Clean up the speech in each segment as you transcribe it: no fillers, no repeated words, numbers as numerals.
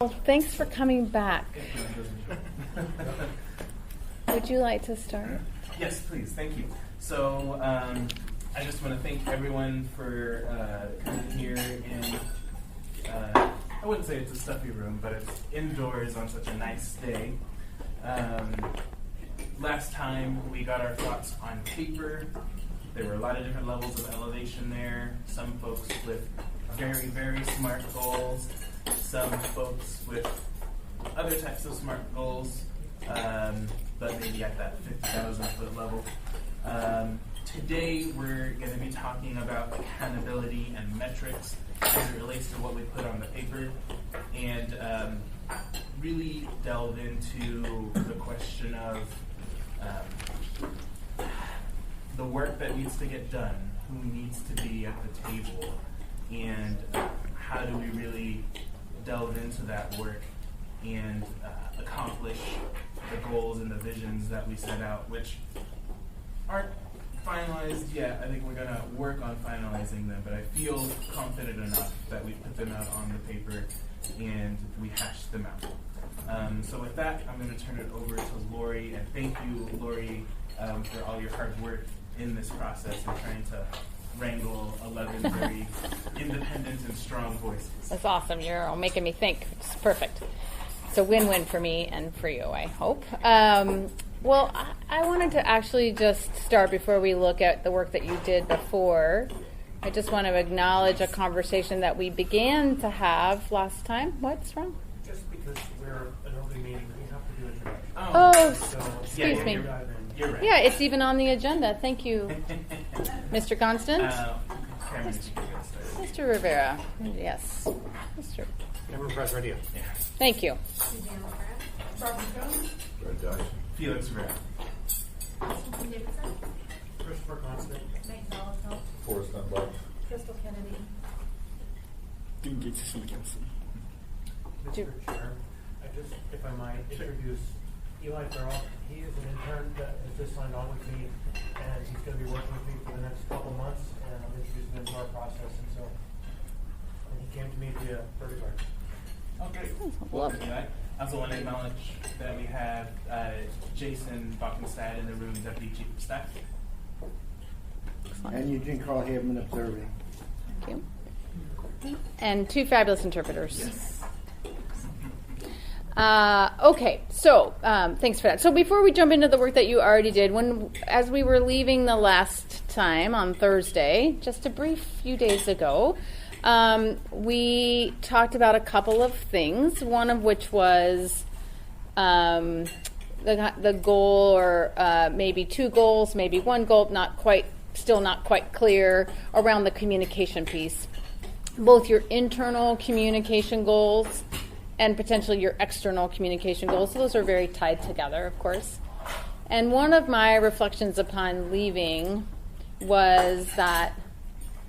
Well, thanks for coming back. Would you like to start? Yes, please. Thank you. So I just want to thank everyone for coming here in, I wouldn't say it's a stuffy room, but it's indoors on such a nice day. Last time we got our thoughts on paper. There were a lot of different levels of elevation there. Some folks with very, very smart goals. Some folks with other types of smart goals, but maybe at that 50,000 foot level. Today we're going to be talking about accountability and metrics as it relates to what we put on the paper, and really delve into the question of the work that needs to get done, who needs to be at the table, and how do we really delve into that work and accomplish the goals and the visions that we set out, which aren't finalized yet. I think we're going to work on finalizing them, but I feel confident enough that we put them out on the paper and we hashed them out. So with that, I'm going to turn it over to Lori, and thank you, Lori, for all your hard work in this process and trying to wrangle 11 very independent and strong voices. That's awesome. You're all making me think. It's perfect. It's a win-win for me and for you, I hope. Well, I wanted to actually just start before we look at the work that you did before. I just want to acknowledge a conversation that we began to have last time. What's wrong? Just because we're an open meeting, we have to do introduction. Oh, So, excuse me. You're right. Yeah, it's even on the agenda. Thank you, Mr. Constant. Cameron, you can get started. Mr. Rivera. Yes. Mr. Everyone press radio. Yeah. Thank you. Felix Rivera. Christopher Constant. Forrest Dunbar. Crystal Kennedy. Mr. Chair, if I might, introduce Eli Farrell. He is an intern that has just signed on with me, and he's going to be working with me for the next couple months, and I'm introducing him to our process, and so he came to me via Vertigard. Oh, great. Welcome, Eli. I also want to acknowledge that we have Jason Bockenstad in the room, Deputy Chief of Staff. And Eugene Carl Haveman observing. Thank you. And two fabulous interpreters. Yes. Okay, so thanks for that. So before we jump into the work that you already did, as we were leaving the last time on Thursday, just a brief few days ago, we talked about a couple of things, one of which was the goal, or maybe two goals, maybe one goal, still not quite clear, around the communication piece. Both your internal communication goals and potentially your external communication goals. So those are very tied together, of course. And one of my reflections upon leaving was that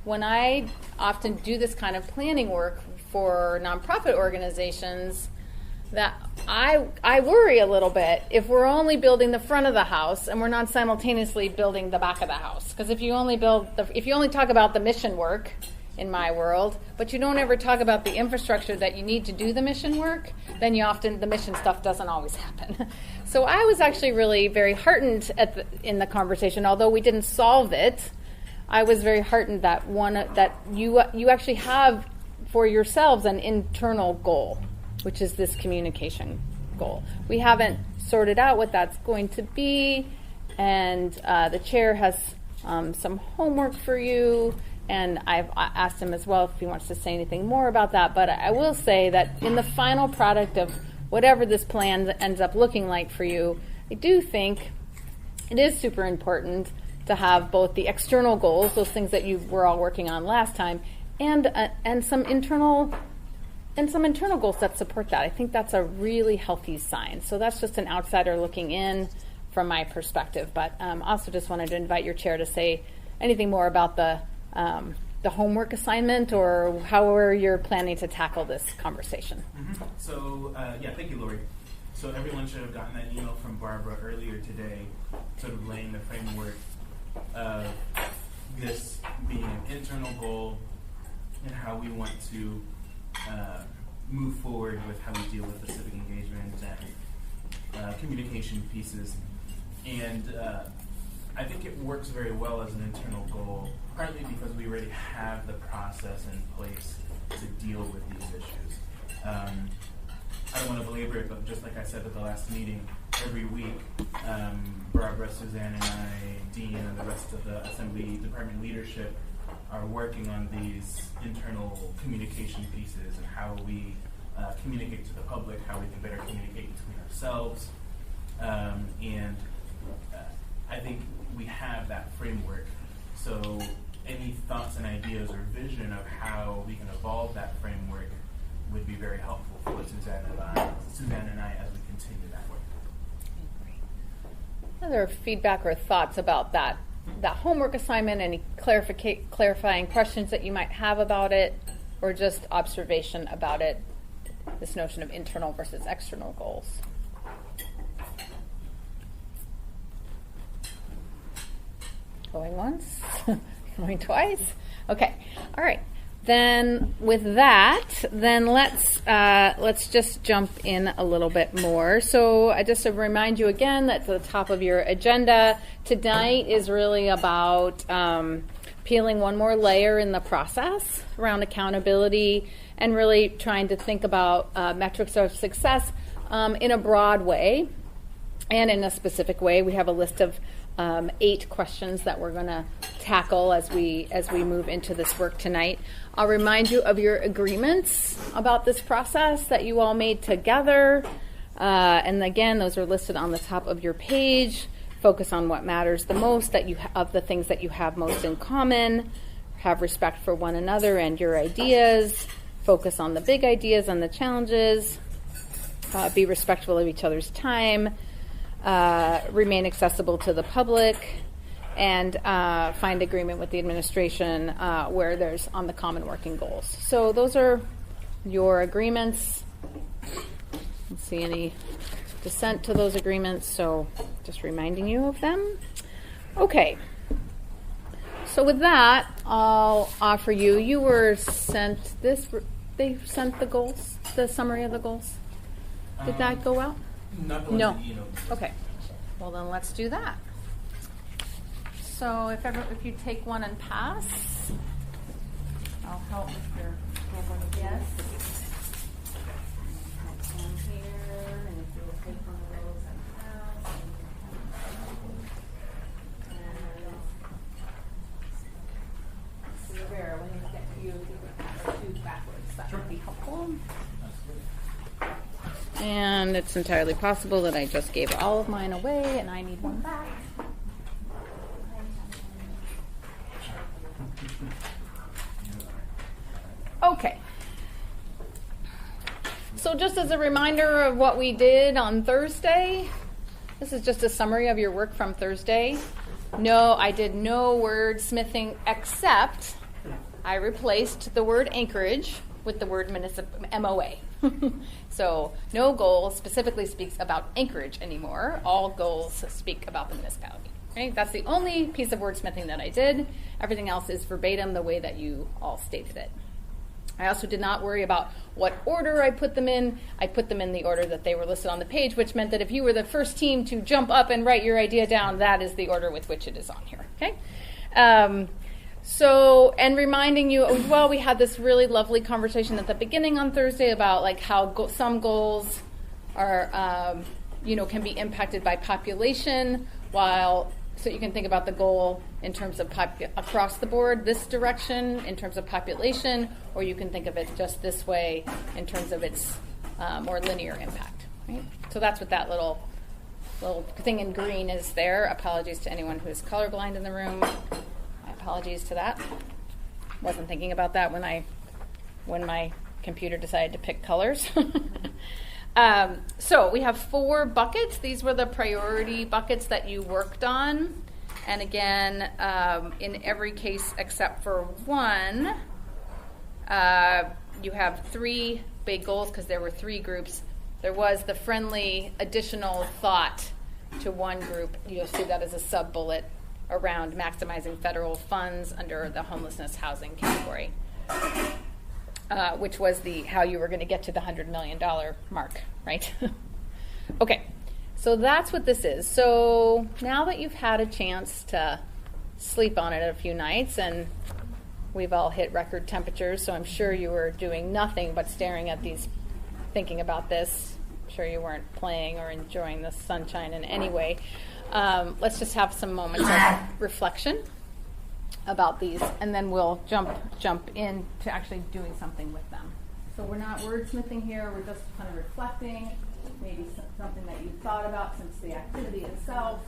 when I often do this kind of planning work for nonprofit organizations, that I worry a little bit if we're only building the front of the house and we're not simultaneously building the back of the house. Because if you only talk about the mission work, in my world, but you don't ever talk about the infrastructure that you need to do the mission work, then the mission stuff doesn't always happen. So I was actually really very heartened in the conversation, although we didn't solve it. I was very heartened that you actually have for yourselves an internal goal, which is this communication goal. We haven't sorted out what that's going to be, and the chair has some homework for you. And I've asked him as well if he wants to say anything more about that. But I will say that in the final product of whatever this plan ends up looking like for you, I do think it is super important to have both the external goals, those things that you were all working on last time, and some internal goals that support that. I think that's a really healthy sign. So that's just an outsider looking in from my perspective. But also just wanted to invite your chair to say anything more about the homework assignment or however you're planning to tackle this conversation. Mm-hmm. So, thank you, Lori. So everyone should have gotten that email from Barbara earlier today, sort of laying the framework of this being an internal goal and how we want to move forward with how we deal with the civic engagement and communication pieces. And I think it works very well as an internal goal, partly because we already have the process in place to deal with these issues. I don't want to belabor it, but just like I said at the last meeting, every week, Barbara, Suzanne, and I, Dean, and the rest of the Assembly Department leadership are working on these internal communication pieces and how we communicate to the public, how we can better communicate between ourselves. And I think we have that framework. So any thoughts and ideas or vision of how we can evolve that framework would be very helpful for Suzanne and I as we continue that work. Other feedback or thoughts about that homework assignment? Any clarifying questions that you might have about it, or just observation about it? This notion of internal versus external goals. Going once, going twice. Okay, all right. Then with that, let's just jump in a little bit more. So just to remind you again that the top of your agenda tonight is really about peeling one more layer in the process around accountability and really trying to think about metrics of success in a broad way and in a specific way. We have a list of 8 questions that we're going to tackle as we move into this work tonight. I'll remind you of your agreements about this process that you all made together. And again, those are listed on the top of your page. Focus on what matters the most, that you of the things that you have most in common. Have respect for one another and your ideas. Focus on the big ideas and the challenges. Be respectful of each other's time. Remain accessible to the public, and find agreement with the administration where there's on the common working goals. So those are your agreements. I don't see any dissent to those agreements, so just reminding you of them. Okay. So with that, I'll offer you were sent this, they sent the goals, the summary of the goals. Did that go out? Not the No. ones that you know. Okay. Well, then let's do that. So if you take one and pass, I'll help if you're able to guess. One here, and if you'll take one of those and pass. And Rivera, when you get to you, you can do backwards. That would be helpful. And it's entirely possible that I just gave all of mine away and I need one back. Okay. So just as a reminder of what we did on Thursday, this is just a summary of your work from Thursday. No, I did no wordsmithing except I replaced the word Anchorage with the word MOA. So no goal specifically speaks about Anchorage anymore. All goals speak about the municipality. Right? That's the only piece of wordsmithing that I did. Everything else is verbatim the way that you all stated it. I also did not worry about what order I put them in. I put them in the order that they were listed on the page, which meant that if you were the first team to jump up and write your idea down, that is the order with which it is on here. Okay. So, and reminding you, well, we had this really lovely conversation at the beginning on Thursday about like how some goals are, can be impacted by population, so you can think about the goal in terms of across the board, this direction in terms of population, or you can think of it just this way in terms of its more linear impact. Right? So that's what that little thing in green is there. Apologies to anyone who is colorblind in the room. My apologies to that. Wasn't thinking about that when my computer decided to pick colors. So we have 4 buckets. These were the priority buckets that you worked on. And again, in every case except for one, you have 3 big goals because there were 3 groups. There was the friendly additional thought to one group. You'll see that as a sub-bullet around maximizing federal funds under the homelessness housing category. which was how you were going to get to the $100 million mark, right? Okay, so that's what this is. So now that you've had a chance to sleep on it a few nights, and we've all hit record temperatures, so I'm sure you were doing nothing but staring at these, thinking about this. I'm sure you weren't playing or enjoying the sunshine in any way. Let's just have some moments of reflection about these, and then we'll jump in to actually doing something with them. So we're not wordsmithing here, we're just kind of reflecting, maybe something that you've thought about since the activity itself.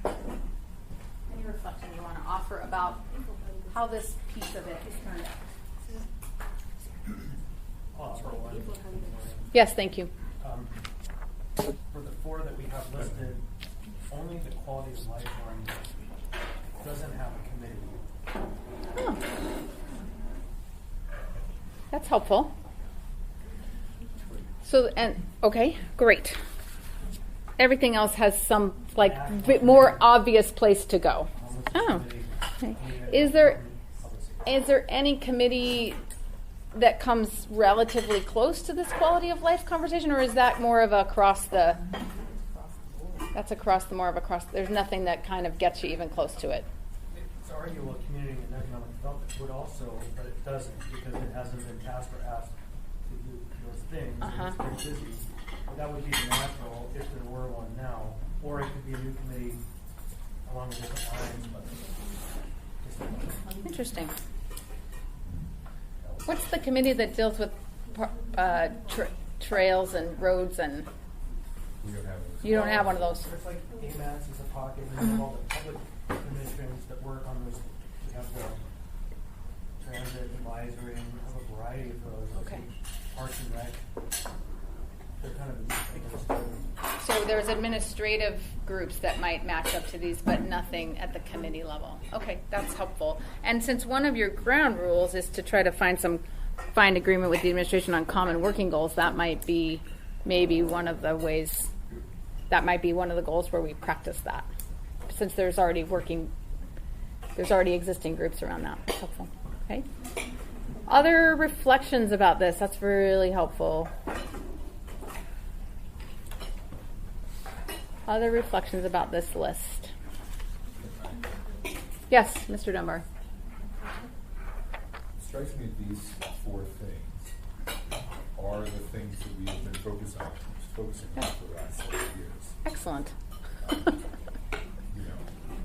Any reflection you want to offer about how this piece of it turned out? For one. Yes, thank you. For the 4 that we have listed, only the quality of life one doesn't have a committee. Oh. That's helpful. So, okay, great. Everything else has some, more obvious place to go. Oh. Okay. Is there any committee that comes relatively close to this quality of life conversation, or is that more of there's nothing that kind of gets you even close to it? It's arguable community and economic development would also, but it doesn't because it hasn't been tasked or asked to do those things. And it's been busy. But that would be the natural if there were one now, or it could be a new committee along with different lines. But Interesting. What's the committee that deals with trails and roads and? We don't have it. You don't have one of those. It's like AMATS is a pocket, and we have all the public administrations that work on those. We have the transit advisory, and we have a variety of those. Okay. Parks and Rec. They're kind of So there's administrative groups that might match up to these, but nothing at the committee level. Okay, that's helpful. And since one of your ground rules is to try to find agreement with the administration on common working goals, that might be maybe one of the ways. That might be one of the goals where we practice that, since there's already existing groups around that. That's helpful. Okay. Other reflections about this? That's really helpful. Other reflections about this list? Yes, Mr. Dunbar. It strikes me that these 4 things are the things that we have been focusing on for the last 6 years. Excellent. I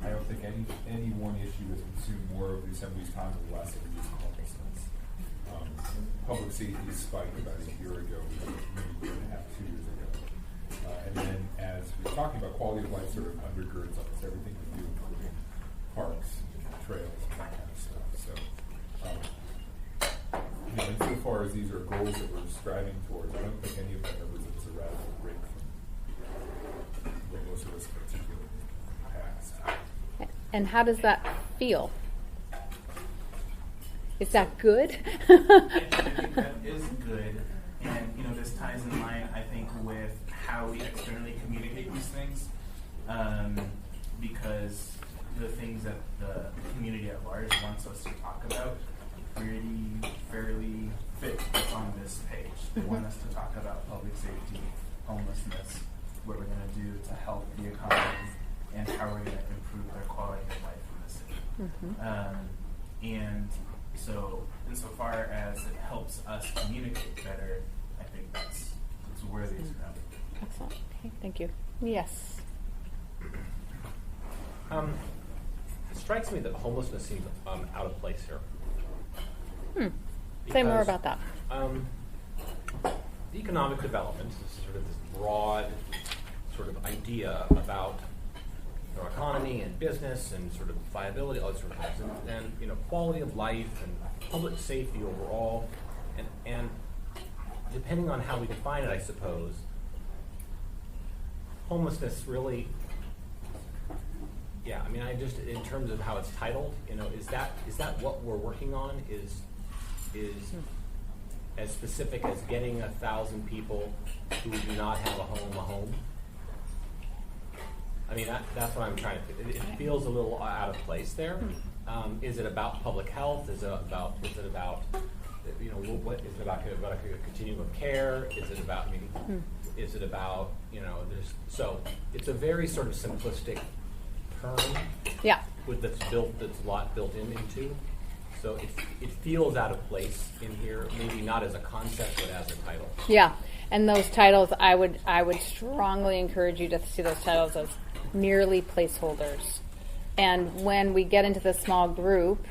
don't think any one issue has consumed more of the Assembly's time in the last 7 years than homelessness. Public safety spiked about a year ago, maybe a year and a half, 2 years ago. And then as we're talking about quality of life sort of undergirds almost everything we do, including parks, trails, and that kind of stuff. So, insofar as these are goals that we're striving towards, I don't think any of them represents a radical break from what most of us have articulated in the past. And how does that feel? Is that good? I think that is good, and this ties in line, I think, with how we externally communicate these things, because the things that the community at large wants us to talk about fairly fit what's on this page. They want us to talk about public safety, homelessness, what we're going to do to help the economy, and how we're going to improve their quality of life in the city. And so, insofar as it helps us communicate better, I think it's worthy to know. Excellent. Okay, thank you. Yes. It strikes me that homelessness seems out of place here. Say more about that. The economic development is sort of this broad sort of idea about our economy and business and sort of viability, all these sort of things, and quality of life and public safety overall, and depending on how we define it, I suppose, homelessness really, I just, in terms of how it's titled, is that what we're working on? Is as specific as getting 1,000 people who do not have a home? I mean, that's what I'm trying to think. It feels a little out of place there. Is it about public health? Is it about what is it about a continuum of care? Is it about, is it about, it's a very sort of simplistic term. Yeah. That's a lot built into. So it feels out of place in here, maybe not as a concept, but as a title. Yeah, and those titles, I would strongly encourage you to see those titles as merely placeholders. And when we get into the small group,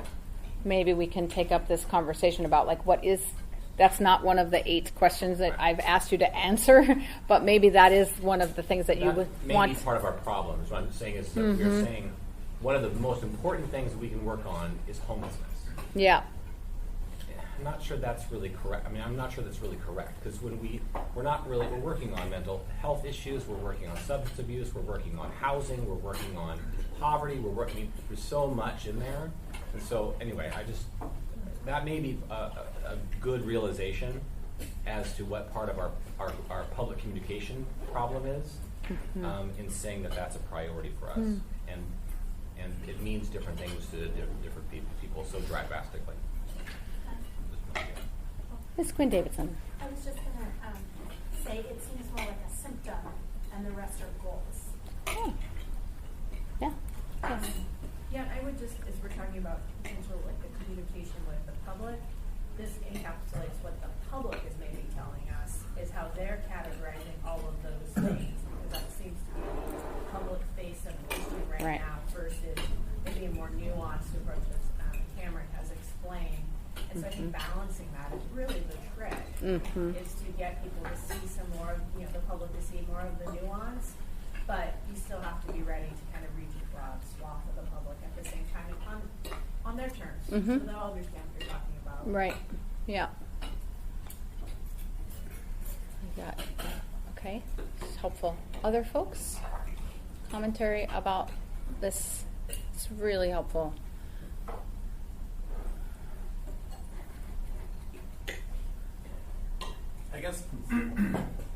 maybe we can take up this conversation about that's not one of the 8 questions that I've asked you to answer, but maybe that is one of the things that you would want. Maybe part of our problem is what I'm saying is that we're saying one of the most important things we can work on is homelessness. Yeah. I'm not sure that's really correct. I'm not sure that's really correct, because when we're working on mental health issues, we're working on substance abuse, we're working on housing, we're working on poverty, there's so much in there. And so anyway, that may be a good realization as to what part of our public communication problem is, in saying that that's a priority for us. And it means different things to different people so drastically. Ms. Quinn Davidson. I was just going to say it seems more like a symptom and the rest are goals. Oh. Yeah. Yes. Yeah, I would just, as we're talking about potential like the communication with the public, this encapsulates what the public is maybe telling us is how they're categorizing all of those things, because that seems to be the public face of the issue right now versus maybe a more nuanced approach as Cameron has explained. And so I think balancing that is really the trick, is to get people to see some more of, the public to see more of the nuance, but you still have to be ready to kind of reach a broad swath of the public at the same time on their terms, so they'll understand what you're talking about. Right. Yeah. Okay. It's helpful. Other folks? Commentary about this? It's really helpful. I guess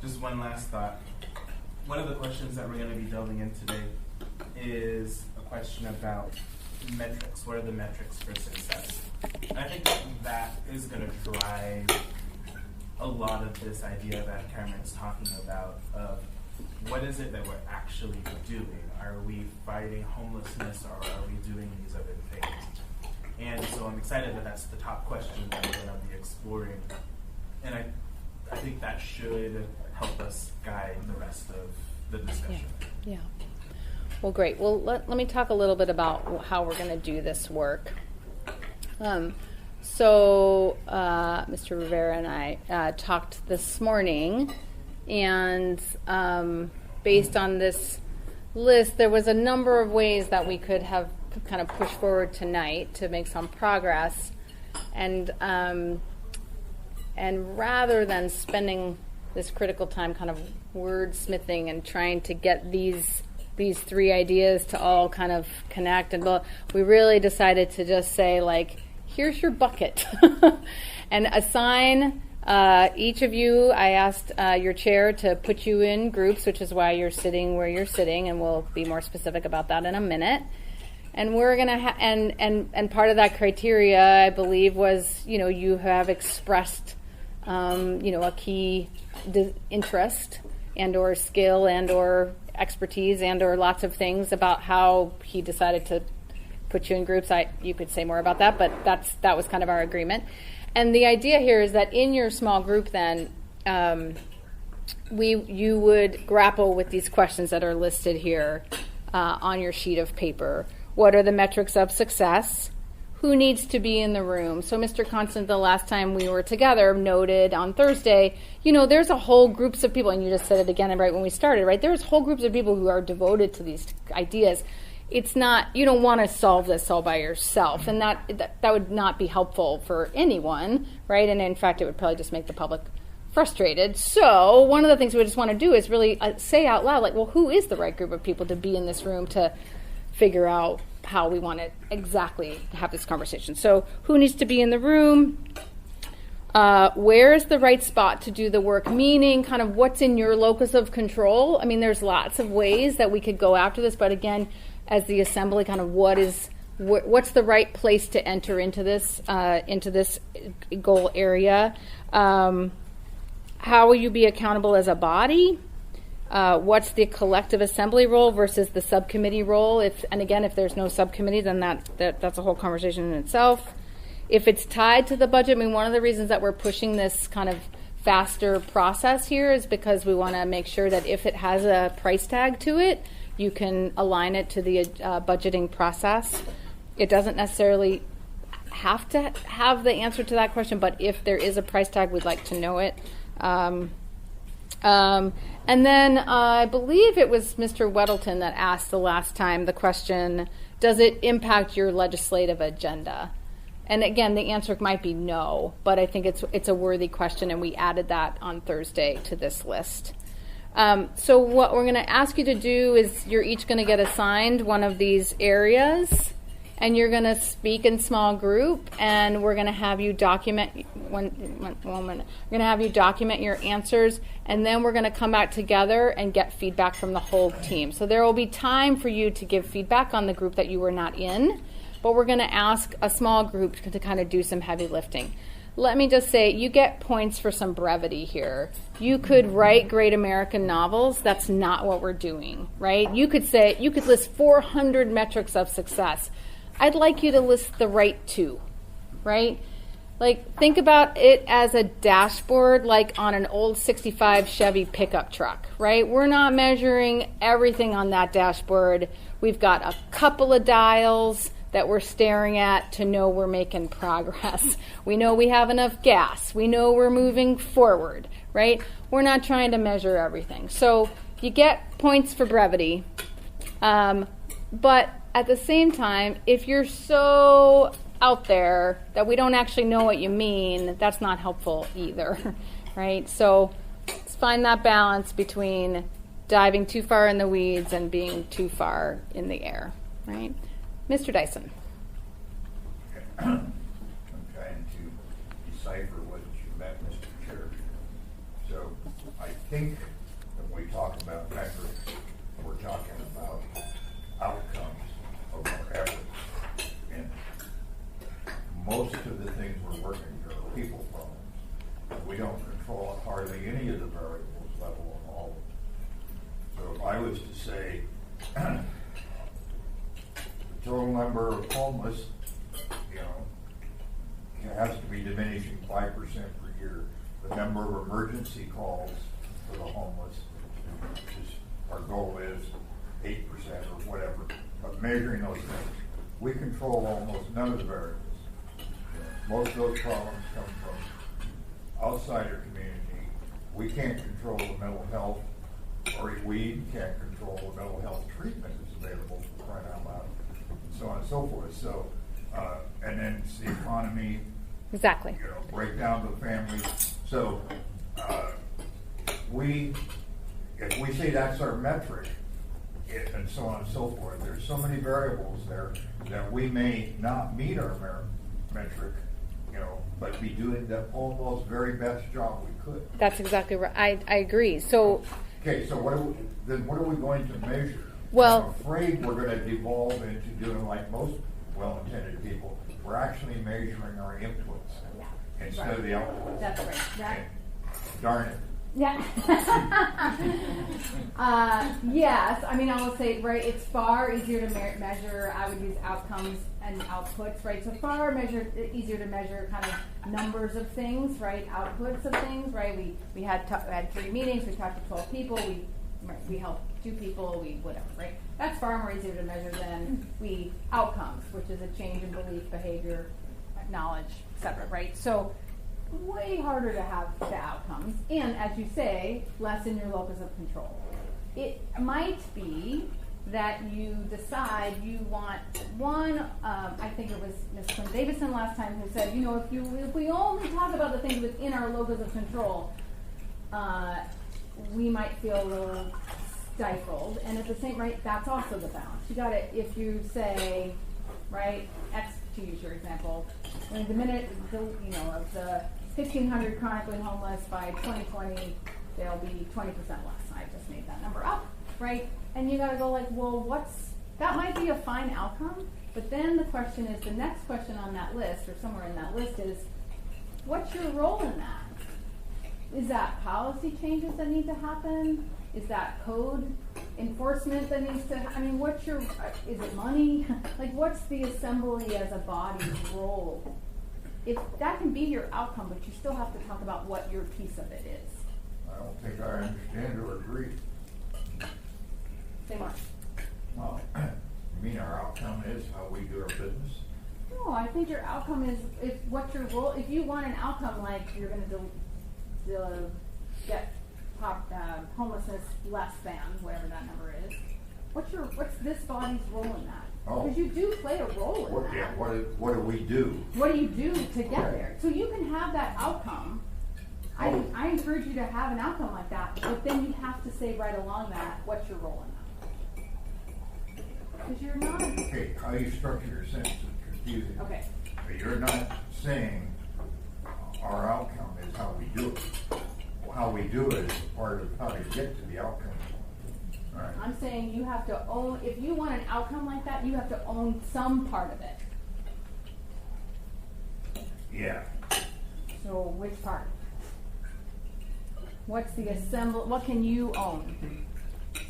just one last thought. One of the questions that we're going to be delving in today is a question about metrics. What are the metrics for success? And I think that is going to drive a lot of this idea that Cameron's talking about of what is it that we're actually doing? Are we fighting homelessness, or are we doing these other things? And so I'm excited that that's the top question that we're going to be exploring. And I think that should help us guide the rest of the discussion. Yeah. Well, great. Well, let me talk a little bit about how we're going to do this work. So Mr. Rivera and I talked this morning, and based on this list, there was a number of ways that we could have kind of pushed forward tonight to make some progress. And rather than spending this critical time kind of wordsmithing and trying to get these 3 ideas to all kind of connect, and we really decided to just say, here's your bucket, and assign each of you. I asked your chair to put you in groups, which is why you're sitting where you're sitting, and we'll be more specific about that in a minute. And we're gonna and part of that criteria, I believe, was you have expressed a key interest and or skill and or expertise and or lots of things about how he decided to put you in groups. You could say more about that, but that was kind of our agreement. And the idea here is that in your small group, then you would grapple with these questions that are listed here on your sheet of paper. What are the metrics of success? Who needs to be in the room? So Mr. Constant, the last time we were together, noted on Thursday, there's a whole groups of people, and you just said it again right when we started, right? There's whole groups of people who are devoted to these ideas. It's not, you don't want to solve this all by yourself, and that would not be helpful for anyone, right? And in fact, it would probably just make the public frustrated. So one of the things we just want to do is really say out loud, who is the right group of people to be in this room to figure out how we want to exactly have this conversation. So who needs to be in the room? Where is the right spot to do the work? Meaning kind of what's in your locus of control. There's lots of ways that we could go after this, but again, as the assembly, kind of what is what's the right place to enter into this goal area? How will you be accountable as a body? What's the collective assembly role versus the subcommittee role? If there's no subcommittee, then that's a whole conversation in itself. If it's tied to the budget, I mean, one of the reasons that we're pushing this kind of faster process here is because we want to make sure that if it has a price tag to it, you can align it to the budgeting process. It doesn't necessarily have to have the answer to that question, but if there is a price tag, we'd like to know it. And then I believe it was Mr. Weddleton that asked the last time the question, does it impact your legislative agenda? And again, the answer might be no, but I think it's a worthy question, and we added that on Thursday to this list. So what we're going to ask you to do is you're each going to get assigned one of these areas, and you're going to speak in small group, and we're going to have you document one minute. We're going to have you document your answers, and then we're going to come back together and get feedback from the whole team. So there will be time for you to give feedback on the group that you were not in, but we're going to ask a small group to kind of do some heavy lifting. Let me just say, you get points for some brevity here. You could write great American novels. That's not what we're doing, right? You could list 400 metrics of success. I'd like you to list the right 2, right? Like, think about it as a dashboard, like on an old 65 Chevy pickup truck, right? We're not measuring everything on that dashboard. We've got a couple of dials that we're staring at to know we're making progress. We know we have enough gas. We know we're moving forward, right? We're not trying to measure everything. So you get points for brevity, but at the same time, if you're so out there that we don't actually know what you mean, that's not helpful either, right? So let's find that balance between diving too far in the weeds and being too far in the air, right? Mr. Dyson. I'm trying to decipher what you meant, Mr. Chair. So I think when we talk about metrics, we're talking about outcomes of our efforts. And most of the things we're working through are people problems. We don't control hardly any of the variables, let alone all of them. So if I was to say, total number of homeless, it has to be diminishing 5% per year. The number of emergency calls for the homeless, our goal is 8% or whatever. But measuring those things, we control almost none of the variables. Most of those problems come from outside our community. We can't control the mental health, or we can't control the mental health treatment that's available for crying out loud. So on and so forth. So, and then it's the economy. Exactly. Break down the family. So, if we say that's our metric, and so on and so forth, there's so many variables there that we may not meet our metric, but be doing the almost very best job we could. That's exactly right. I agree. So. Okay. So what are we going to measure? Well, I'm afraid we're going to devolve into doing like most well-intended people. We're actually measuring our inputs instead of the outputs. That's right. Darn it. Yeah. Yes. I mean, I will say, right, it's far easier to measure. I would use outcomes and outputs, right? So far easier to measure kind of numbers of things, right? Outputs of things, right? We had 3 meetings. We talked to 12 people. We helped 2 people, whatever, right? That's far more easier to measure than outcomes, which is a change in belief, behavior, knowledge, etc., right? So way harder to have the outcomes, and as you say, less in your locus of control. It might be that you decide you want one, I think it was Ms. Quinn Davison last time who said, if we only talk about the things within our locus of control, we might feel a little stifled, and at the same right, that's also the balance. You got to, if you say, right, X, to use your example, when the minute of the 1,500 chronically homeless by 2020, there'll be 20% less. I just made that number up, right? And you got to go like, well, that might be a fine outcome, But then the question is, the next question on that list, or somewhere in that list, is what's your role in that? Is that policy changes that need to happen? Is that code enforcement that needs to, I mean, what's your, is it money? Like, what's the assembly as a body's role? If that can be your outcome, but you still have to talk about what your piece of it is. I don't think I understand or agree. Say more. Well, you mean our outcome is how we do our business? No, I think your outcome is if what your role. If you want an outcome like you're going to get homelessness less than whatever that number is, what's this body's role in that? Oh. Because you do play a role in that. Yeah, what do we do? What do you do to get there? So you can have that outcome. I encourage you to have an outcome like that, but then you have to say right along that, what's your role in that? Because you're not. Okay, how you structure your sentence is confusing. Okay. But you're not saying our outcome is how we do it. How we do it is part of how to get to the outcome. All right. I'm saying you have to own, if you want an outcome like that, you have to own some part of it. Yeah. So which part? What's the what can you own?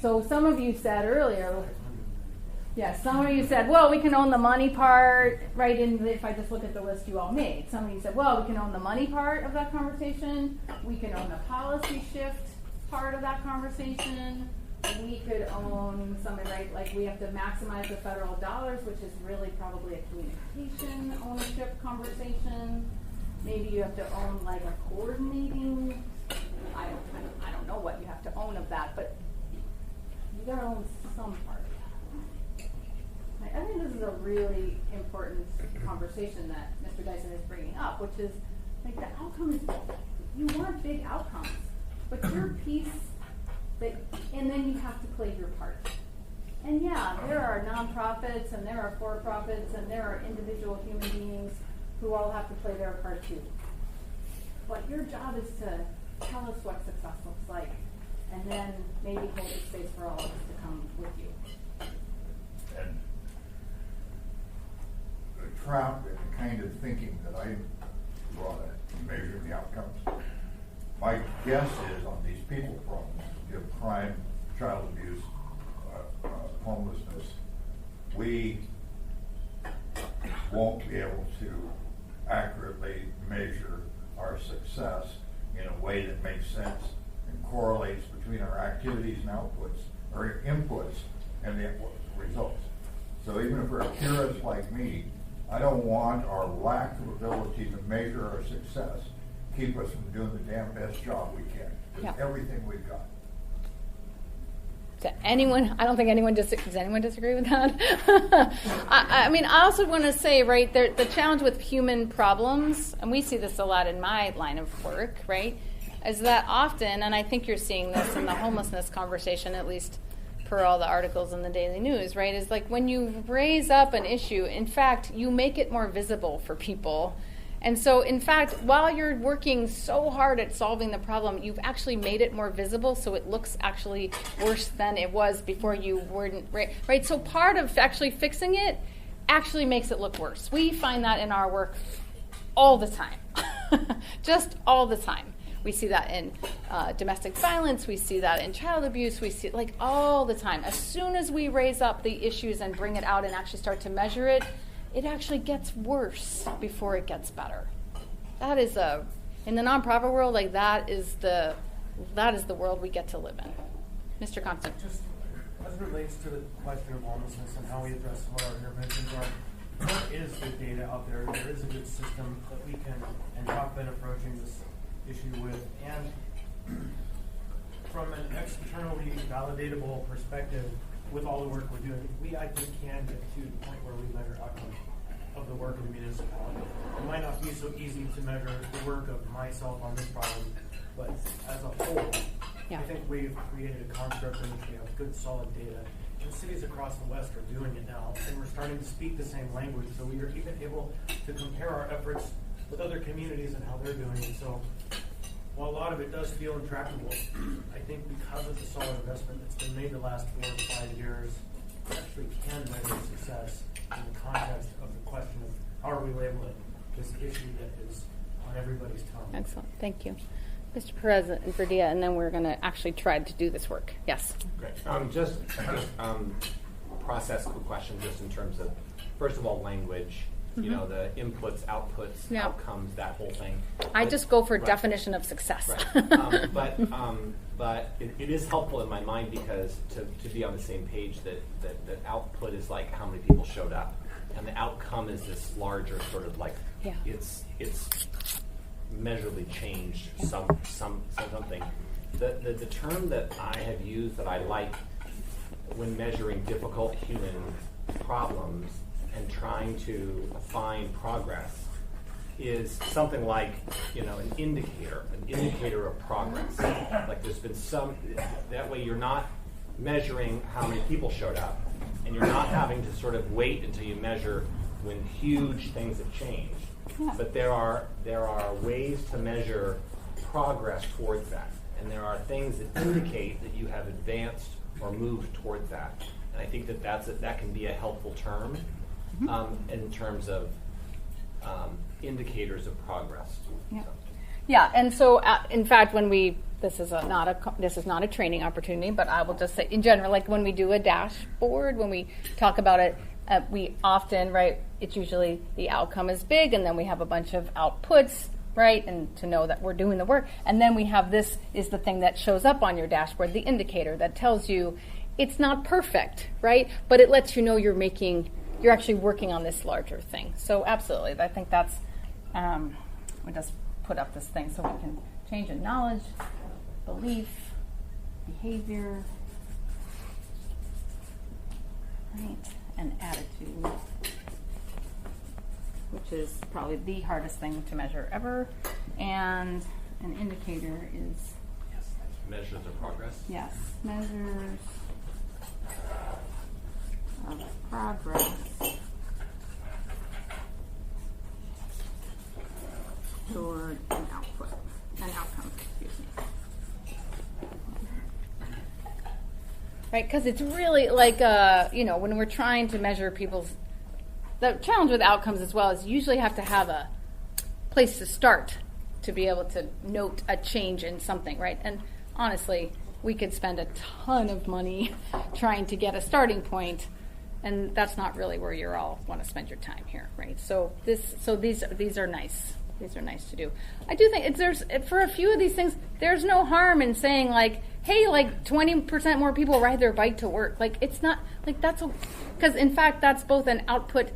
So some of you said earlier, some of you said, well, we can own the money part, right? And if I just look at the list you all made, some of you said, well, we can own the money part of that conversation. We can own the policy shift part of that conversation. We could own something, right? Like we have to maximize the federal dollars, which is really probably a communication ownership conversation. Maybe you have to own like a coordinating. I don't know what you have to own of that, but you gotta own some part of that. I think this is a really important conversation that Mr. Dyson is bringing up, which is like the outcome is, you want big outcomes, but your piece, and then you have to play your part. And yeah, there are nonprofits and there are for-profits and there are individual human beings who all have to play their part too. But your job is to tell us what success looks like, and then maybe hold the space for all of us to come with you. And the trap and the kind of thinking that I brought at measuring the outcomes, my guess is on these people problems, you have crime, child abuse, homelessness, we won't be able to accurately measure our success in a way that makes sense and correlates between our activities and outputs, or inputs and the results. So even if we're a purist like me, I don't want our lack of ability to measure our success keep us from doing the damn best job we can with everything we've got. I don't think anyone does anyone disagree with that? I mean, I also want to say, right, the challenge with human problems, and we see this a lot in my line of work, right, is that often, and I think you're seeing this in the homelessness conversation, at least per all the articles in the Daily News, right, is like when you raise up an issue, in fact, you make it more visible for people. And so, in fact, while you're working so hard at solving the problem, you've actually made it more visible, so it looks actually worse than it was before you weren't, right? So part of actually fixing it actually makes it look worse. We find that in our work all the time, just all the time. We see that in domestic violence. We see that in child abuse. We see it like all the time. As soon as we raise up the issues and bring it out and actually start to measure it, it actually gets worse before it gets better. That is in the nonprofit world, like that is the world we get to live in. Mr. Compton. Just as it relates to the question of homelessness and how we address what our interventions are, there is good data out there. There is a good system that we can and have been approaching this issue with. And from an externally validatable perspective, with all the work we're doing, I think can get to the point where we measure outcomes of the work of the municipality. It might not be so easy to measure the work of myself on this problem, but as a whole, I think we've created a construct in which we have good, solid data. And cities across the West are doing it now, and we're starting to speak the same language, so we are even able to compare our efforts with other communities and how they're doing it. So while a lot of it does feel intractable, I think because of the solid investment that's been made the last 4 or 5 years, we actually can measure success in the context of the question of how are we labeling this issue that is on everybody's tongue. Excellent. Thank you. Mr. Perez and Verdia, and then we're going to actually try to do this work. Yes. Great. Just process quick question, just in terms of, first of all, language. You know, the inputs, outputs, Yeah. outcomes, that whole thing. I just go for Right. definition of success. Right. But it is helpful in my mind because to be on the same page that output is like how many people showed up, and the outcome is this larger sort of like Yeah. it's measurably changed something. The term that I have used that I like when measuring difficult human problems and trying to find progress is something like, an indicator of progress. Like there's been that way you're not measuring how many people showed up, and you're not having to sort of wait until you measure when huge things have changed. Yeah. But there are ways to measure progress towards that, and there are things that indicate that you have advanced or moved towards that. And I think that can be a helpful term in terms of indicators of progress. Yeah. So. Yeah, and so in fact, this is not a training opportunity, but I will just say in general, like when we do a dashboard, when we talk about it, we often, right, it's usually the outcome is big, and then we have a bunch of outputs, right, and to know that we're doing the work. And then we have this is the thing that shows up on your dashboard, the indicator that tells you it's not perfect, right, but it lets you know you're actually working on this larger thing. So absolutely, I think that's, we just put up this thing so we can change in knowledge, belief, behavior, right, and attitude, which is probably the hardest thing to measure ever. And an indicator is, Measures of progress. yes, measures of progress toward an outcome, excuse me. Right, because it's really like, when we're trying to measure the challenge with outcomes as well is you usually have to have a place to start to be able to note a change in something, right? And honestly, we could spend a ton of money trying to get a starting point, and that's not really where you all want to spend your time here, right? So these are nice. These are nice to do. I do think for a few of these things, there's no harm in saying like, hey, like 20% more people ride their bike to work. Like it's not like because in fact that's both an output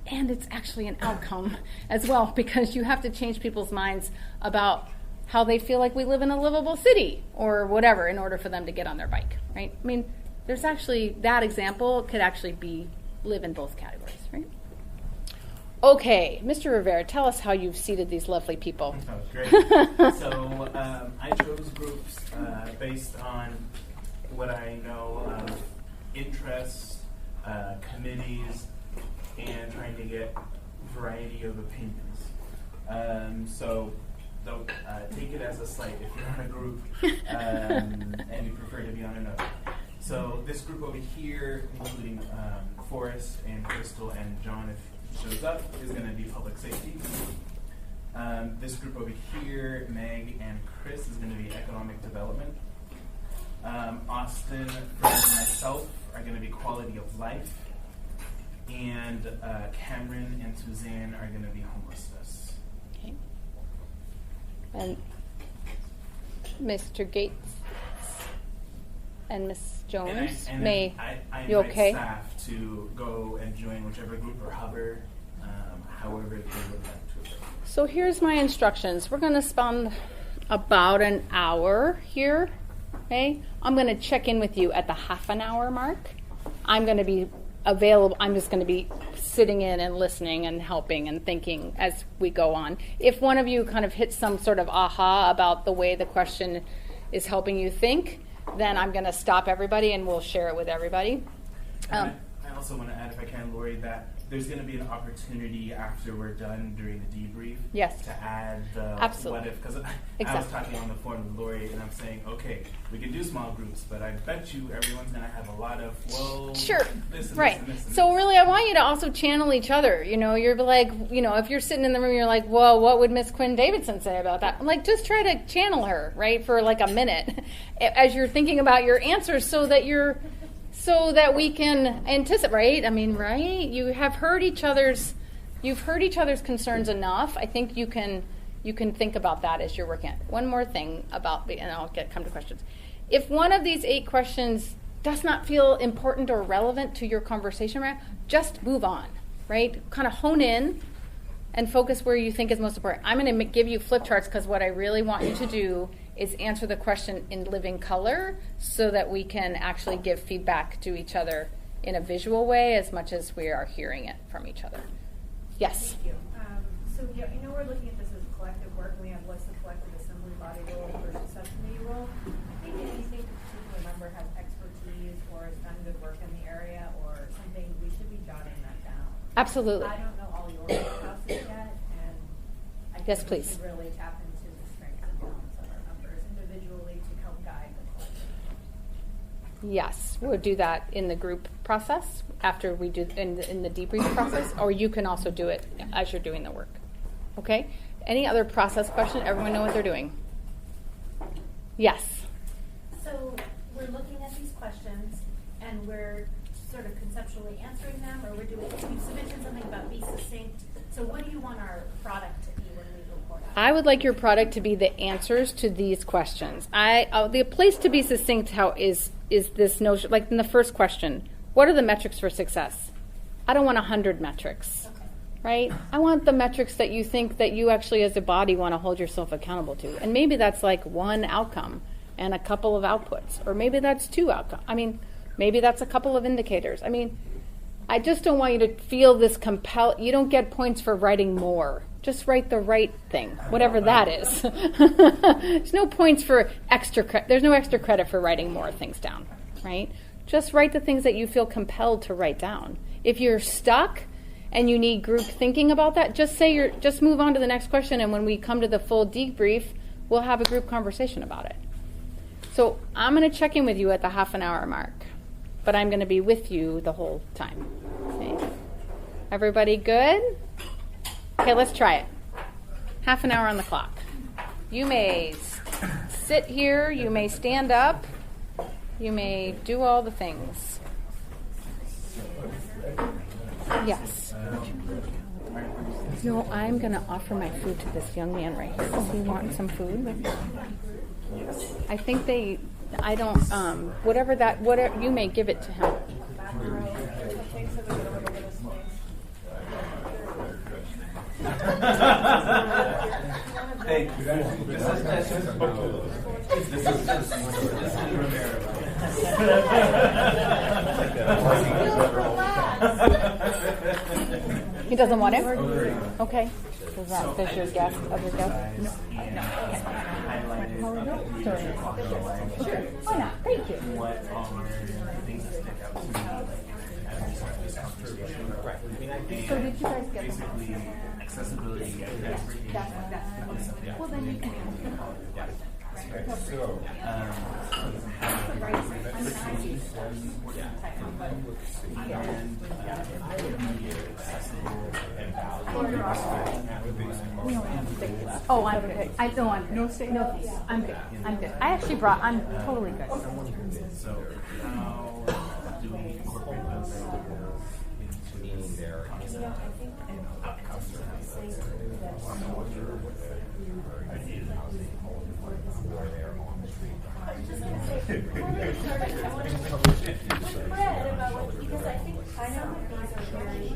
and it's actually an outcome as well, because you have to change people's minds about how they feel like we live in a livable city or whatever in order for them to get on their bike, right? I mean, there's actually that example could actually live in both categories, right? Okay, Mr. Rivera, tell us how you've seated these lovely people. Oh, great. So I chose groups based on what I know of interests, committees, and trying to get variety of opinions. So don't take it as a slight if you're on a group and you prefer to be on another. So this group over here, including Forrest and Crystal and John, if shows up, is going to be public safety. This group over here, Meg and Chris, is going to be economic development. Austin, Fred, and myself are going to be quality of life. And Cameron and Suzanne are going to be homelessness. Okay. And Mr. Gates and Miss Jones, I you invite okay? staff to go and join whichever group or hover, however they would like to. So here's my instructions. We're going to spend about an hour here. Okay, I'm going to check in with you at the half an hour mark. I'm going to be available. I'm just going to be sitting in and listening and helping and thinking as we go on. If one of you kind of hits some sort of aha about the way the question is helping you think, then I'm going to stop everybody and we'll share it with everybody. I also also want to add, if I can, Lori, that there's going to be an opportunity after we're done during the debrief Yes. to add the Absolutely. what if, because I was Exactly. talking on the phone with Lori and I'm saying, okay, we can do small groups, but I bet you everyone's going to have a lot of, well, Sure. this and Right. this and this and So this. really, I want you to also channel each other. You know, you're like, you know, if you're sitting in the room, you're like, well, what would Miss Quinn Davidson say about that? I'm like, just try to channel her, right, for like a minute as you're thinking about your answers, so that we can anticipate. Right? I mean, right? You've heard each other's concerns enough. I think you can think about that as you're working. One more thing about, and I'll come to questions. If one of these 8 questions does not feel important or relevant to your conversation, right, just move on, right? Kind of hone in and focus where you think is most important. I'm going to give you flip charts because what I really want you to do is answer the question in living color so that we can actually give feedback to each other in a visual way as much as we are hearing it from each other. Yes? Thank you. So yeah, I know we're looking at this as collective work, and we have what's the collective assembly body role versus subcommittee role. I think if you think a particular member has expertise or has done good work in the area or something, we should be jotting that down. Absolutely. I don't know all your houses yet, and I think Yes, we please. should really tap into the strengths and talents of our members individually to help guide the collective. Yes, we'll do that in the group process after we do in the debrief process, or you can also do it as you're doing the work. Okay? Any other process question? Everyone know what they're doing? Yes. So we're looking at these questions and we're sort of conceptually answering them, or we're doing, you mentioned something about be succinct. So what do you want our product to be when we report out? I would like your product to be the answers to these questions. The place to be succinct is this notion, like in the first question, what are the metrics for success? I don't want 100 metrics, right? I want the metrics that you think that you actually as a body want to hold yourself accountable to. And maybe that's like one outcome and a couple of outputs, or maybe that's 2 outcomes. I mean, maybe that's a couple of indicators. I mean, I just don't want you to feel this you don't get points for writing more. Just write the right thing, whatever that is. There's no points for extra credit. There's no extra credit for writing more things down, right? Just write the things that you feel compelled to write down. If you're stuck and you need group thinking about that, just move on to the next question, and when we come to the full debrief, we'll have a group conversation about it. So I'm going to check in with you at the half an hour mark, but I'm going to be with you the whole time. Okay. Everybody good? Okay, let's try it. Half an hour on the clock. You may sit here, you may stand up, you may do all the things. Yes. No, I'm going to offer my food to this young man right here. Do you want some food? I think whatever, you may give it to him. Hey, He doesn't want it? Okay. Does your guest, other guest? No. Sure. Why not? Thank you. what things that stick out to me as we start this conversation. Right. I mean, I think So did you guys get them? Basically, accessibility and everything. Well, then you can. So, Oh, I'm good. I don't want no steak. No, please. I'm good. I'm good. I'm totally good. So how do we incorporate those into there. Because I think I know these are very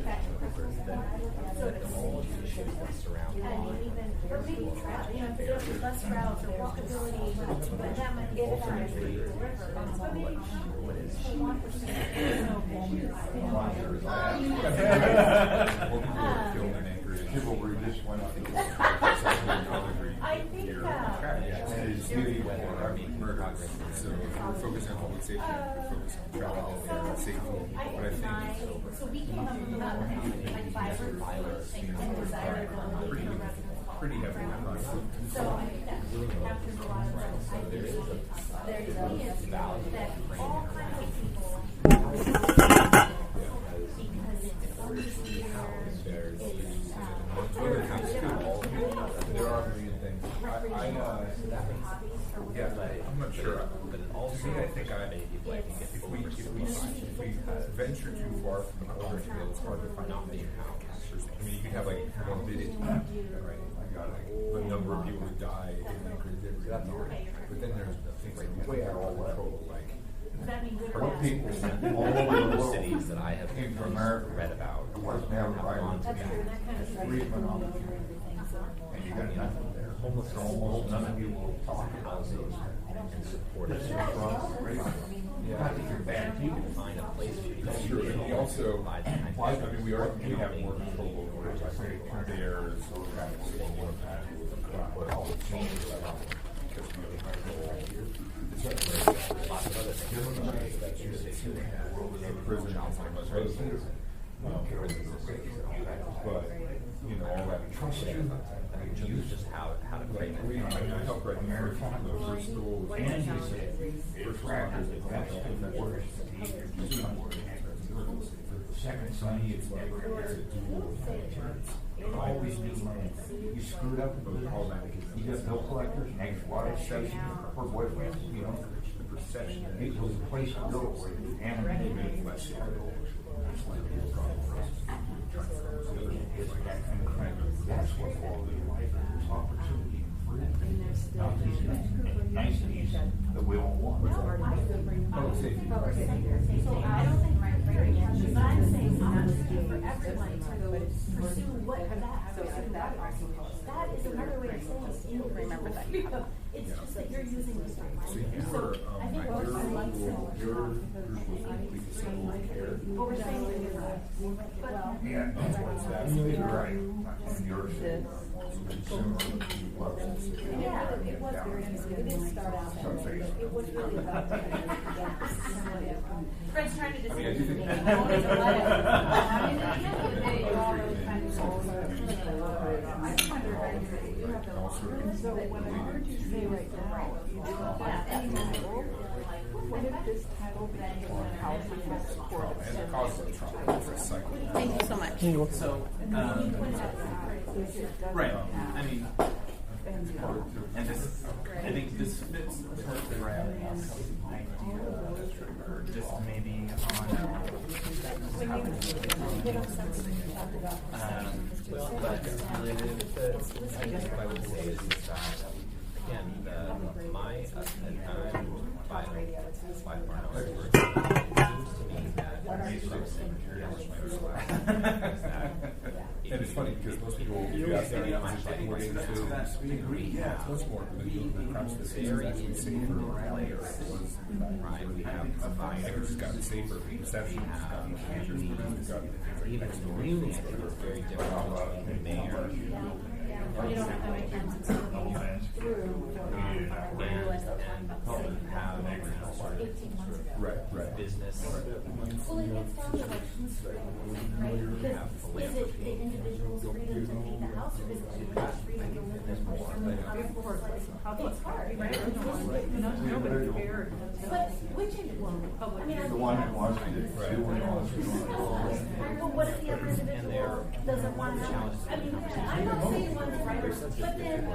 and even or maybe travel, you know, if there's less routes or walkability, but that might get it out of the river. But maybe People were just went up. I think And it's really, murders. So if we're focusing on public safety, we're focusing on travel and safety. But I think So we came up with about like vibrant and desirable pretty heavy on that. So I think that captures a lot of those ideas. There is that all kinds of people, because it's There are a million things. I'm not sure. But it also, To me, I think if we venture too far from the older field, it's hard to find out the outcasts. I mean, you could have like morbidity, right? The number of people who die in Anchorage, but then there's things like way out of control, like People all all over the the world cities that I have came from America, read about was have never gone to right. Free phenomenon. And you got nothing there. homeless So almost none of you will talk about houses it. and support it. Not that you're bad You people. can find a place for you That's to true. live. And we also, By the time I mean, we have more control over it. Like there's those kind of thing. lots of other things that you say to that Prison is like much other things. But, you know, all that trust. I mean, use just how to create it. I help right now. First schools And you said, it's rapid, that's the worst. Second son, it's never, it's a dual insurance. Always new money. You screwed up, you got bill collectors, ex-wives, her boyfriend, you know. the perception that It was a place to go where you animated less. That's like a real problem for us. It's that kind of thing. That's what quality of life is, opportunity and freedom. Not these niceties that we all want. public safety. So I don't think very much, but I'm saying opportunity for everyone to pursue what that is another way of saying remember that. It's just that you're using this right. So you were, I think your what we're like group was single care. what we're saying is but Yeah, you're right. And yours is consumer levels. yeah, it was very it didn't start out that way. It was really about Fred's trying to I mean, I do think. So when I heard you say right now, you don't have any control, what if this title became a housing and support? And the cause of trouble for a cycle. Thank you so much. So, right, I mean, and this, I think this fits perfectly around idea, or just maybe on I guess what I would say is that, again, my, and I'm by far now, it seems to me that And it's funny because most people, you ask them, what is it? we agree, yeah. It's much more than perhaps the very actually safer layer was. right, we have It's gotten safer, perception has gotten changed, it's gotten even things like really, I think it's very different between the mayor you don't have any chance to and have sort of right. business. Well, it gets down to like who's free, right? Because is it the individual's freedom to paint the house, or is it the individual's freedom to live in place? It's hard, right? But which individual? I mean, I The think one that's- that wants to do what he wants to do. But what if the other individual doesn't want to have, I mean, I'm not saying one's right, but then,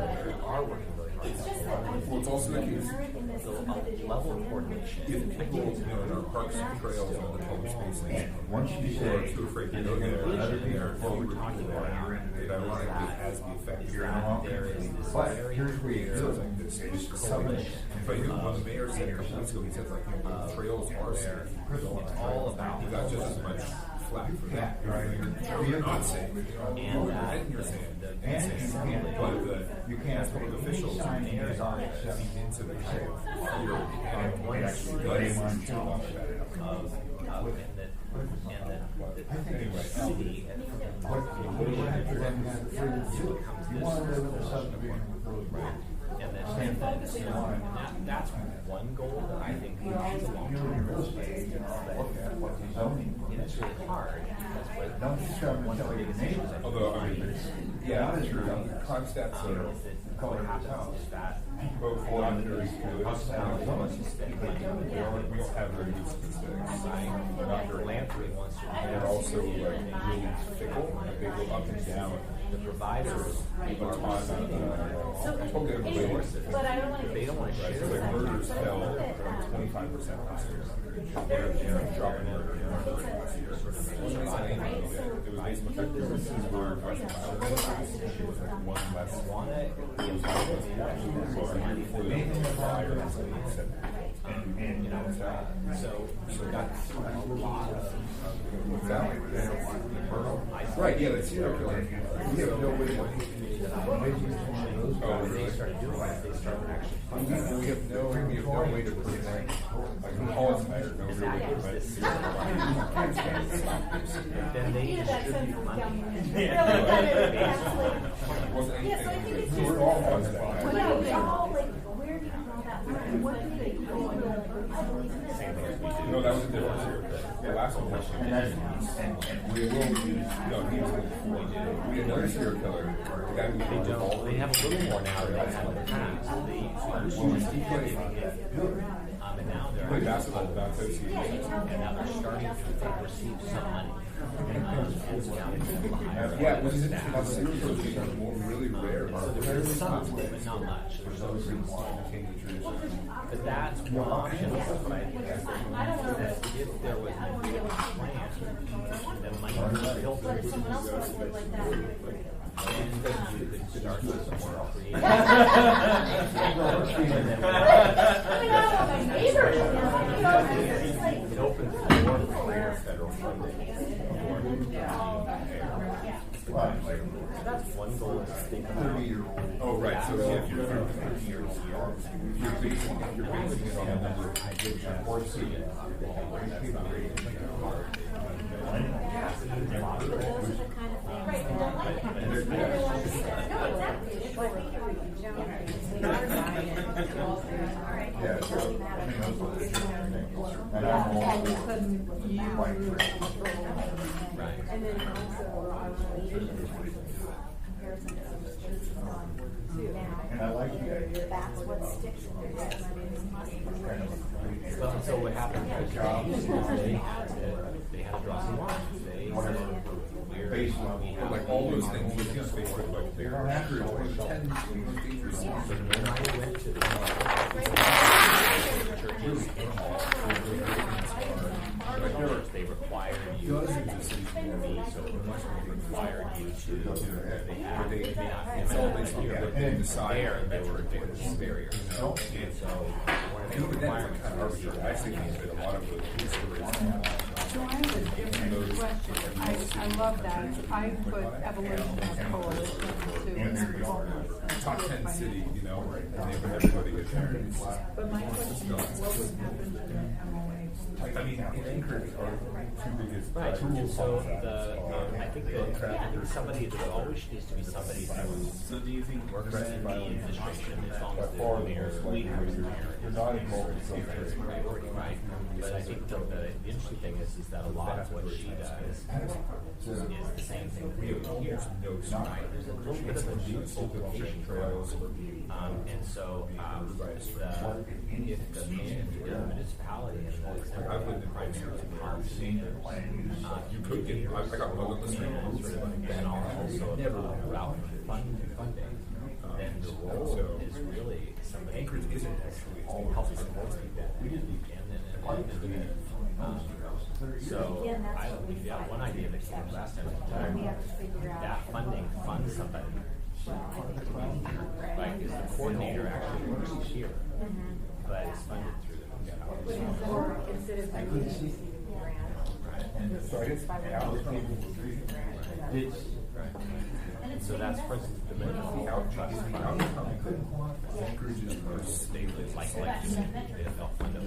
Are working really hard. it's just that I Well, think it's also the case, inherent in this individual Level of freedom. coordination. if people, you know, in our parks and trails and the public spaces, Once you people are say, too afraid to you're go there, gonna let and it be therefore we're forward talking talking about about it ironically has the effect of You're not There is this But very here's where you feels go. like this It's is coalition. But you know, when the mayor said a couple weeks ago, he said like, you know, the trails are safe. It's all about He got just as much flack for that, right? You're not safe. And that, And you're saying, And you can't, but you can't as public officials, sign feed these on except into the fear and we actually let him on challenge that. and that I think the anyway, city and what you have to then have the freedom to do. You want to live in a subdivision with those rules. and that's one goal that I think we should long-term goal. But it's really hard. Don't you start with telling the neighbors. Although, I mean, yeah, that's true. Concepts are What happens is that both not very good. hospitality wants to spend money. We don't have very good statistics. Right? Not very Philanthropy wants to. And they're also like really fickle. They go up and down. The providers People are talking about resources. But I don't want to They don't want to Right, share so like that. murders fell like 25% last year. They're dropping murder last year. It was businesses were it was like one less one. It was money for the fire. You know, so that's a lot of. Right, yeah, that's serial killer. We have no way to. When they started doing that, they started actually. We have no way to prevent, like, Paul's hired, no way to prevent. Then they distribute money. Wasn't Yes, I anything, think it's we're all ones that. Well, no, it's all like, where do you draw that line? What do they do? I believe in this. No, that was a difference here. The last one was. We will use, no, he was like, we had another serial killer. The guy who They killed all don't. They have a little more now than they had in the past. They used to and now He they're played basketball with Don Tosi. and now they're starting to receive some money. And now they're Yeah, which is interesting. Now, serial killers are really rare. so there's some, but not much. There's always but that's one option, right? That if there was an ambiguous plan, the money was built But if someone else wants to live like that, and you could start with some more creative. I mean, I don't want my neighbors, you know, it's like, It opens the door to clear federal funding. That's one goal is to think about. Oh, right, so if you're basing it on the number of horses. those are the kind of things. Right, they don't like it. And everyone says, no, exactly. It's like, Yeah, so, I mean, those are the and I'm all And you white. and then also And I like the idea. that's what sticks in their head. Kind of a complete Well, so what happened was they had to draw some lines. They said, based on But like all those things, you see on Facebook, like they're 100, 10 dangerous. so when I went to the churches, they required you to be, so required you to, they had, they may not, It's all based on here, what but they decide. there, they were barriers. And so, one of the Even then, it's requirements kind of arbitrary. I actually think that a lot of the stories. So I have a different question. I love that. I put evolution of coalition to homelessness. Top 10 city, you know, and everybody gets there. But my question is, what would happen to the MOA? I mean, in Anchorage, our two biggest. Right, and so I think somebody, there always needs to be somebody who works in the administration as long as the mayor leaders are there. You're not involved in It's a priority, right? But I think the interesting thing is that a lot of what she does is the same thing we do here. There's a little bit of a duplication trails. And so if the municipality and I've lived in primary parks. You could get, I got one of the and also a route for funding, then the role is really somebody Anchorage isn't actually all helps support people so one idea that came up last time that funding funds somebody like is the coordinator actually works here but it's funded through the Instead of receiving grants. So I guess now so that's for instance the minimum trust fund Anchorage is our state like they'll fund it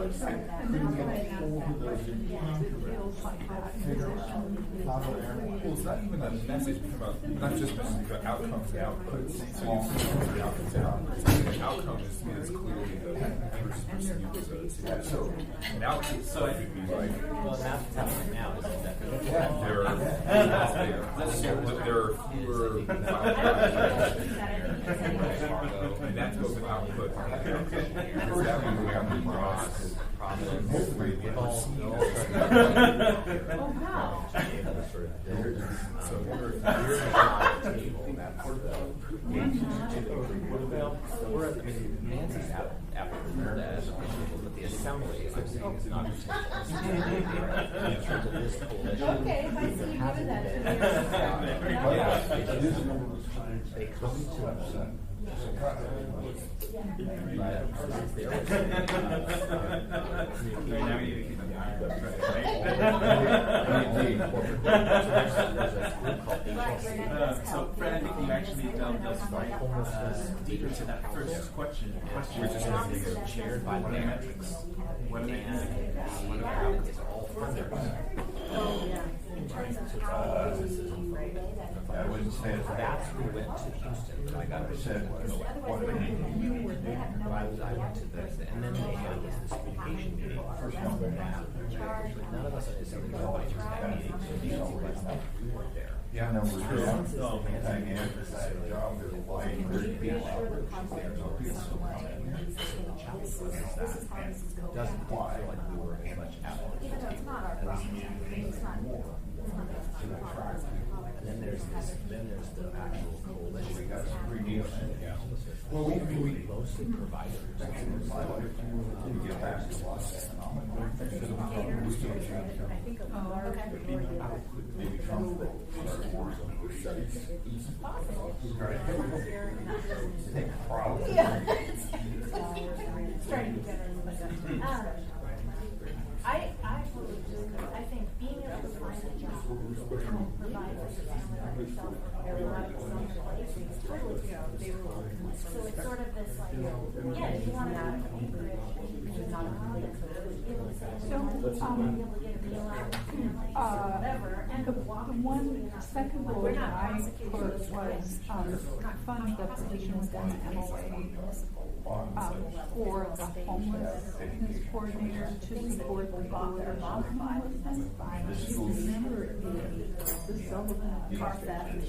couldn't get a hold of those Well, it's not even a message about, not just message, but outcomes and outputs. So you see the outcomes and outputs. An outcome is clearly the person's perceived as a, so an output would be like, Well, that's what's happening now, isn't that? there are fewer and that goes with output. Because that would become the process. Hopefully, we all see Oh, wow. So we're at the table, that's we're at, I mean, Nancy's out after the education, but the assembly, I'm saying, is not in terms of this coalition. Okay, if I see you do that, They come to us. So, Fred, I think you actually delved us deeper to that first question, which is chaired by the metrics. What are they? What about it's all funders? I wouldn't say it's That's who went to Houston. I got said what we need. I went to this, and then they had this communication meeting. None of us on the assembly advisors had meetings, so these two guys, we weren't there. Yeah, no, we're true. I emphasize the job is like, there's people out there. Doesn't feel like we were as much out. Even though it's not our problem, it's not. And then there's the actual coalition. We got some pretty deals. Well, we mostly providers. We get back to loss economic. I think a large majority of it. Maybe Trump will start wars on those sites. Probably. Yeah. Starting to get I think being able to find a job and provide for your family or yourself or a lot of someplace is totally favorable. So it's sort of this like, yeah, if you want to have an Anchorage, it's not a problem. Be able to say, be able to get a meal out with family or whatever, and the second goal we're that not I prosecuting put those was fund the positions done in MOA for the homeless business coordinator to support the coalition of homelessness. Remember the Sullivan process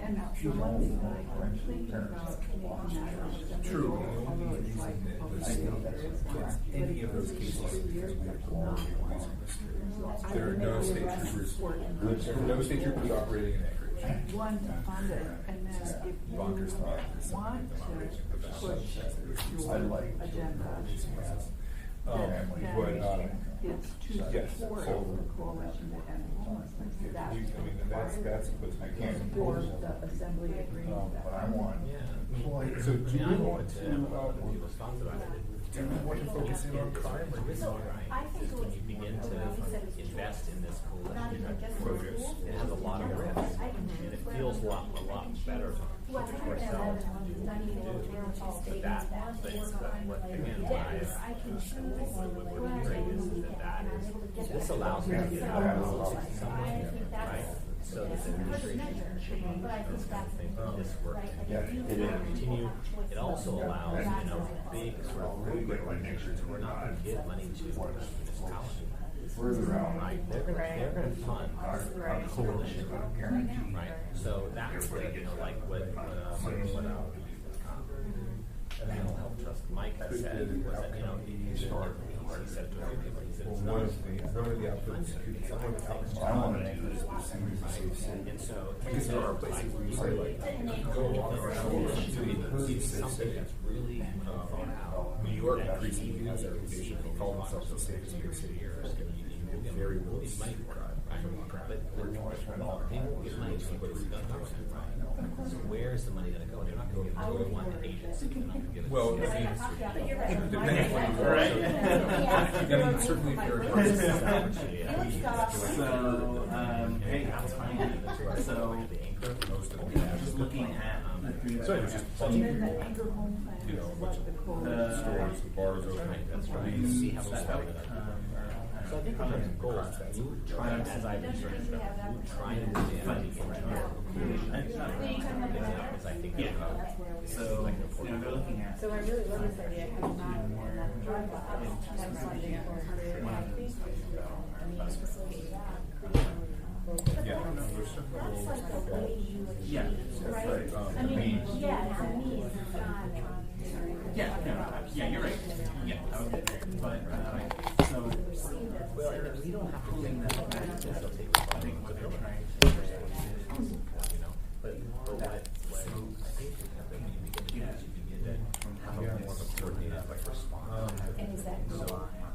and the one thing that I don't think about matters. True. Any of those cases, we have to always there are no state troopers. There are no state troopers operating in Anchorage. One to fund it, and then if you want to push your agenda, it's to support the coalition to end homelessness. That's for the assembly agreement. But I want. So do you want to, People's thoughts about it. do you want to focus in on crime or risk? I think When you begin to invest in this coalition, it has a lot of risk, and it feels a lot better to ourselves to do what we do. But again, what we're hearing is this allows me to get out of something, right? So this administration can change, this work can continue. It also allows, big sort of program nations who are not going to give money to municipalities. Further out. Right, they're going to fund our coalition, right? So that's what, like what Mental Health Trust Mike has said was that, he said to everybody, he said it's not. I want to do this. And so, there are places where you say, like, go on around, it's something that's really thought out. New York increasingly has a reputation for calling themselves the safest big city here. It's very money for crime. But they won't give money to people who don't know it, right? So where's the money going to go? They're not going to give it to one agency. They're not going to give it to Well, depending on what you I mean, certainly if you're Hey, that's fine. So, just looking at so it was just And then the anger home plan is what the coalition. hours, the bars open. That's right. Police, See how so that like, So I think in terms of goals, you try and, as I've been sort of, you try and understand the internal because I think So, like you know, they're looking at. So I really love this idea, because not in that drive have funding for creative activities. I mean, facilities that, yeah, no, there's some That's like the way you achieve, Yeah. right? I mean, yeah, it's a means, it's not. Yeah, no, yeah, you're right. Yeah, I would get there. But, so, well, and we don't have to pulling think that that back, back. I think what they're trying to say is, You know, but what I think should happen, you begin to have a more of a coordinated like response. And is that So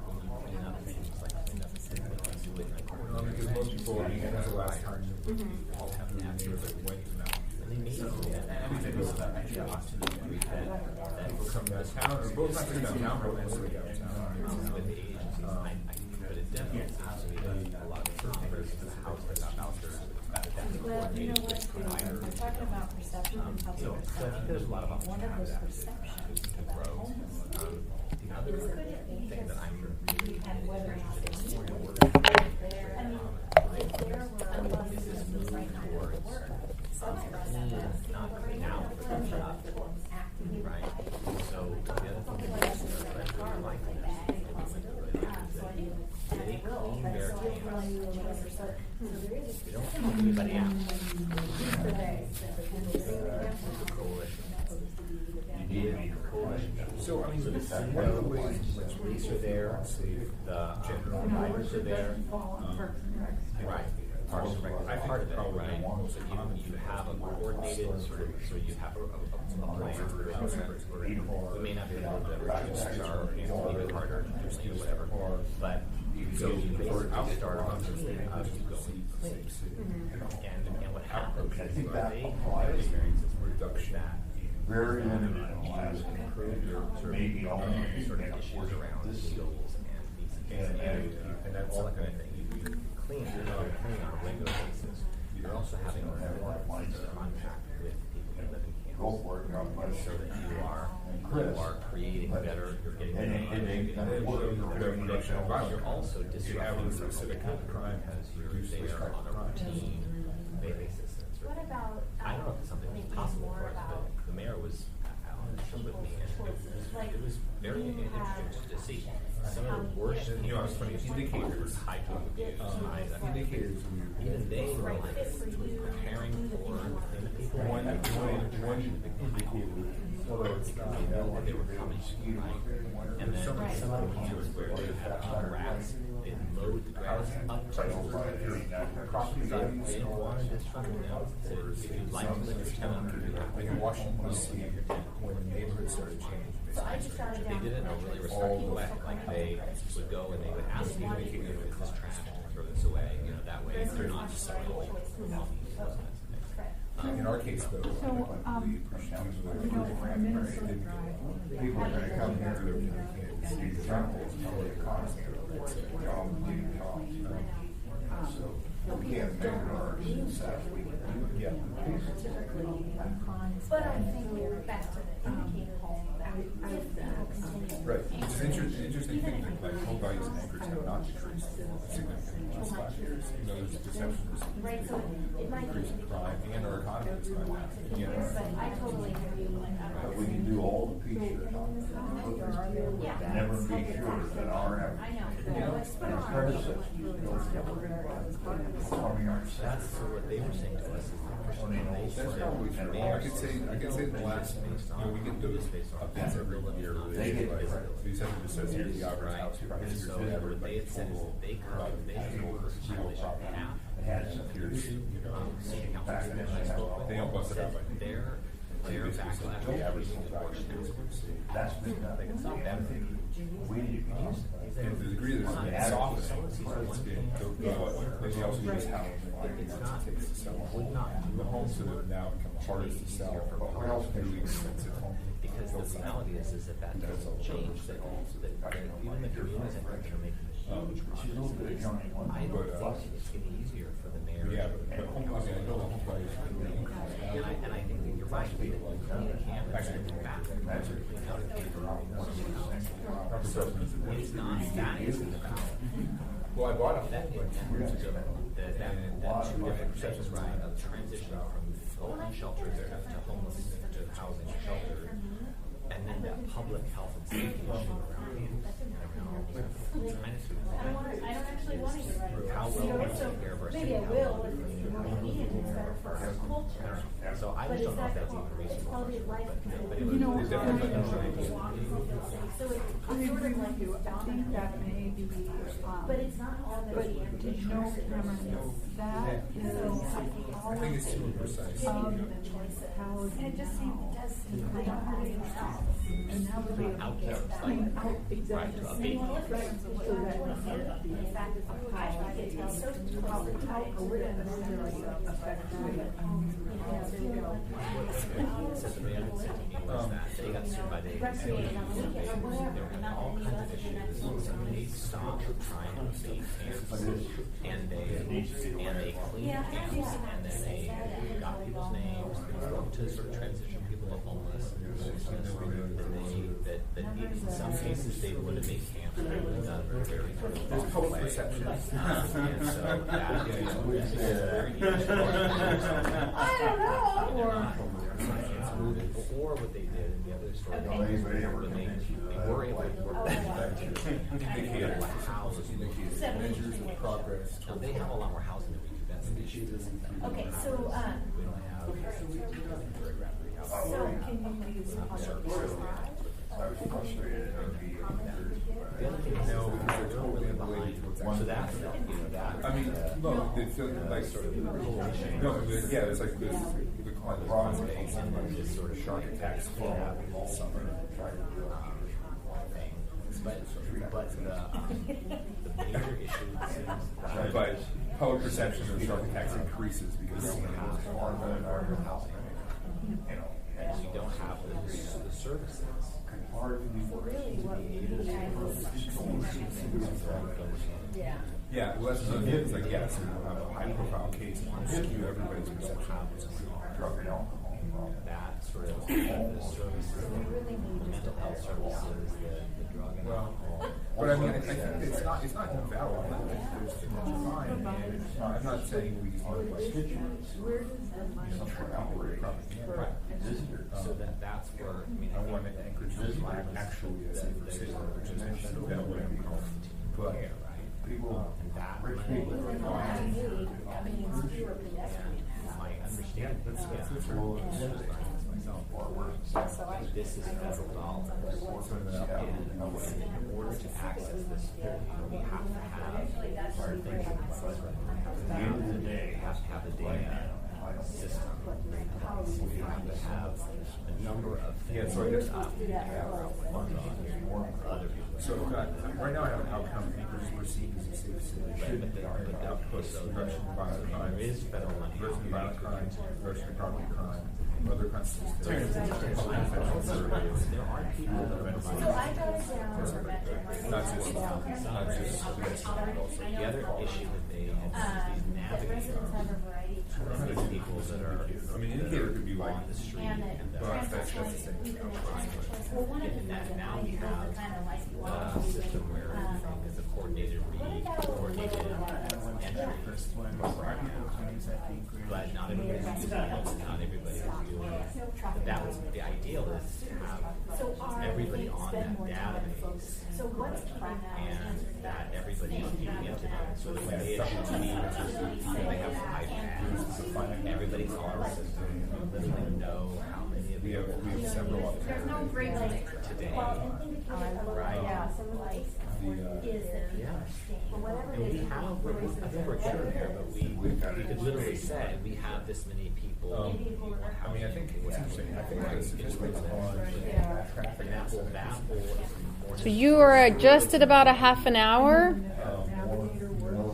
when you clean up things like clean up things like do it in a because most people, I mean, when's the last time you all have the answers like when you know? and they may not do that. and we think about that, actually, lots to do with that. People come to town, or both not just downtown, but also downtown. With the agencies, but it definitely seems to me that a lot of first in the house that got vouchers, that's Well, you know coordinated with what, providers. we're talking about perception and public So I think there's a lot of One of those opportunities perceptions to about grow. homelessness The other is that thing that I'm really and whether or not it's interested in work. work I mean, if there were a lot of systems right now that would work, not now, but coming up, right? So the other thing that is really like is that they clean their hands. They don't help anybody out. Coalition. You need a coalition. So, I mean, So the police are there, the general providers are there. Right. Parks and Rec is part of it, right? So you have a coordinated sort of, so you have a plan. We may not be able to reduce our, even harder, or whatever, but you basically start on the thing of you go and clean. And what happens is they have experiences reduction. that Very limited in Alaska. improve your sort Maybe of only sort of issues around skills and And that's all that kind of thing. You clean, you're not cleaning on a regular basis. You're also having a more contact with people who live in Go camps. for it, God bless So that you are Chris. creating better, you're getting better. You're also disrupting specific kind of crime because you're there on a routine basis. what about? I don't know if it's something that's possible for us, but the mayor was on the show with me, and it was very interesting to see. Some of the worst, You know, it's funny, indicators, high drug abuse, indicators even they were like preparing for the people. one indicator, although it's not, That they were coming, right? And then some of the ones where they had grass, they mowed the grass up to property values. they didn't want to destroy them. If you'd like to live in town, you have Like in Washington DC, when the neighborhood started changing, They did it in a really respectful way. Like they would go and they would ask you, you know, is this trash? Throw this away. You know, that way they're not just like going in our case though, So, you know, for Minnesota Drive, People are gonna come here to see the temples, how it costs, jobs, leaving jobs. So we can't make our success. yeah. But I think we're back to the indicator that if people continue. Right, it's an interesting thing that like home values in Anchorage have not decreased significantly in the last 5 years. You know, there's a perception Right, so of it might increase in crime and our economy is going down. You know, but I totally agree with But we can do all the features on this. Never be sure that our I know. predecessors performing our That's what they were saying to us. Is that's probably true. I could say in the last, you know, we get those updates every year. They get Like, it. these census says here's the average house, here's So the what average, they like, had said is total, that they come, they should have. It has some here's, features. you know, City council Back then, I spoke with, they don't bust it out by their backlash the average was home value is That's been done. it's not bad. We need to use and to the degree that it's softening, it's been, maybe also use housing, It's not, it takes to sell a would home. not do The a home homes that have now become the hardest to sell, What else can really we do? expensive home. because the reality is that doesn't change, that even the communities I think are making huge She's a little bit of Johnny one. I don't But, think it's getting easier for the mayor. Yeah, but home, I mean, I know the home values are really increasing. And I think that you're right, that you can't bring it back. Clean out a Perception is a big It's not, that isn't about. Well, I bought a That, home like 10 years ago. that two different perceptions, right, of transition from homeless shelter to homeless, to housing and shelter, and then that public health and safety issue around it. I don't actually want to get rid of How well we take care of our city, how well we clean it, it's better for our culture. So I just don't know if that's even reasonable. But it was, You know, it's definitely I- an idea. So it's I sort agree of like with you. I think that may be, but it's not all but going to be empty. no, Cameron, that is I think it's too precise. how it just does and now we're Out there, it's like- clean out exactly. Right, to abate So that Said the man said to me was that they got sued by the agency. There were all kinds of issues. So they stopped trying to abate camps, and they cleaned camps, and then they got people's names, they worked to sort of transition people to homeless. That in some cases they would have made camps, but they would have done it very sort of There's public perception. And so that, you know, or what they did in the other story, when they were able to work Indicated houses, indicated measures of progress. now they have a lot more housing than we do. That's an issue. Okay, so, We don't have very rapidly housing. so can you use I was frustrated at The other thing is, No, because they're totally behind. unrelated to what's So actually. that's, you know, that. I mean, no, they feel like sort of, no, yeah, it's like the problems with And then this sort of shark attacks fall all summer. thing. But the major issue is But public perception of shark attacks increases because we so don't many have affordable housing, you know, and we don't have the services. Yeah. Yeah, well, that's another thing. It's like, yes, you have a high profile case, and skew everybody's perception of what's going on. drug and alcohol. That sort of the services, the mental health services, the drug and Well, alcohol. but I mean, I think it's not invalid. There's too much time, and I'm not saying we are like, Right. So that's where, I mean, I want to anchor to actually a safer city, which is that way we call it. But right? And that Rich money, people. my understanding, myself, this is federal dollars. And in order to access this, we have to have certain things in place. At the end of the day, we have to have a data system. We have to have a number of things. Other people. So, right now I have an outcome papers perceived as a safe city. Right, but the output, so Reduction of violent crime. there is federal money. Reduction of violent crime, reduction of property crime, other constitutions. There are people that are So I got it down for veterans. Not just this, but also. The other issue that they have is these navigators. Residents have a variety of These people that are, I mean, indicator could be like, on the street and that and Well, that's transit the same. choice, even the transit choice. Well, one of the And things that now I we think was have the kind of like you a want to system where everything is a coordinated read, coordinated entry. First one was claims, I think. But not everybody's using it, not everybody's doing it. But that was, the ideal is to have everybody on that database. So what's keeping that? And that everybody is feeding into that, so that when they issue needs, they have iPads, everybody's on the system, you literally know how many of We you have several There's no great like, today. well, an indicator of Right. yeah, some like is that Yeah. or whatever And it we is. have, I think we're getting there, but we could literally say, we have this many people. I mean, I think what's interesting, I think the statistics on traffic And that will more. So you are just at about a half an hour. more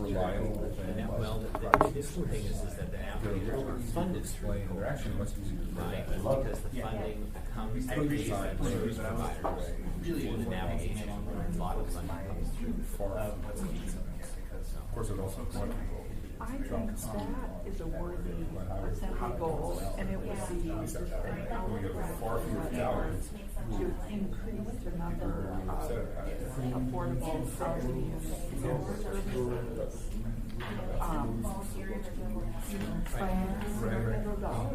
reliable than Well, the additional thing is that the navigators are funded through. explain, they're actually much easier to Right, read. because the funding becomes Every based side on service service providers for the navigation. A lot of funding comes through. What's amazing here because Of course, it also a lot of people. I think that is a worthy assembly goal, and it would be We go far fewer dollars. to increase the another affordable housing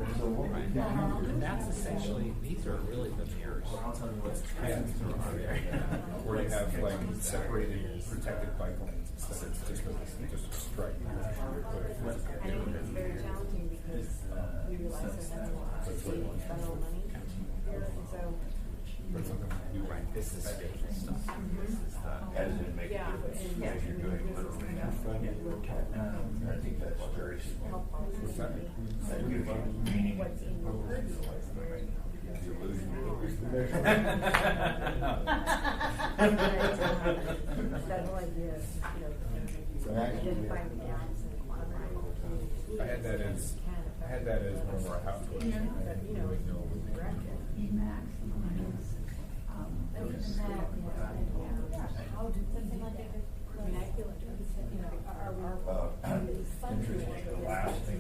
And that's essentially, these are really the mirrors. I'll tell you what's Or you have like separated, protected bike lanes instead of just a stripe. I think it's very challenging because we realize there's not a lot of state and federal money here, and so. But something you Right, this is state stuff. This is As in make it, as you're doing literally. I think that's very significant. What's that? That gives you meaning. What's in your purview The illusion. That whole idea is, identifying the gaps and collaborating with communities. I had that as one of our house tours. But, direct it. How do something like that? I mean, I feel like, The last thing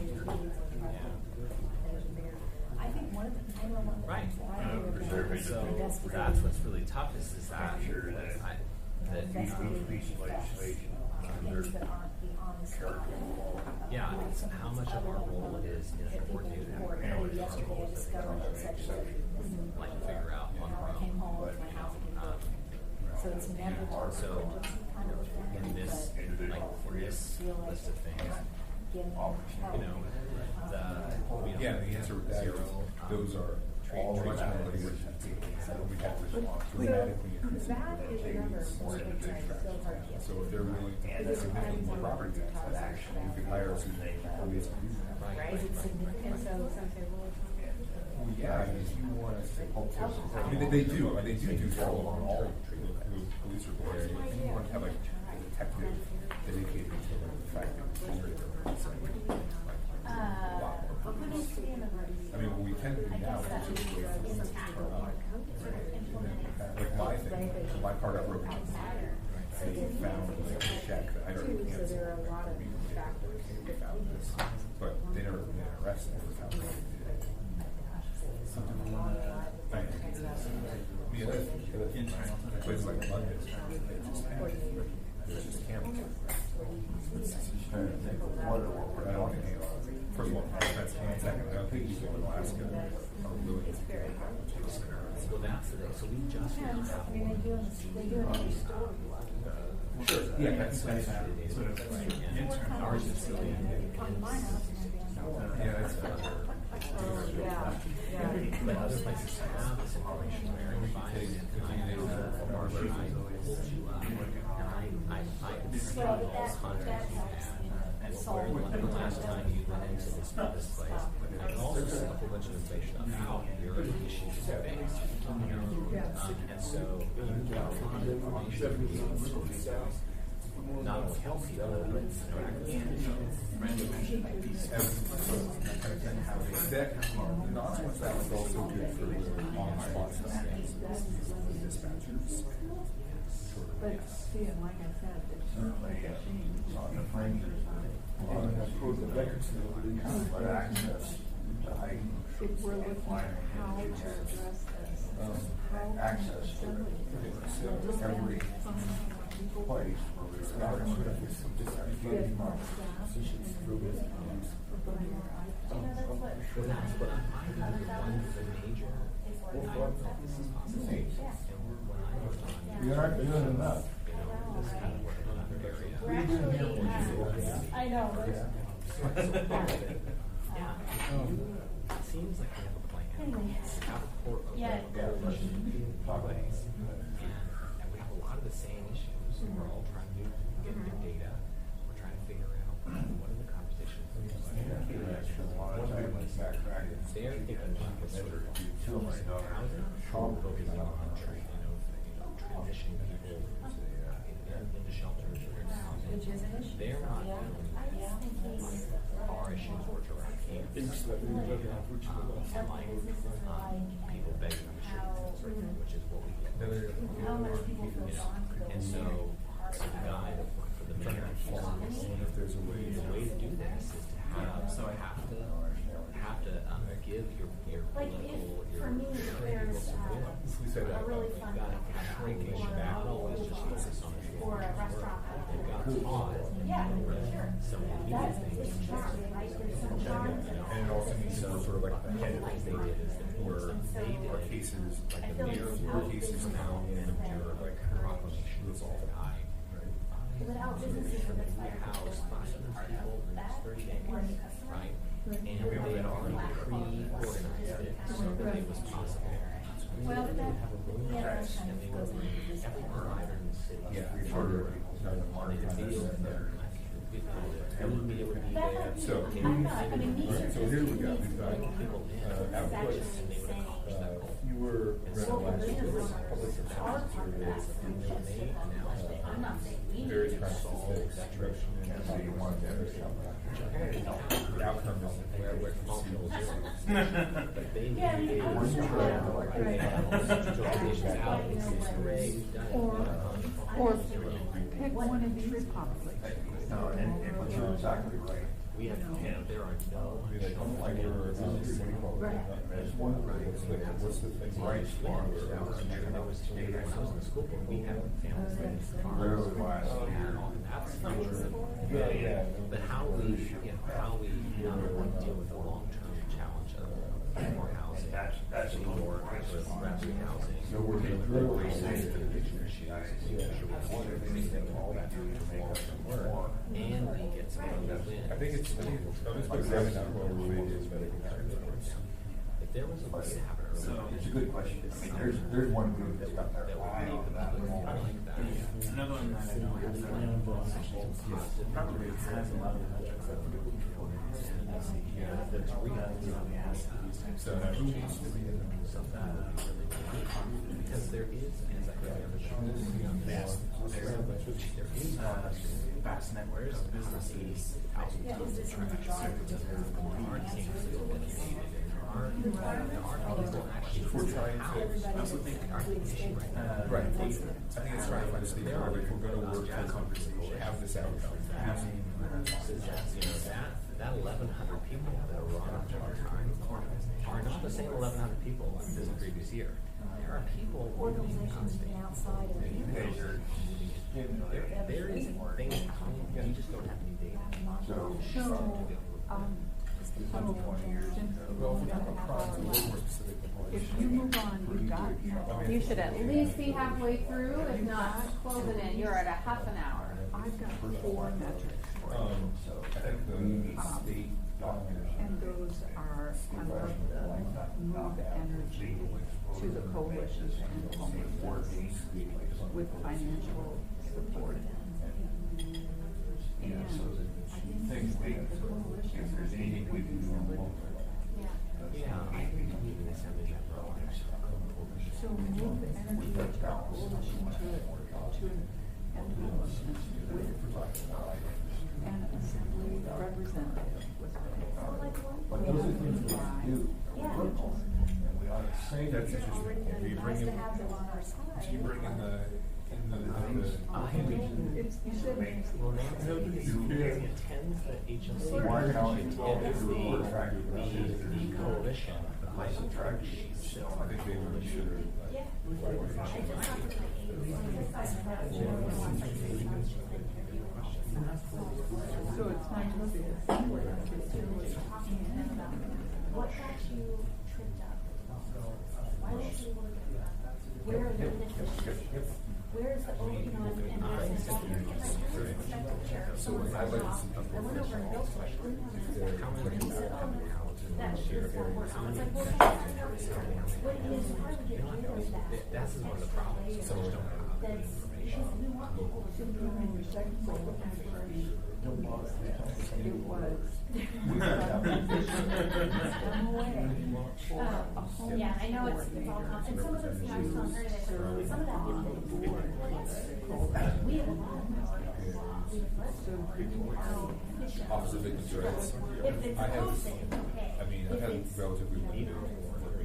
I think one of the, I know one of the. Right. Preserving So the that's what's really tough is that, Sure that- that each piece of legislation. Things that aren't beyond the scope. yeah, it's how much of our role is in coordinating that, Yesterday I discovered that such a. like figure out on I our came own. home with my house being built. So it's never just So kind of a thing, in this, but like for this list of things, getting help. Yeah, the answer with that is those are all much more labor intensive. We have to dramatically increase That is another employees one and big thing, districts. still hard to get. So if they're willing to pay significant more property taxes, you could hire us as employees to do that. Right, is it significant, so some say, well, it's not. Well, yeah, I mean, if you want us to help us, I mean, they do all police reports. If you want to have like a detective dedicated to the fact that they're I mean, what we can do now is just like my thing, my part I broke down. They found like a check that I already So canceled. there are a lot of factors. They found this, but they never made an arrest. They never found what they did. Places like London, they just have, there's just cameras. I don't think, first of all, that's second, I don't think people in Alaska are willing to take it. so that's the thing, so we just found out. I mean, they do in every store. Sure, yeah, that's sort of internal. Ours is really. On my house. yeah, that's Yeah, yeah. But other places have this information where if I from our side, I pulled you up, and I see all contacts you had, and where the last time you went into this place. I can also see a whole bunch of information on how your issues are based. And so you get a lot of information not only help people, but interact with people. that, not so much that was also good for the on-spot stuff. The dispatchers. But see, and like I said, it's On the fringes. But access to heightened. if we're looking at how to address this, how Access to can every place where we start. get more staff Well, that's what I did. One of the major offices, and when I was on, You aren't doing enough. this kind of work in another area. I know. Yeah. It seems like we have a plan. Out of court, Yeah. place. And we have a lot of the same issues. We're all trying to get good data. We're trying to figure out what are the conversations. They're thinking about this sort of housing, focusing on transitioning people into shelters or into housing. They're not dealing with our issues, which are like people begging on the streets, which is what we get. How much people feel drawn to And those. so the guy that worked for the mayor, If there's a way. the way to do this is to have, so I have to have to give your Like political, if, your for me, there's We said a that. really fun got company shrinking or not always a just focus on or a restaurant. They've got taught Yeah, sure. some That's, immediate it's things. charm, right? There's some charm to And that. it also needs to sort of like the head of They the did is that where they did our cases, like I the feel like mayor it's were out cases business now in the than mayor like encourage. proclamation resolved. Without businesses For in the this fire, house, there's people in that 30 days, or the customer. right? And they had already pre-organized it so that it was possible. Well, They would that, have a room yeah, and they would bring every provider in the city. Yeah, They could video there. Food media would be that there. might be, So- I thought, I mean, these are So just here we go. things We've got that People in outputs. and they would accomplish that goal. fewer Well, the business owners public are part of that, It's and they just, made now. I'm not saying we need very to practices solve that extraction and So you want them to come back. the outcome is Where functional zero. But they Yeah, need I to was try trying to to like, right. they have all sorts of organizations out, it's this array, we've done it. Or pick one of these populations. No, and but you're exactly right. We have, there are no. be like, what do you call it? That's one of the What's the thing? Right. When I was in the school board, we had families that had cars. Literally last year. That's not true. Yeah. But how we not only deal with the long-term challenge of more housing, That's more sort of rapid housing. So we're dealing with literally race saying and that addiction issues, making sure we want to all that to long-term work, and we get some of those in. I think it's grabbing that whole really is better than If there was a way to have it So- early. It's a good question. I mean, there's one group that's got their That would eye make on the that. public feel like that. Another one that I know has probably has a lot of metrics that we do for That's real. So now who needs to be in the Because there is, as I think there is vast networks of businesses, housing services, aren't seeing field dedicated, and there are people actually If we're trying to- I also think our issue right now. Right. I think it's trying to find a state where if we're going to work to have this outcome. That 1,100 people that are run on part-time are not the same 1,100 people this previous year. There are people moving constantly. outside of You guys are, There is things happening, you just don't have any data. so, So, Well, if we have a product, a little more specific. if you move on, you've got, You should at least be halfway through, if not closing in. You're at a half an hour. I've got 4 metrics for you. I think the state And those are kind of the move energy to the coalition and homelessness with financial support. And I think the coalition if there's anything we can do on local. Yeah, I think we need this image of so move energy to the coalition to end homelessness with an assembly representative with But those are things we can do. Yeah. And we ought to say that. That's interesting. If you bring in, have them on our side. if you bring in the It's, you said, Well, Nancy attends the HLC. Why can't we She go attends through the the attractive businesses? the coalition. Nice attractive. I think they really should. Yeah. I just talked to my so it's not just the assembly, it's really What got you tripped up? Why weren't you able to get that? Where are the inefficiencies? Where is the, and there's So I'd like to see I people. went over and built like, How many people have been housed in that this is year? that work. How It's many like, well, what is, how do we get rid of that? That's one of the problems. So we don't have the That's, information. because we want people to So do during your second cycle, actually, it was, I'm away for a home yeah, I know it's all, and some of those, I was telling her that, some of that is before, we have a lot of Office of Victims' Rights. If it's I a have, code thing, okay. I mean, I've If had it's- relatively limited work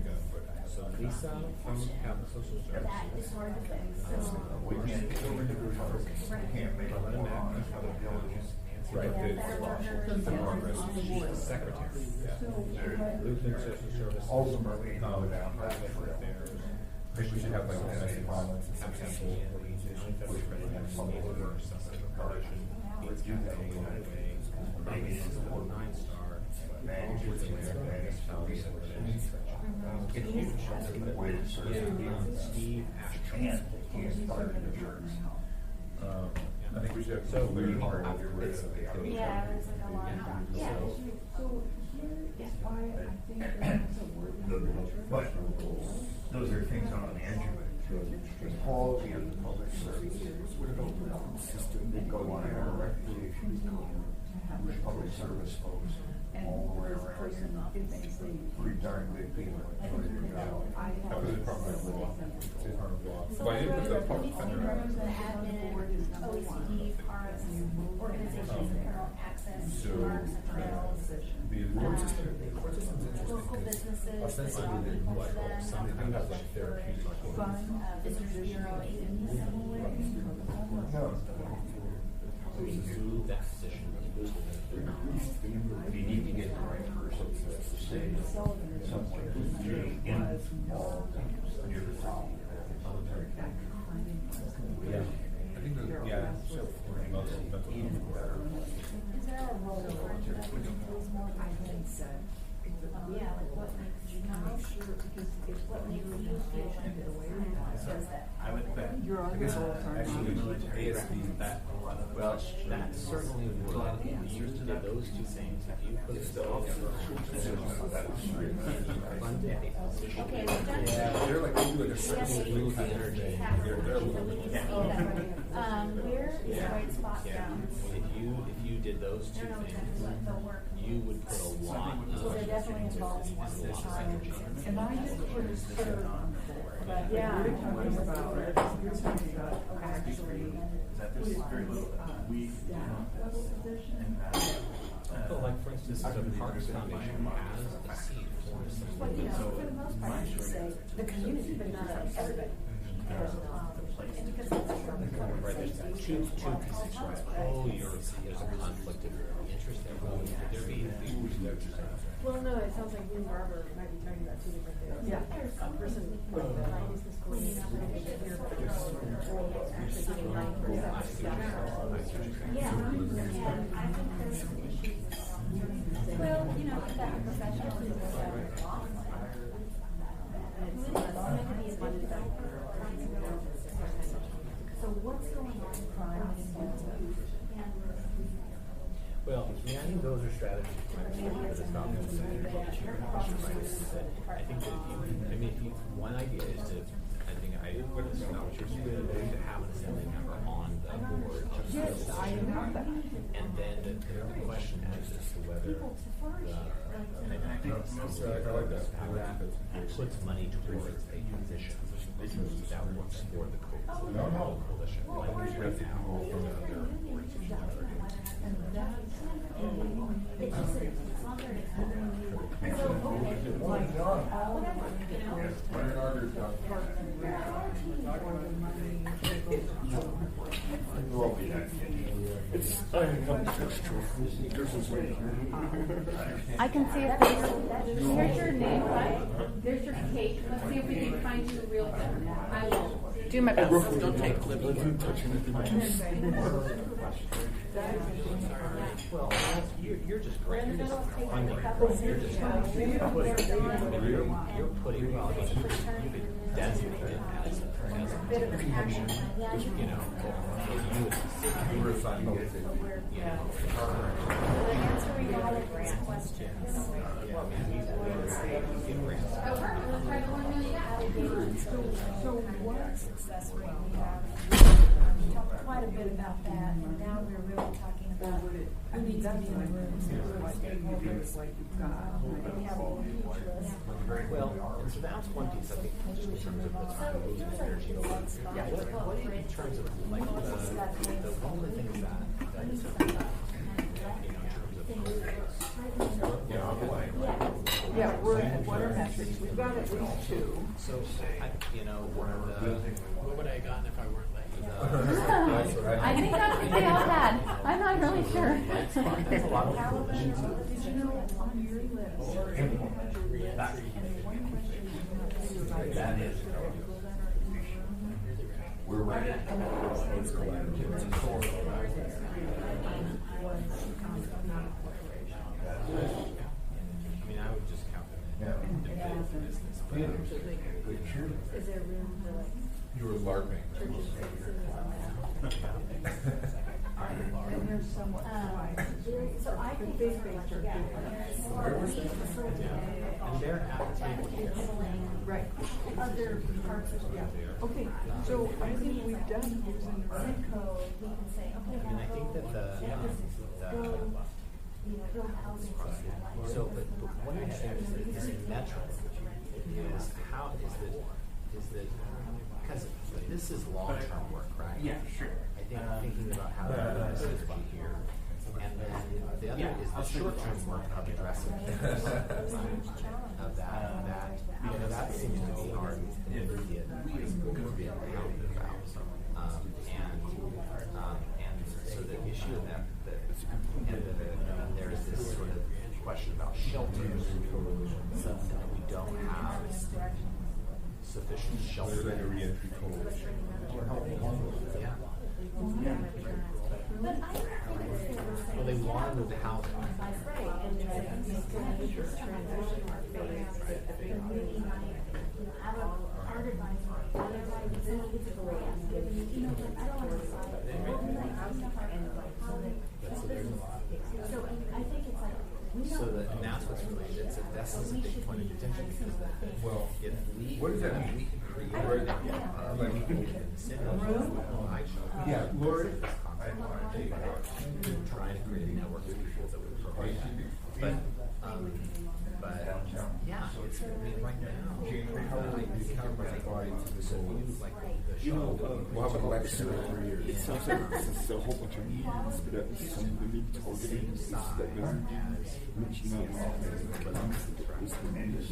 done, but I have. So Lisa from Capital Social That Services. is hard to fix, so. We can't go into the house. We can't make a law on it. Nancy Right. The progress. She's the secretary. Yeah. Lutheran Social Service. Ultimately, go down that trail. I think we should have like domestic violence and sexual organization, which would be next level or something. It's do that maybe it's a 9-star. It's huge. Steve Ashton. He is part of the church. I think we should have. So clear we part are. of the Yeah, there's like a lot of documents. So here is why I think that's a word. But those are things on the edge of it. The quality of the public service would go on our reputation. The public service folks all the way around. Pretty darn good people. I That was probably a law. It's hard to law. So But I didn't put the the public defender out. the admin, OECD, PARS, organizations that promote access to parks and trails, The court system. local businesses that offer them, Something about like therapeutic. Visitors Bureau, agencies somewhere. That position. You need to get the right person to say something involved near the top. Yeah. I think that, yeah, so for most mental health. Is there a role for it that feels more like yeah, like what makes you what makes you feel like this does that? I would bet. I guess actually ASD That, well, that certainly would, if you did those two things, if you put it all funded a position. Okay, we're done. Yeah, they're like, they do like a certain blue kind of Energy thing. has They're so we little. need to see that. Where is the right spot Yeah, down? if you did those I two don't know things, exactly what the work. you would put a lot of. So they're definitely involved in one energy. And I just put a third on the board. But Yeah. yeah. You're talking about actually, That there's very little that we staff level position. So like for instance, the Parks Foundation has a seat for But you know, some. for the most part, you should say the community, but not everybody. And because it's from the cover Right, there's safety, two constituents. Oh, there's a conflict of interest there. Well, there be. Well, no, it sounds like you and Barbara might be talking about two different things. Yeah. A person with the business coordinator here, but actually getting 9% staff. Yeah, and I think there's some issues. Well, you know, you've got a professional who's a law firm. Who is going to be funded by so what's going on crime and Well, I think those are strategies. I think that if you, one idea is to, I think this is not what you're saying, to have an assembly member on the board. Yes, I have that. And then the question is as to whether And I think most I like that. how that puts money towards a position that works for the coalition. Like right now, And that's, it's just that it's not very so okay, like, all of you know, I can see if here's your name, right? There's your cake. Let's see if we can find you real quick. I will do my best. Don't take well, you're just great. You're just hungry. You're just you're putting well, I mean, you could designate it as a bit of an action. you know, if you would You were assigned public safety. you know, Answering all of these questions. so what? Success rate we have. We talked quite a bit about that, and now we're really talking about who needs to be in the rooms, who are stakeholders. Like you've got. We have a huge list. well, and so that's one piece I think just in terms of the So time, it feels like a big one spot. yeah, what in terms of like the one of the things that is you know, in terms of Yeah, we're at what are metrics? We've got at least two. so you know, one of the What would I have gotten if I weren't late? I think that's what they all had. I'm not really sure. There's a lot of Did you know on your list, you had your list, and one question you have to do about That is. We're ready. was I mean, I would just count them in. Yeah. Business. Is there room for like You were LARPing. church spaces on that? and they're somewhat quiet. So I think Big sort of things like, are yeah, good. Where was that? And they're at the table here. Right. other parts of the Okay, so I think we've done using the right code, we can say, okay, I mean, I think that build housing. so, but one of the things that is a metric is how is that, because this is long-term work, right? Yeah, sure. I think thinking about how to do this is one here. And then the other is the short-term work of addressing things of that, that seems to be our immediate reality about. And so the issue of that and there's this sort of question about shelters. So that we don't have sufficient shelter. There's like a reentry code. Yeah. But I think it's fair to say. Well, they want to move to housing. Right, and there's like these transitional phase, and maybe like, have a art advisory, whatever, it's a grant, you know, but I don't want to decide, like, housing department, like, so I think it's like, we So don't. that, and that's what's really, that's a big point of contention because Well, if we, what does that mean? we can create people in the city, Yeah, Lord. trying to create a network of people that would provide that. But yeah, it's, I mean, right now, How will we count my body to the soul? like the shuttle. We'll have an election in 3 years. It sounds like it's a whole bunch of meetings, but at least some of the meat targeting is that doesn't mention that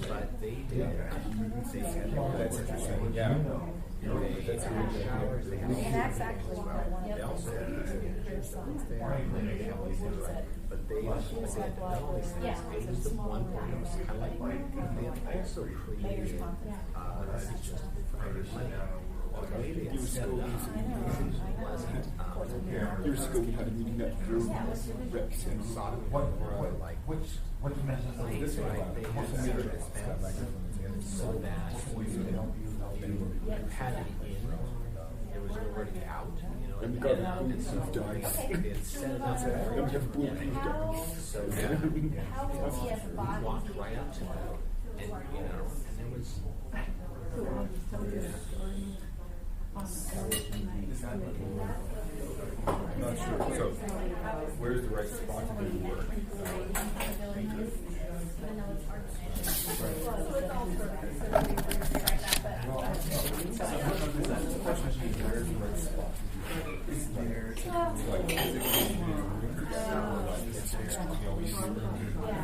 But they did. That's interesting. Yeah. That's And that's actually one They of also the but they also said not only things, it was the one thing that was kind of like, they had also created, this is just private money. The way they had set it up wasn't, years ago we had a meeting at Rex and Sodom and What, Gomorrah, like, which message? this way, they had set it so that you had to be in, there was nowhere to get out, you know. And we got a bulletproof dice. They had set it up. And we have bulletproof dice. So How will we as a we body? walked right up to it, and you know, and there was. I'm not sure. So, where's the right spot to do the work? Where's the right spot to do the work? Is there Like, physically,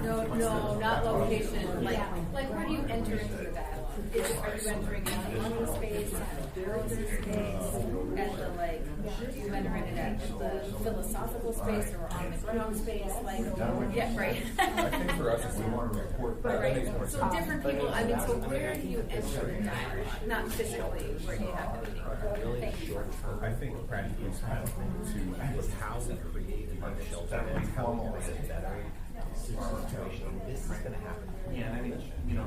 No, not location. Like where do you enter into the dialogue? Are you entering into the money space, at the builder space, at the do you enter it at the philosophical space or on the ground space? Like, yeah, right. I think for us, if we want to report, that makes more Right. So sense. different people. I mean, so where do you enter the dialogue? Not physically where do you have the meeting. Really short term. I think practically it's kind of to Was how we created the shelter and how we made it better situation. This is going to happen. yeah, and I think, you know,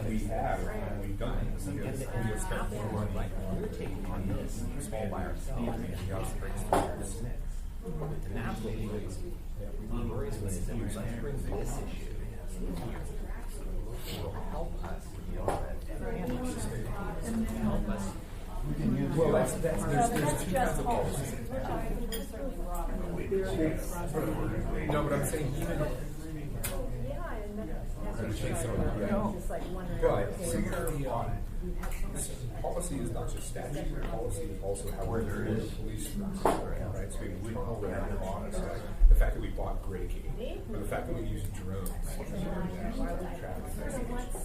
we have, and we've done it. And We have it's spent happening, more money. like, we're taking on this all by ourselves, and we also bring this next. And that's what worries me is that let's bring this issue here. It will help us deal with it and help us. Well, there's two kinds of policies. No, but I'm saying even. just like wondering. But similarly, policy is not just statute. Policy is also how we do police rules, right? So we don't hold everything honest. Like the fact that we bought Gracie, or the fact that we use drones,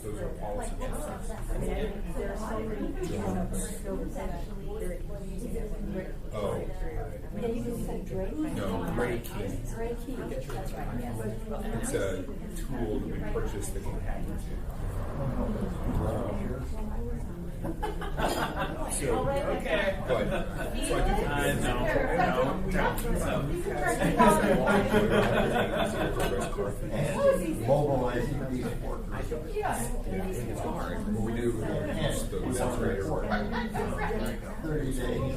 those are policy changes. There are so many buildings actually, they're using it when you're. Oh, Yeah, you can say Drake. no, Gray Key. Gray Key, that's right, yes. It's a tool that we purchased that can hack into. So, Okay. but, so I do think Mobilizing these workers. Yeah. It's hard. what we do is the demonstrator. 30 days.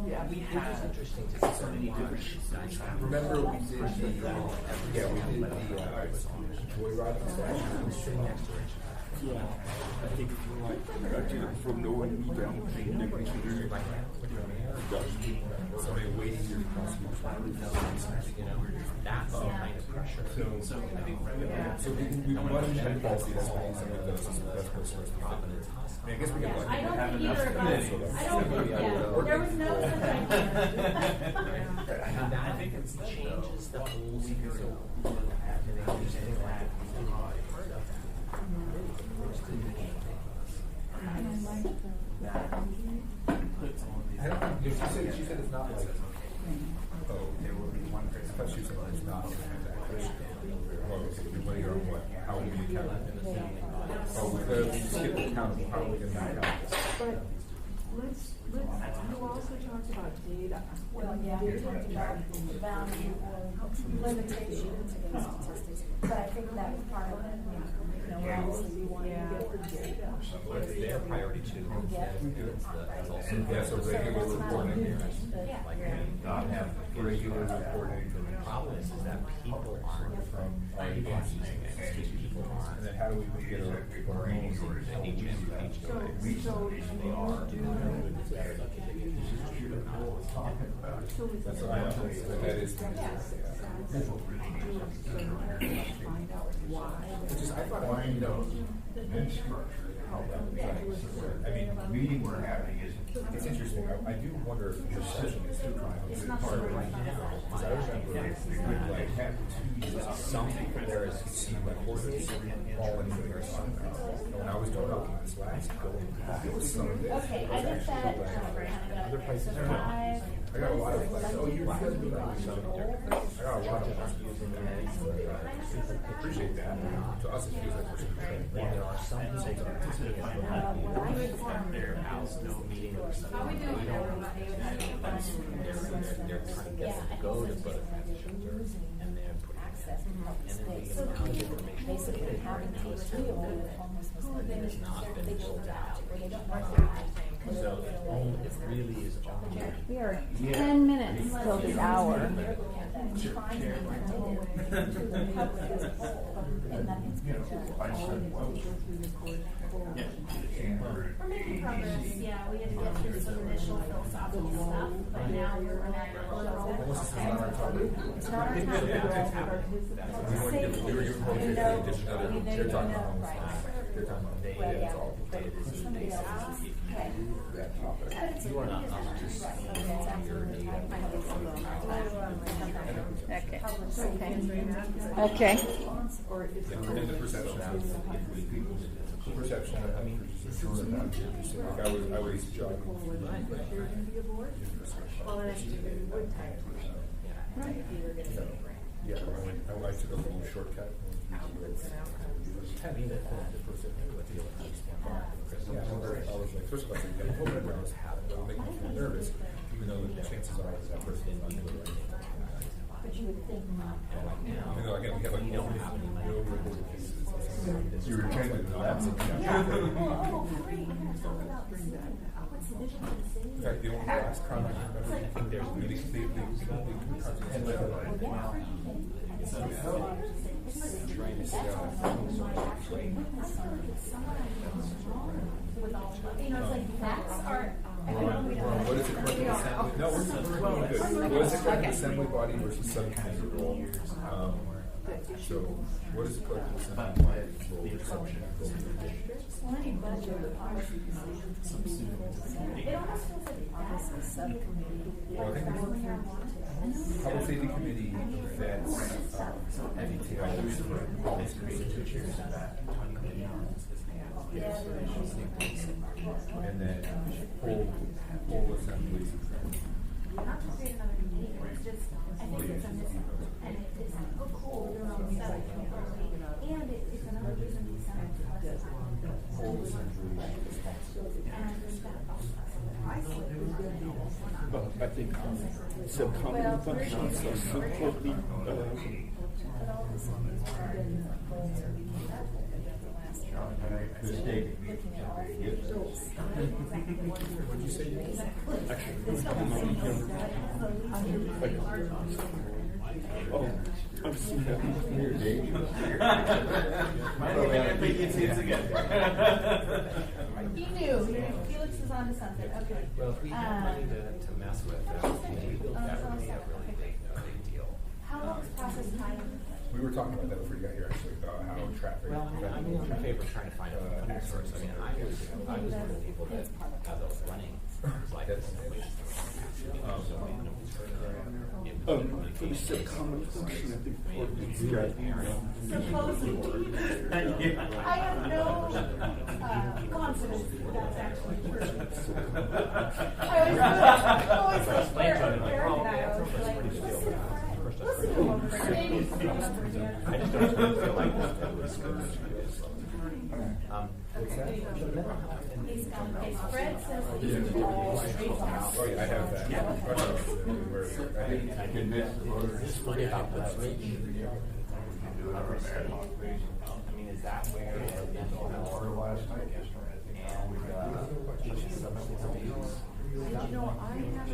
Yeah. We had interesting to see so many different Remember we did the joyride sitting next to each Yeah, I think like I did it from the one we down paying them to do somebody waiting here across the you know, that's the kind of pressure. So I think So we run that policy, that's what some of those, that's what starts to happen. I mean, I guess we can like. I don't think either of us, I don't think, yeah, there was no such And I think it changes the whole spirit of understanding that puts all of these. I don't think, she said it's not like, oh, There will be one I person. thought she said it's not like that. Well, everybody on what, how we account. Oh, we just get accountable, how we can account. But you also talked about data. Well, yeah, we talked about the value of limitations against statistics, but I think that was part of it. Obviously, we want to get the data. Well, it's their priority too. That's also Yeah, so regular reporting. like Not have Regular reporting. the problem is that people aren't From our people aren't agencies. using it. People And aren't. then how do we get our own? That's what I know, that is. Find out why. It's just, I thought, Find out and structure how that affects. I mean, The meeting we're having is. it's interesting, I do wonder if the session is too kind of hard right now. Because I remember we would like have 2 years of something where it seemed like horses all in the air. When I was talking this last go, it was some of this. Okay, I did that, Other places are not. I got a lot of like, oh, you guys do that. I got a lot of appreciate that. To us, it feels like we're super trained. There are some consultants their house no meeting or something. How we doing? They're trying to get them to go to both shelters and they're putting access to public and then we space. get amount of information. Basically, having to deal with homelessness, It has not been they built out. where they don't know how So it really is only. We are 10 minutes till the hour. and trying to make it to the public as a whole, and nothing's been done. We're making progress, yeah, we had to get through some initial philosophical stuff, but now we're on our Almost as not our topic. It's not our time. We were giving You the know, addition of it. you know, They're talking about right. they're talking about They, Well, yeah, all but it is somebody else is, okay. that topic. you are not up to speed. Okay. Okay. Or is it And the perception of perception of, I mean, like I was jogging. shared media board? Well, and it's you would type. Right. Yeah, I took a little shortcut. I mean, the perception of the Yeah, I was like, first of all, I was that would make me feel nervous, even though the chances are that person is not going to do anything. But you would think not. Even though, again, we have like no reported cases. You were attending to that. Oh, great, I'm gonna talk about this. What's the vision of the city? In fact, the only last comment I remember, I think there's really, they trying to see how With all, you know, it's like facts are. what is the collective assembly? No, we're good. What is the collective assembly body versus subcommittee role? So, what is the collective assembly body role versus subcommittee role? Plenty budget or policy decisions. It almost feels like that's a subcommittee. Well, I think That's where I want to. Public Safety Committee vets any details for policy procedures. And then full assembly. Not to create another meeting, it's just, I think it's a missing, and it's so cool, and it's another reason we send it to us. Full assembly. But I think subcommittee functions are so closely What'd you say? oh, I'm so happy. He knew, Felix was on to something, okay. Well, if we have money to mess with, that would be a really big deal. How long is process time? We were talking about that before you got here, actually, about how traffic. Well, I'm in favor of trying to find a funding source. I mean, I was one of the people that, as I was running, was like, this is the way For the subcommittee function, I think it's Supposedly, I have no confidence that that's actually true. I always like, where and I was like, listen to what we're saying. I just don't feel like that was good. What's that? Fred says that these are all straight Oh, yeah, I have that. Just forget about that. I mean, is that where mental health And you know, I had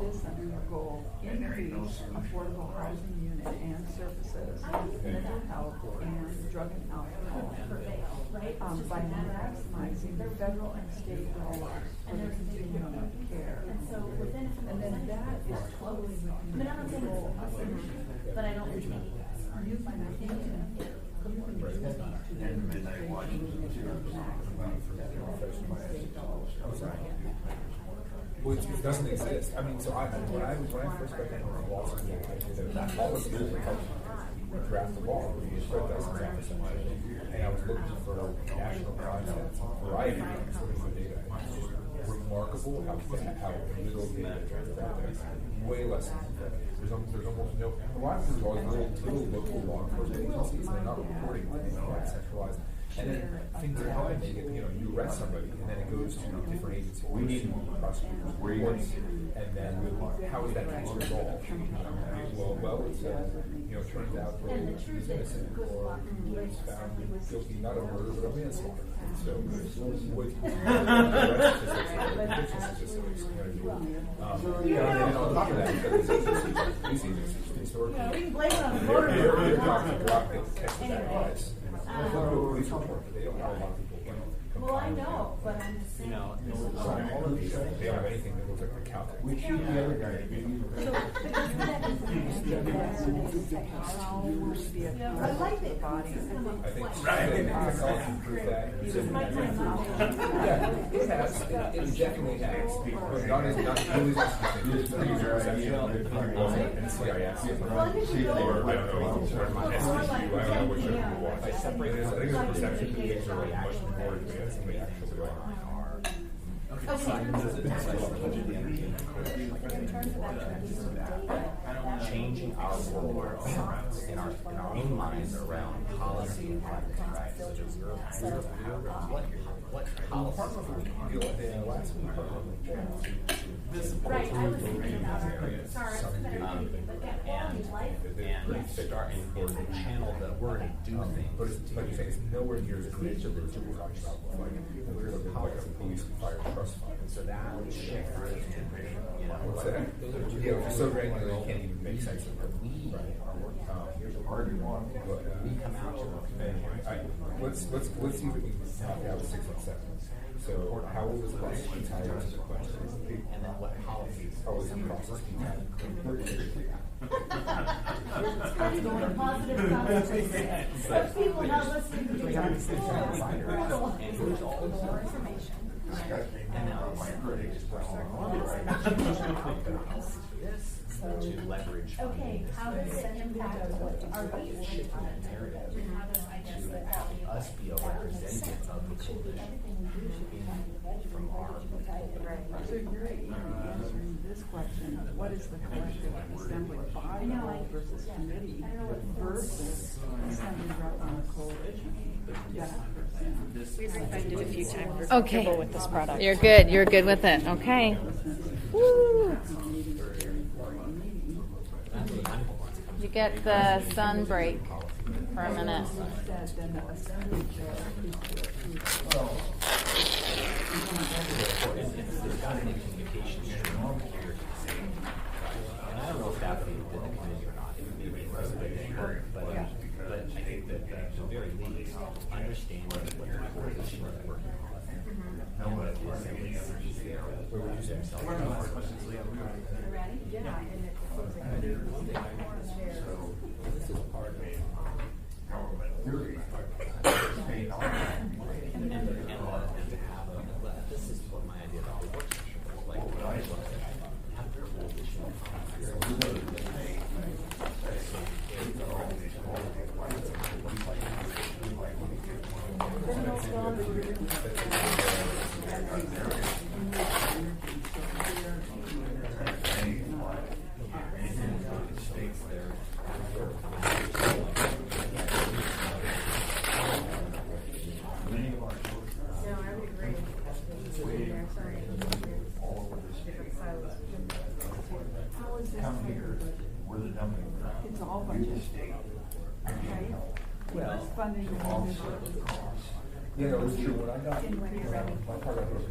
this under goal, increase affordable housing unit and services, mental health and drug and alcohol, by maximizing the federal and state dollars for the continuum of care. And so within, And then that is totally I mean, I'm not saying it's a solution, but I don't think you can use Well, it doesn't exist. I mean, so when I first got into law school, I did that all the schools that helped draft the law, but doesn't draft so much. And I was looking for national content, variety of things, looking for data. And it's just remarkable how little data is out there. Way less than there's almost no. A lot of there's always little local law enforcement agencies, and they're not reporting anything like centralized. And then things are happening. You arrest somebody, and then it goes to different agencies. We need prosecutors, reports, and then how is that case resolved? Well, it's turns out that he's innocent, or he was found guilty not of murder but of manslaughter. So, with and on top of that, because these agencies historically, we can blame it on the voter. they're talking about the text of that bias. Police report, they don't have a lot of people. Well, I know, but I'm just saying. They don't have anything that looks like an accountant. We shoot the other guy. I like it. I think technology proves that. Yeah, it has. It definitely has. But not really as much as and CIS. Or I don't know, SDQ, I don't know which one you want. I think there's a perception that things are much more advanced than they actually are. Changing our world in our own minds around policy and practice, right? So just what policy Right, I was thinking about it. Sorry, but yeah, quality of life. and start in the channel that we're going to do things. But it's, like you say, it's nowhere near as rich as we're talking about. Like a police and fire trust fund. So that would shift, What's that? Yeah, it's so granular you can't even make sense of it. Here's a party one. We come out to the Anyway, let's see if we can knock out 6 and 7. So, how will this process be tied into the question? and then what policies? How is the process be tied? Going to positive consequences. Some people not listening to And here's all the more information. And now My critics to leverage Okay, how does that impact our reach? to have us be a representative of the coalition from our So you're answering this question, what is the collective assembly body versus committee versus assembly rep on the coalition? We've refined it a few times. We're Okay. comfortable with this product. You're good. You're good with it. Okay. Woo. You get the sun break for a minute. there's got to be communication stream here. And I don't know if that did the committee or not. It may be but I think that at the very least, understanding what the coalition is working on. And what the assembly is there. Where we use themselves. Ready? Yeah, and This is part of government theory. and to have this is what my idea about the work session was like. When I looked at it, have their coalition Come here, we're the dumping ground. It's all You budget. state. Well, Funding and Offset the cost. Yeah, no, it's true. When I got, my part of it,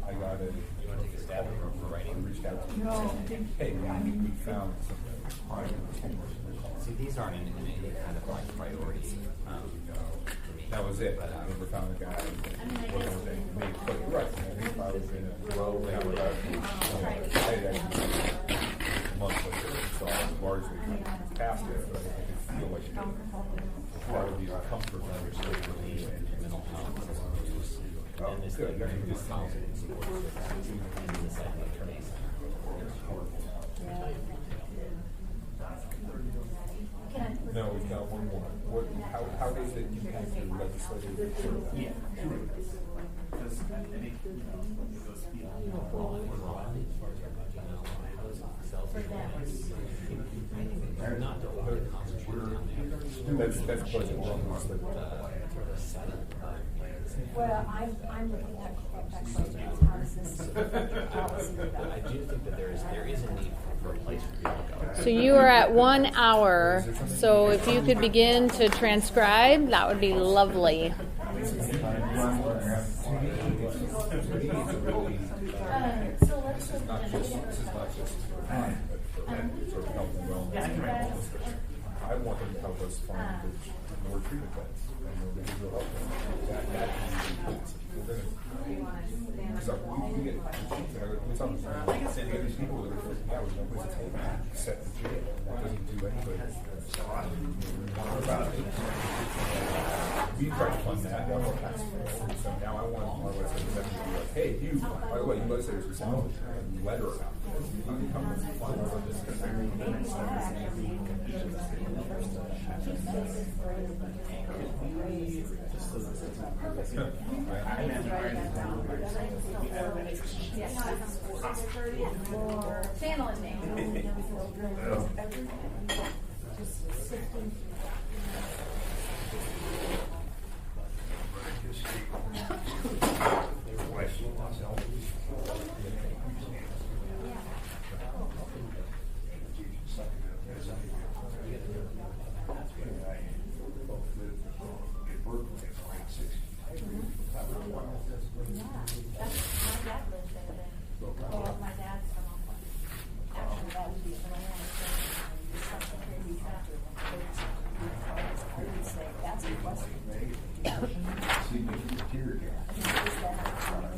I got it. you want to take a stab at for writing? Reached out to me. No, saying, hey, we found something. See, these aren't in any kind of like priority. That was it. I never found a guy. Working with it. Made quick. Right. I think if I was in a row, I would have. I had actually a month later, so I was largely past it, but I could feel like it. Part of the comfort level for me and mental health. And this good. very good policy and support and the site attorneys. No, we've got one more. What, how does it impact your legislative? Yeah, because I think, it goes beyond. Not to over concentrate on That's budget. Well, I'm looking at that question, how does this policy But I do think that there is a need for a place for people to go. So you are at 1 hour. So if you could begin to transcribe, that would be lovely. So let's This is not just for time, but for sort of health and wellness. I want them to help us find more treatment beds and more behavioral health beds. That we're gonna. So we get it's on these people that are 50 hours, no place to take them, set in jail. That doesn't do anybody. We try to fund that. So now I want our legislators to be like, hey, you, by the way, you legislators are sending a letter out. You can come and fund for this because channel is name.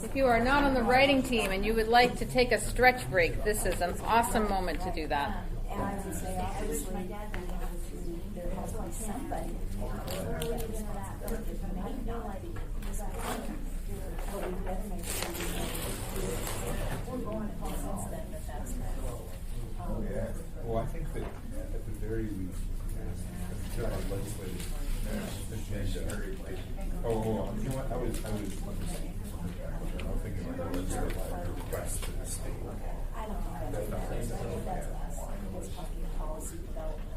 If you are not on the writing team and you would like to take a stretch break, this is an awesome moment to do that. And I would say, obviously, there has to be somebody. Where are we gonna get that? There may not be. But we better make sure we're going to consensus then that that's that. Well, I think that at the very least, until our legislative agenda. Oh, you know what? I was thinking about the legislative request to the state. I don't know. That's us. I think it's talking policy development.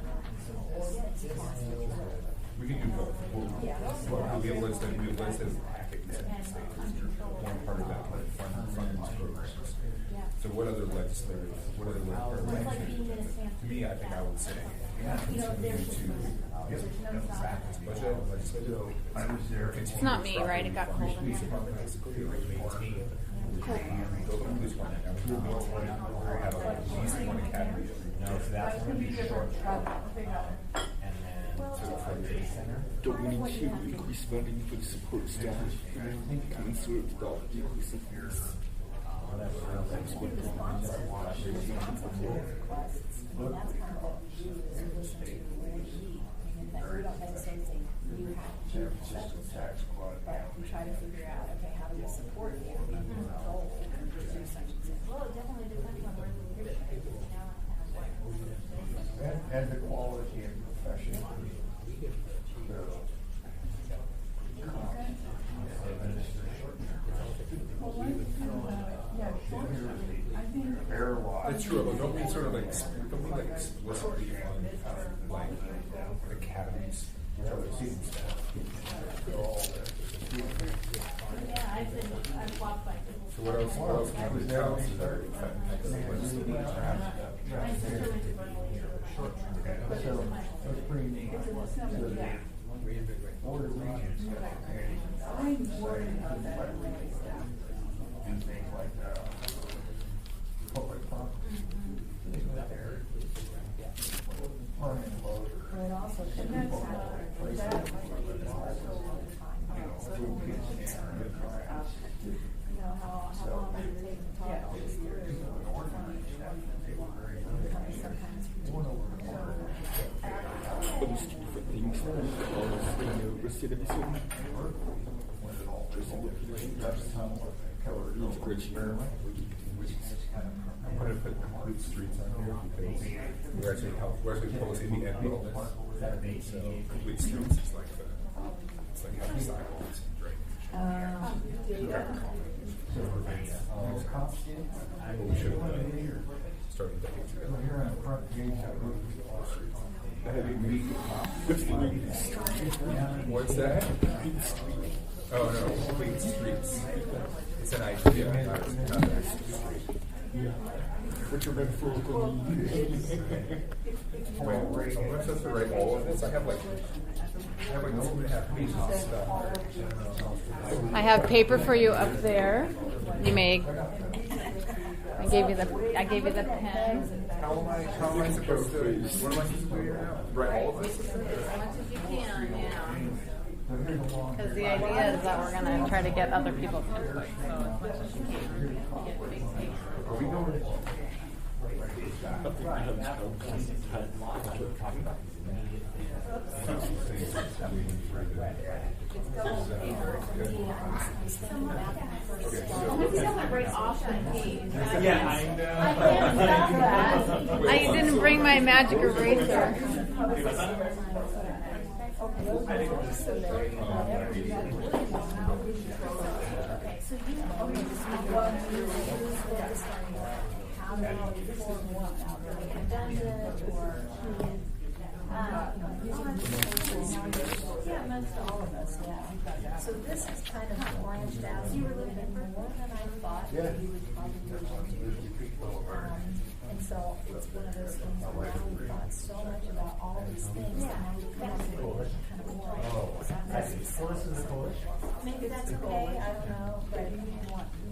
We can do both. We'll be a legislative packet to the state. One part of that, like funds programs. So what other legislative, to me, I think I would say, continue to back this budget, legislative. It's not me, right? It got cold in here. Don't we need to increase funding for the support staff? Commensurate with the decrease of fees. That's kind of what we do, is listen to where you need. And that we don't necessarily think you have to do special stuff, but we try to figure out, okay, how do we support you in your goal to do such and such? Well, it definitely depends on where the leadership is, you know, and what. And the quality and profession. That's true, but don't we sort of like explicitly fund like academies for the student staff? Yeah, I've walked by people. So what else can we tell us is our That's pretty neat. Board of Regents I'm worried about that. and things like public property. Parking loader. But also, And that's not, that, you know, how long does it take to talk all this through? Sometimes. but it's two different things. Recidivism. Integration. I'm going to put complete streets on here because we're actually posting the end goal. So complete streets is like heavy sidewalks and drainage. We should have started decades ago. Here on the front page, What's that? Oh no, complete streets. It's an idea, not a street. What's your metaphorical need? Wait, I'm not supposed to write all of this. I have like 2.5 pages of stuff. I have paper for you up there. You may. I gave you the pen. How am I supposed to? What am I supposed to do here now? Write all of this? As much as you can, yeah. Because the idea is that we're going to try to get other people's input. So as much as you can, get big things. Are we going? Yeah, I know. I didn't bring my magic eraser. Yeah, most all of us, yeah. So this is kind of branched out. You were looking for more than I thought you would probably and so it's one of those things where now we've thought so much about all these things that now we've come up with kind of more. Maybe that's okay, I don't know, but we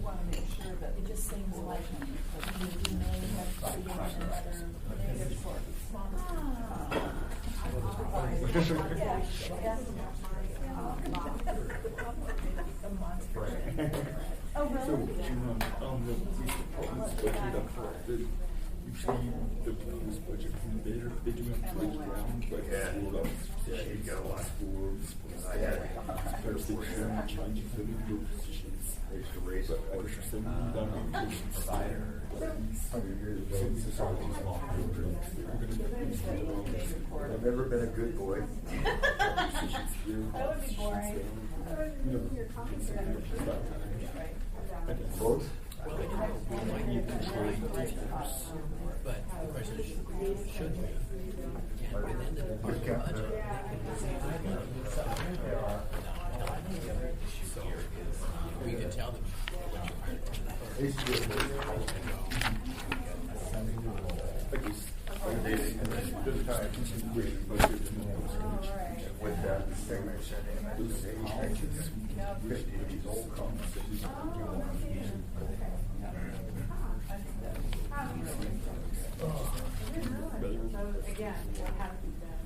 want to make sure that it just seems like we may have created another negative sort of So, the police department's budget up for Usually the proposed budget from there, they do have to break it down, but school levels, you get a lot. schools, jurisdiction, changing the new positions. But I was just thinking about provider. I've never been a good boy. That would be boring. Both? Well, I don't know, we might need controlling details, but the question is, should we? And within the department budget, they can receive the money. And I think the other issue here is, we can tell them when you hire them. With that thing I said, these old conversations. Again, what happened then?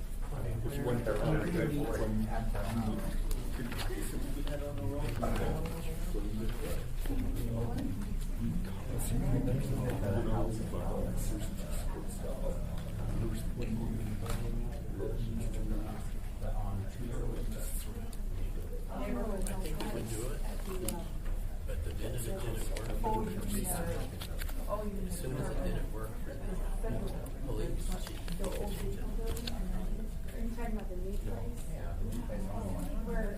If you went there, really good boy. I think we would do it, but the minute it didn't work for the police, as soon as it didn't work for the police chief, Are you talking about the new place? Where?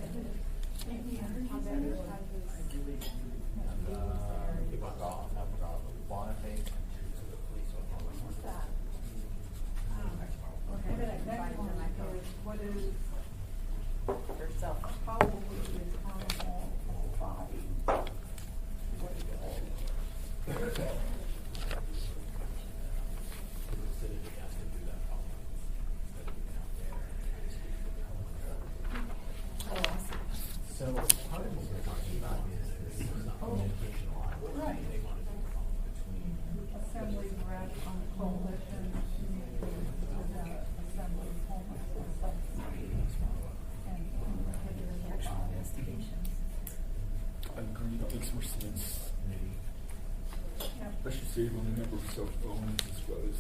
What is yourself? Probably the town hall body. What is it? So part of what we're talking about is communication line. Right. They want to do between Assembly rep on coalition, assembly homeless subsidy, and the actual investigations. I agree, that makes more sense. Especially save on the number of cell phones as well as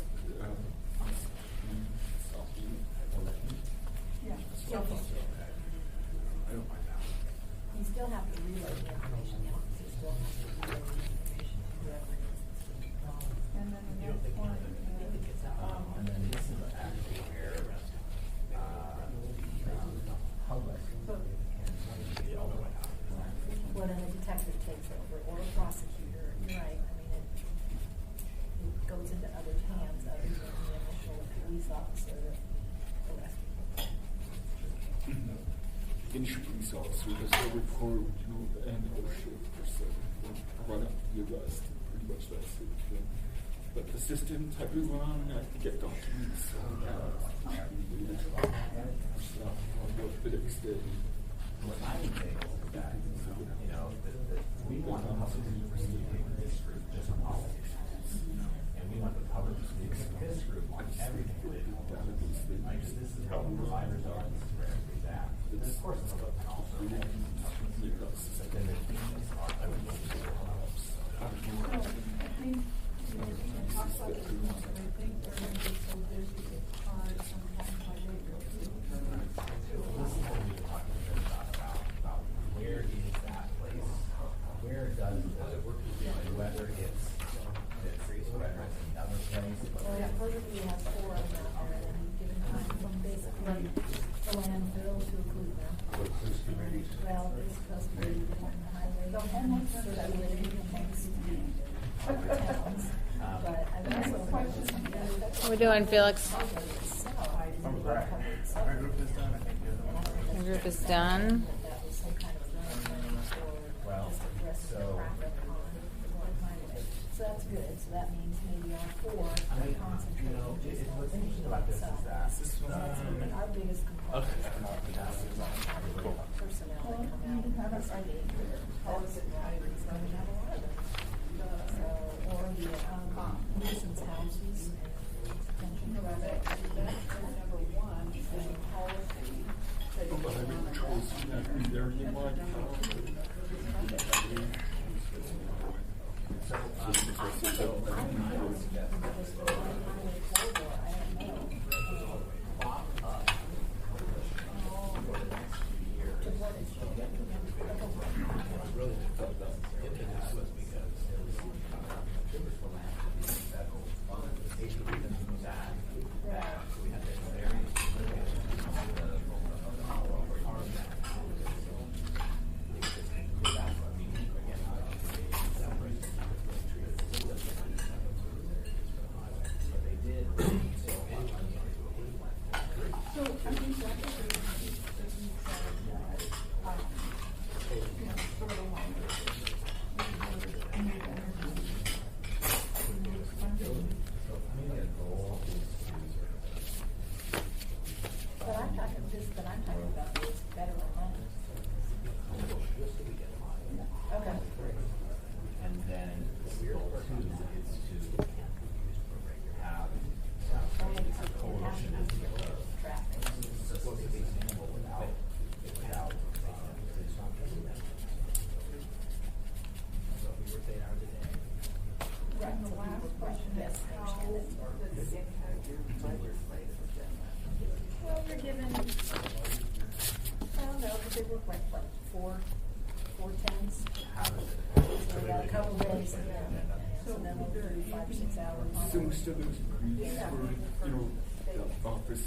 Yeah. I don't mind that. You still have to relay the information. You still have to relay the information to whoever needs to be wrong. And then the next one, And then this is actually where public so the other way out. Well, then the detective takes over, or a prosecutor, you're right, I mean, it goes into other hands other than the initial police officer that arrested people. initial police officer does the report, and OSHA per se, run up the arrest, pretty much that's it. But the system type of run, I can get documents, what the next day. What I would say is that, that we want the public to receive this group just on politicians. And we want the public to speak to this group on everything they do. Like, this is how the providers are, this is where everything's at. But of course, it's about also. But then the things are, I would look at the helps. I think, talk about the rules, and I think they're going to be so busy, it's hard sometimes when they go through. This is what we were talking about where is that place? Where does whoever gets the trees, whoever is another place? Well, yeah, perfectly, you have four of them out there, and you've given time from basically the landfill to include them. Well, it's supposed to be on the highway. The homeless So that way they can mix towns. But I And the question is, How we doing, Felix? The group is done. That was some kind of running or Well, just addressing the so- traffic on the highway. So that's good, so that means maybe all four I are mean, concentrated. what's interesting about this is that That's been our biggest complaint. Okay. Personnel that come out and have us ID. That's highways, we have a lot of them. So, or the nuisance houses and detention. that's number one, and policy. that But I mean, patrols, be there anymore. So, I would suggest So, I think that's a great piece that you said that, you know, sort of along with new energy, new funding. But I'm talking, this that I'm talking about is better alone. Okay. And then goal 2 is to have a coalition of Traffic. sustainable without Right, and the last question is, Yes, I how understand does that. it impact your legislative agenda? Well, you're given, I don't know, because they work like, what, four tens? So we got a couple days, and then we'll do 5 or 6 hours. So instead of increase for, you know, the office,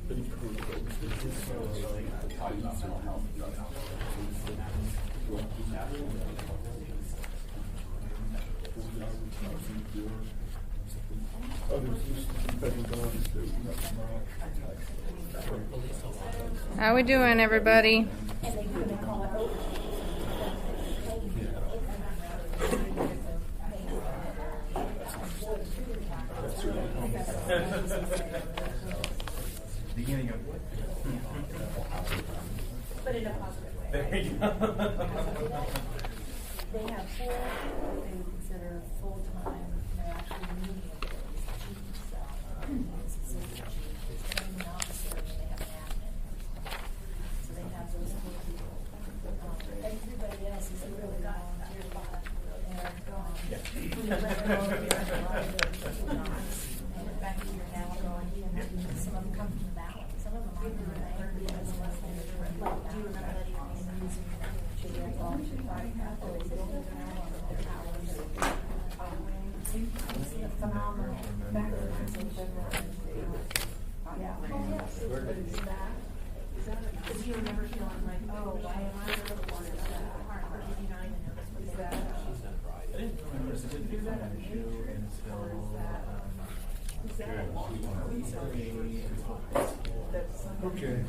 any programs, this is the ties or health. How we doing, everybody? And they call it over. Beginning of. But in a positive way. There you go. They have 4 people they would consider full-time, they're actually meeting abilities, the chief, so, assistant chief, an officer, and they have an admin person. So they have those 4 people. Everybody else is really volunteer bot, and, and back to your now going, some of them come from the ballot, some of them aren't from the ballot, because unless they like, do you remember that even using phenomenal. Yeah. Because you remember feeling like, oh, why am I the one that's hard for 89 and notice what they I didn't remember it didn't become an issue until Okay.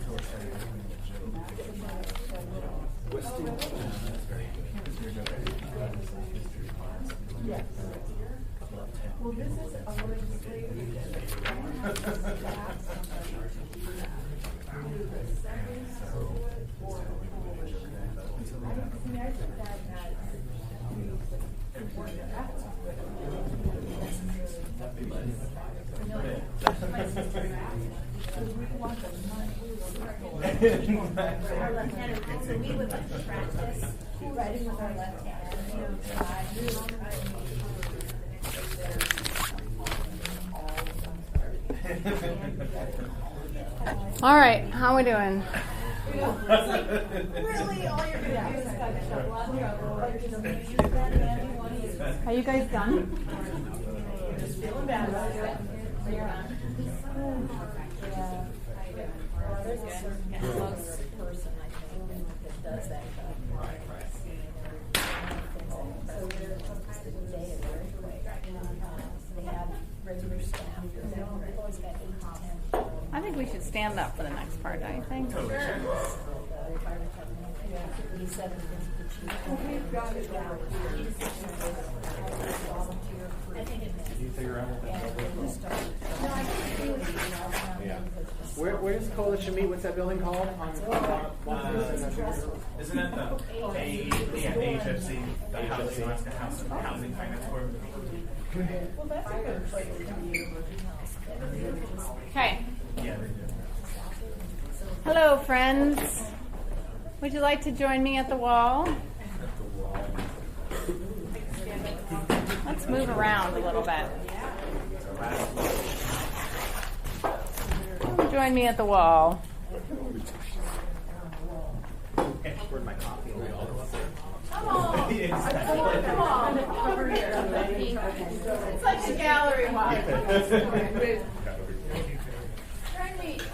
Yes. Well, this is a legislative agenda. I have to ask somebody to do that. Do the second bullet or the coalition. I think that important. That's because we want the money. Our left-handed, so we would like to practice writing with our left hand. All right, how we doing? Really, all you're gonna do is Are you guys done? just feeling bad about it. There's a certain close person, I think, that does that. So they're dated very quick. They have regular staff. They've always got 8 to 10. I think we should stand up for the next part, don't you think? The fire department, he said it was the chief. We've got it down. Volunteer for. Did you figure out what that Where does coalition meet? What's that building called? Isn't that the HFC, the Housing Alaska Housing Finance Corp? Well, that's a good place to be. Okay. Yeah, they do. Hello, friends. Would you like to join me at the wall? Let's move around a little bit. Come join me at the wall. Where'd my coffee? Come on. Come on. Over here. It's like a gallery walk.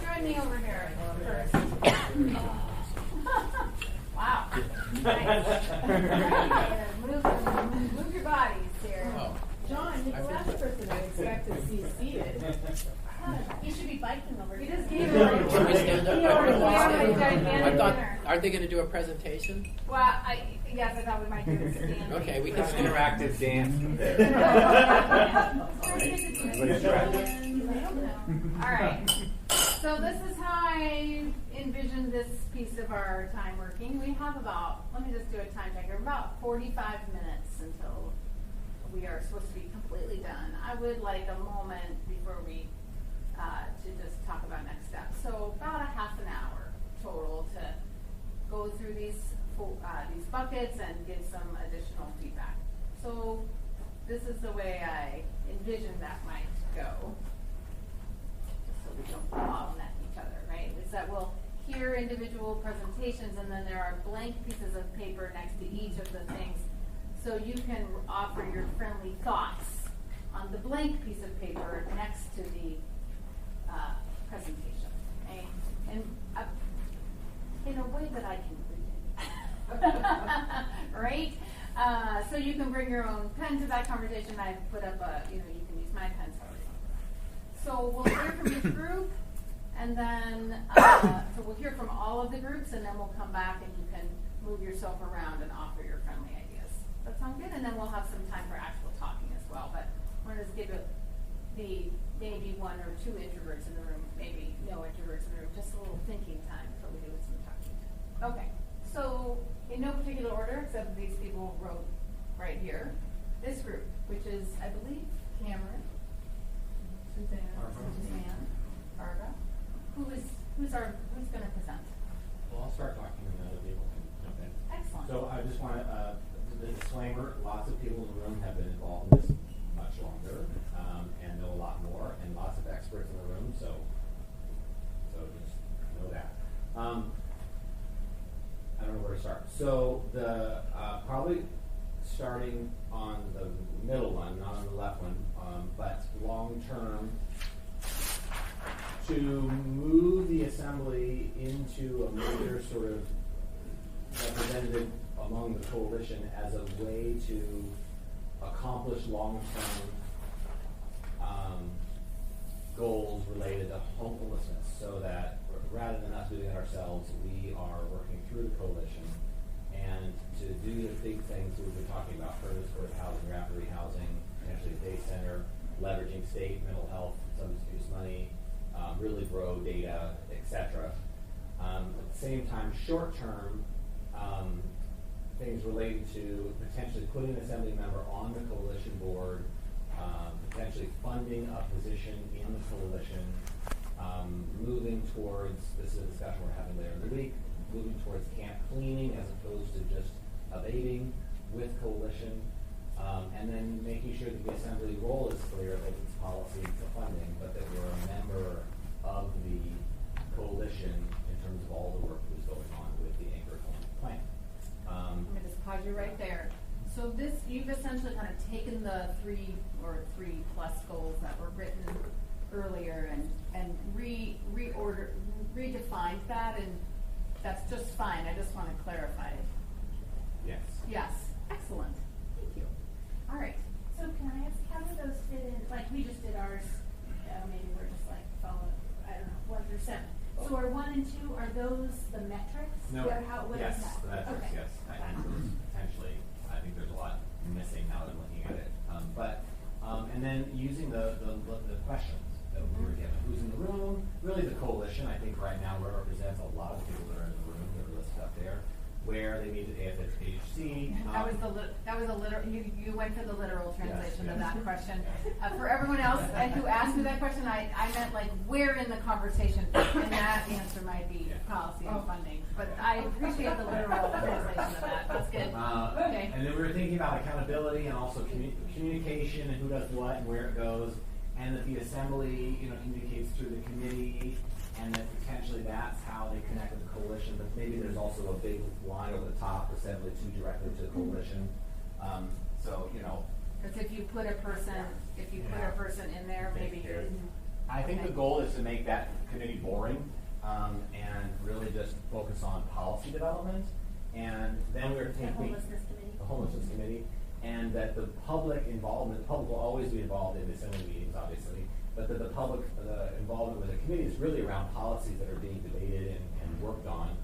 Join me over here first. Wow. Nice. Move your bodies here. John, you're the last person I expect to see seated. He should be biking over We here. just gave him I thought, aren't they gonna do a presentation? Well, yes, I thought we might do this at the end. Okay, we can An interactive dance. All right. So this is how I envision this piece of our time working. We have about, let me just do a time checker, about 45 minutes until we are supposed to be completely done. I would like a moment before we, to just talk about next steps. So about a half an hour total to go through these buckets and give some additional feedback. So this is the way I envision that might go. So we don't bottleneck each other, right? Is that we'll hear individual presentations and then there are blank pieces of paper next to each of the things. So you can offer your friendly thoughts on the blank piece of paper next to the presentation. Okay? And in a way that I can read it. Right? So you can bring your own pen to that conversation. I've put up you can use my pen. So we'll hear from each group, and then, so we'll hear from all of the groups, and then we'll come back and you can move yourself around and offer your friendly ideas. That sound good? And then we'll have some time for actual talking as well. But I want to just give it maybe one or two introverts in the room, maybe no introverts in the room, just a little thinking time before we do some talking. Okay, so in no particular order, except these people wrote right here, this group, which is, I believe, Cameron, Suzanne, Barbara. Who's going to present? Well, I'll start talking and then other people can jump in. Excellent. So I just want to, the disclaimer, lots of people in the room have been involved in this much longer and know a lot more, and lots of experts in the room, so just know that. I don't know where to start. So the probably starting on the middle one, not on the left one, but long term, to move the assembly into a major sort of representative among the coalition as a way to accomplish long-term goals related to homelessness, so that rather than us doing it ourselves, we are working through the coalition and to do the big things we've been talking about: further supportive housing, rapid rehousing, potentially a day center, leveraging state mental health, substance abuse money, really grow data, etc. At the same time, short-term things related to potentially putting an assembly member on the coalition board, potentially funding a position in the coalition, moving towards, this is a discussion we're having later in the week, moving towards camp cleaning as opposed to just abating with coalition, and then making sure that the assembly role is clear, that it's policy to funding, but that we're a member of the coalition in terms of all the work that's going on with the anchor plan. I'm going to just pause you right there. So this, you've essentially kind of taken the three plus goals that were written earlier and redefined that, and that's just fine. I just want to clarify it. Yes. Yes. Excellent. Thank you. All right. So can I ask, how do those fit in? Like we just did ours. Maybe we're just like following, I don't know, 1 through 7. So are 1 and 2, are those the metrics? No. What yes, is that? the metrics. Okay. Yes. I think potentially. I think there's a lot missing now that I'm looking at it. And then using the questions that we were given. Who's in the room? Really, the coalition. I think right now represents a lot of people that are in the room. That are listed up there. Where they meet at AFHC. That was a literal. You went for the literal translation yes. of that question. For everyone else who asked me that question, I meant like where in the conversation, and that answer might be policy and funding. But I appreciate the literal translation of that. That's good. Okay. And then we were thinking about accountability and also communication and who does what and where it goes, and that the assembly, communicates through the committee. And that potentially that's how they connect with the coalition, but maybe there's also a big line over the top, assembly to directly to the coalition. Because if you put a person in there, maybe you're. I think the goal is to make that committee boring and really just focus on policy development. And then we're thinking the homelessness committee, and that the public involvement. The public will always be involved in the assembly meetings, obviously. But that the public involvement with the committee is really around policies that are being debated and worked on,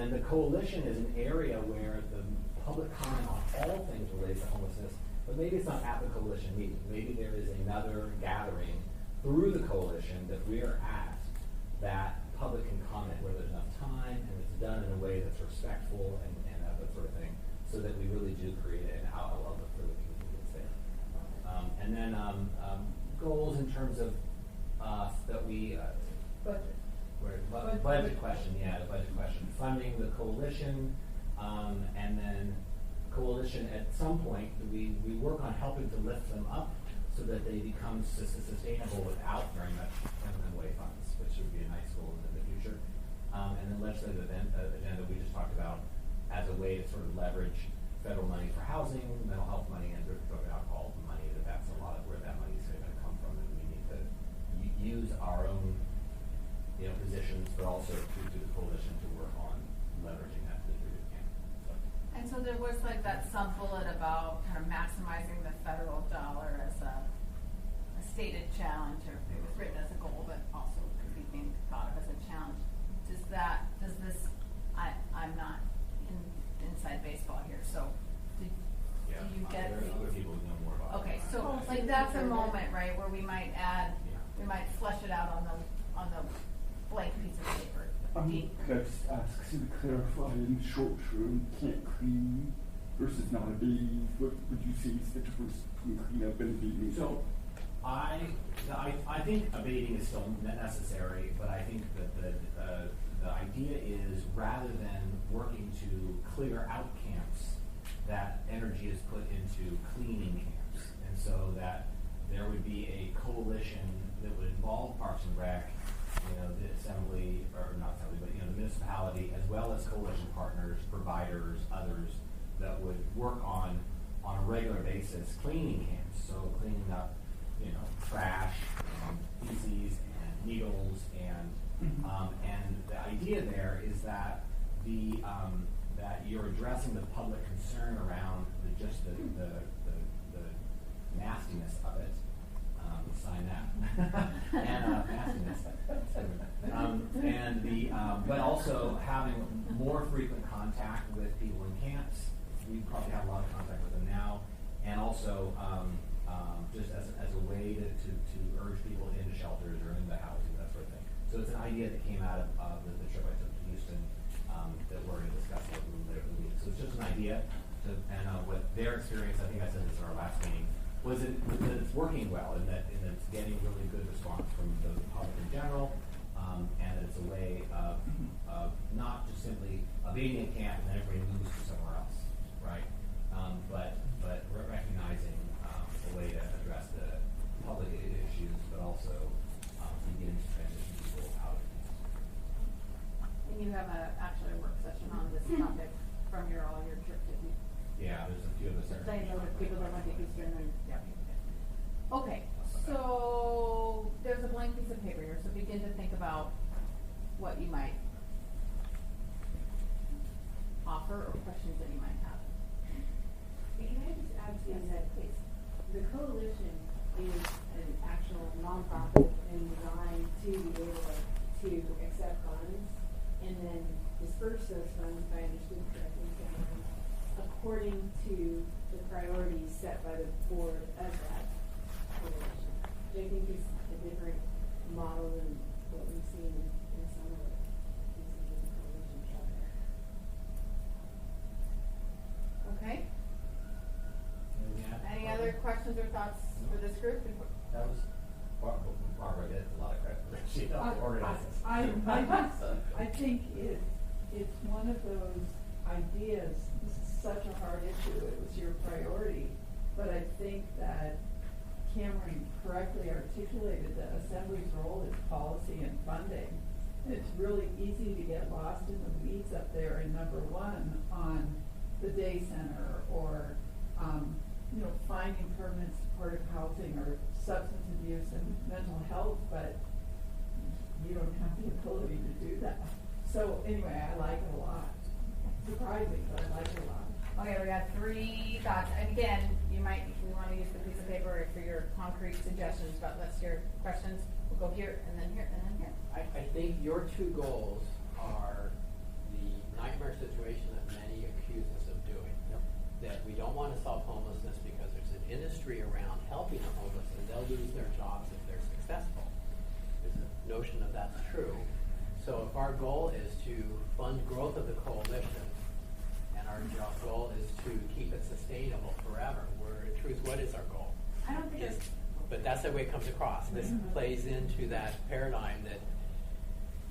And the coalition is an area where the public comment on all things related to homelessness, but maybe it's not at the coalition meeting. Maybe there is another gathering through the coalition that we're at that public can comment where there's enough time and it's done in a way that's respectful and that sort of thing, so that we really do create an outlook for the community that's there. And then goals in terms of that we budget question, the budget question, funding the coalition, and then coalition at some point we work on helping to lift them up so that they become sustainable without very much MMWA funds, which would be a nice goal in the future. And then legislative agenda we just talked about as a way to sort of leverage federal money for housing, mental health money, and drug and alcohol money. That's a lot of where that money is going to come from, and we need to use our own positions, but also through the coalition to work on leveraging that to the degree we can. And so there was like that sub-bullet about kind of maximizing the federal dollar as a stated challenge, or it was written as a goal, but also could be being thought of as a challenge. Does this, I'm not inside baseball here, so do you get? There are other people who know more about Okay, it. so like that's a moment, right, where we might add, we might flesh it out on the blank piece of paper. Could I just ask you to clarify in the short term, can't clean versus not abating? What would you say is the difference between cleanup and abating? So I think abating is still necessary, but I think that the idea is rather than working to clear out camps, that energy is put into cleaning camps, and so that there would be a coalition that would involve Parks and Rec, the assembly, or not assembly, but the municipality, as well as coalition partners, providers, others that would work on a regular basis cleaning camps. So cleaning up, trash, feces, and needles, and the idea there is that that you're addressing the public concern around the nastiness of it. Sign that. And nastiness. But also having more frequent contact with people in camps. We probably have a lot of contact with them now, and also just as a way to urge people into shelters or into housing, that sort of thing. So it's an idea that came out of the trip I took to Houston that we're going to discuss a little later in the week. So it's just an idea, and with their experience, I think I said this in our last meeting, was that it's working well, and that it's getting really good response from the public in general, and that it's a way of not just simply abating a camp and then everybody moves to somewhere else, right? But recognizing a way to address the public issues, but also beginning to transition people out of camps. And you have actually a work session on this topic from all your trip, did you? Yeah, there's a few of us there. I know that people that went to Eastern and okay, so there's a blank piece of paper here, so begin to think about what you might offer or questions that you might have. Can I just add to that, please? The coalition is an actual nonprofit and designed to be able to accept funds and then disperse those funds, if I understood correctly, according to the priorities set by the board of that coalition, which I think is a different model than what we've seen in some of the pieces of the coalition charter. Okay. Any other questions or thoughts for this group? That was Barbara gets a lot of credit for that. She helped organize this. I think it's one of those ideas. This is such a hard issue. It was your priority, but I think that Cameron correctly articulated that Assembly's role is policy and funding. It's really easy to get lost in the weeds up there in number one on the day center or finding permanent supportive housing or substance abuse and mental health, but you don't have the ability to do that. So anyway, I like it a lot. Surprising, but I like it a lot. Okay, we got 3 thoughts. And again, you might, if you want to use the piece of paper for your concrete suggestions, but let's hear questions. We'll go here, and then here, and then here. I think your 2 goals are the nightmare situation that many accuse us of doing. That we don't want to solve homelessness because there's an industry around helping the homeless and they'll lose their jobs if they're successful. There's a notion of that's true. So if our goal is to fund growth of the coalition and our goal is to keep it sustainable forever, in truth, what is our goal? I don't think it's. But that's the way it comes across. This plays into that paradigm that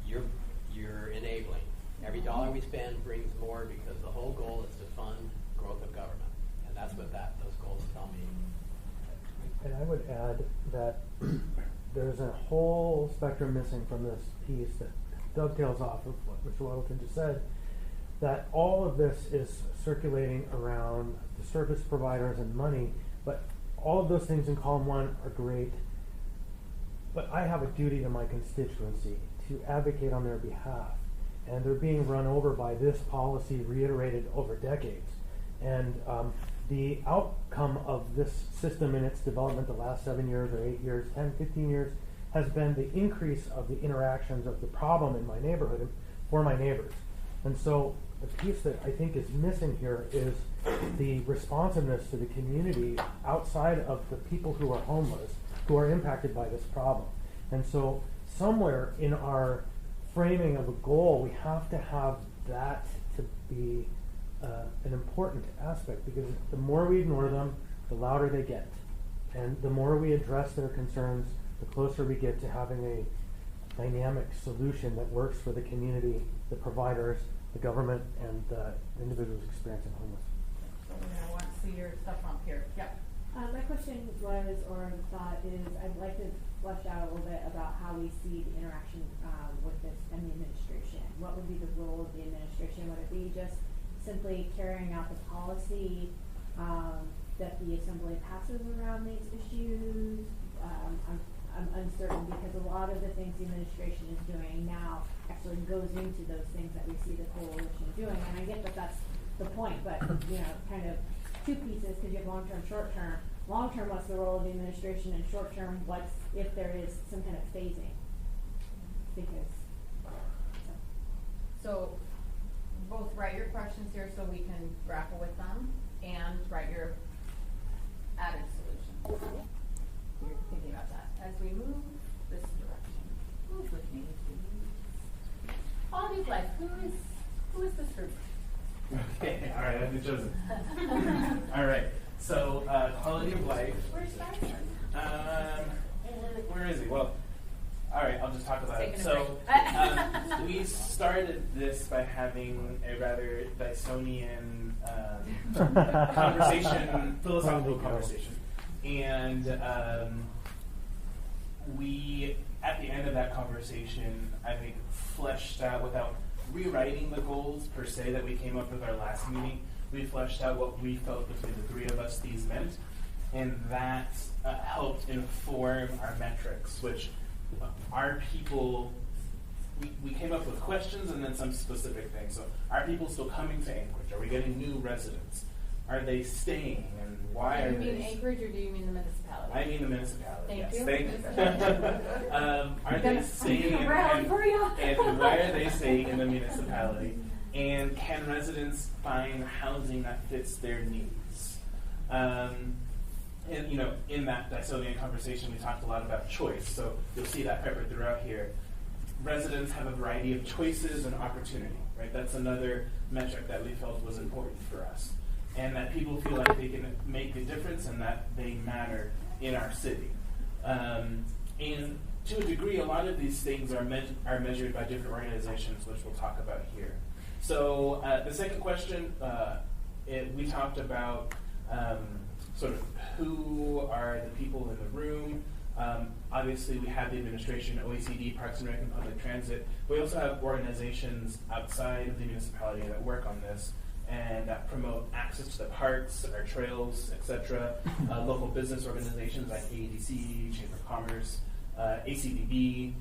you're enabling. Every dollar we spend brings more because the whole goal is to fund growth of government. And that's what those goals tell me. And I would add that there's a whole spectrum missing from this piece that dovetails off of what Mr. Weddleton just said, that all of this is circulating around the service providers and money, but all of those things in column one are great, but I have a duty to my constituency to advocate on their behalf. And they're being run over by this policy reiterated over decades. And the outcome of this system in its development the last 7 years or 8 years, 10, 15 years, has been the increase of the interactions of the problem in my neighborhood for my neighbors. And so the piece that I think is missing here is the responsiveness to the community outside of the people who are homeless, who are impacted by this problem. And so somewhere in our framing of a goal, we have to have that to be an important aspect, because the more we ignore them, the louder they get. And the more we address their concerns, the closer we get to having a dynamic solution that works for the community, the providers, the government, and the individuals experiencing homelessness. So we're going to want to see your stuff up here. Yep. My question was, or thought is, I'd like to flesh out a little bit about how we see the interaction with this and the administration. What would be the role of the administration? Would it be just simply carrying out the policy that the assembly passes around these issues? I'm uncertain, because a lot of the things the administration is doing now actually goes into those things that we see the coalition doing. And I get that that's the point, but kind of two pieces, because you have long-term, short-term. Long-term, what's the role of the administration, and short-term, what's if there is some kind of phasing? Because so both write your questions here so we can grapple with them, and write your added solution. You're thinking about that as we move this direction. Move with me, please. Quality of life. Who is this group? Okay, all right, I've been chosen. All right, so quality of life. Where's that? Where is he? Well, all right, I'll just talk about it. So we started this by having a rather Dysonian conversation, philosophical conversation. And we, at the end of that conversation, I think fleshed out, without rewriting the goals per se that we came up with our last meeting, we fleshed out what we felt between the three of us these meant, and that helped inform our metrics, which our people, we came up with questions and then some specific things. So are people still coming to Anchorage? Are we getting new residents? Are they staying, and why are they? Do you mean Anchorage, or do you mean the municipality? I mean the municipality, Thank yes. you. Thank you. Are they staying, and why are they staying in the municipality? And can residents find housing that fits their needs? And in that Dysonian conversation, we talked a lot about choice. So you'll see that peppered throughout here. Residents have a variety of choices and opportunity, right? That's another metric that we felt was important for us. And that people feel like they can make a difference and that they matter in our city. And to a degree, a lot of these things are measured by different organizations, which we'll talk about here. So the second question, we talked about sort of who are the people in the room. Obviously, we have the administration, OECD, Parks and Rec, and Public Transit. We also have organizations outside of the municipality that work on this and that promote access to the parks, our trails, etc. Local business organizations like AEDC, Chamber of Commerce, ACDB.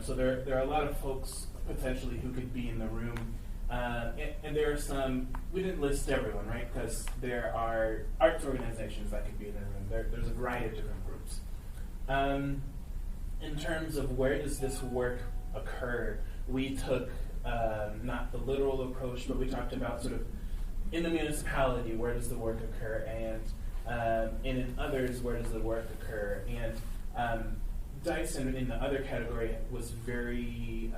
So there are a lot of folks potentially who could be in the room. And there are some, we didn't list everyone, right? Because there are arts organizations that could be in the room. There's a variety of different groups. In terms of where does this work occur, we took not the literal approach, but we talked about sort of in the municipality, where does the work occur, and in others, where does the work occur? And Dyson, in the other category, was very,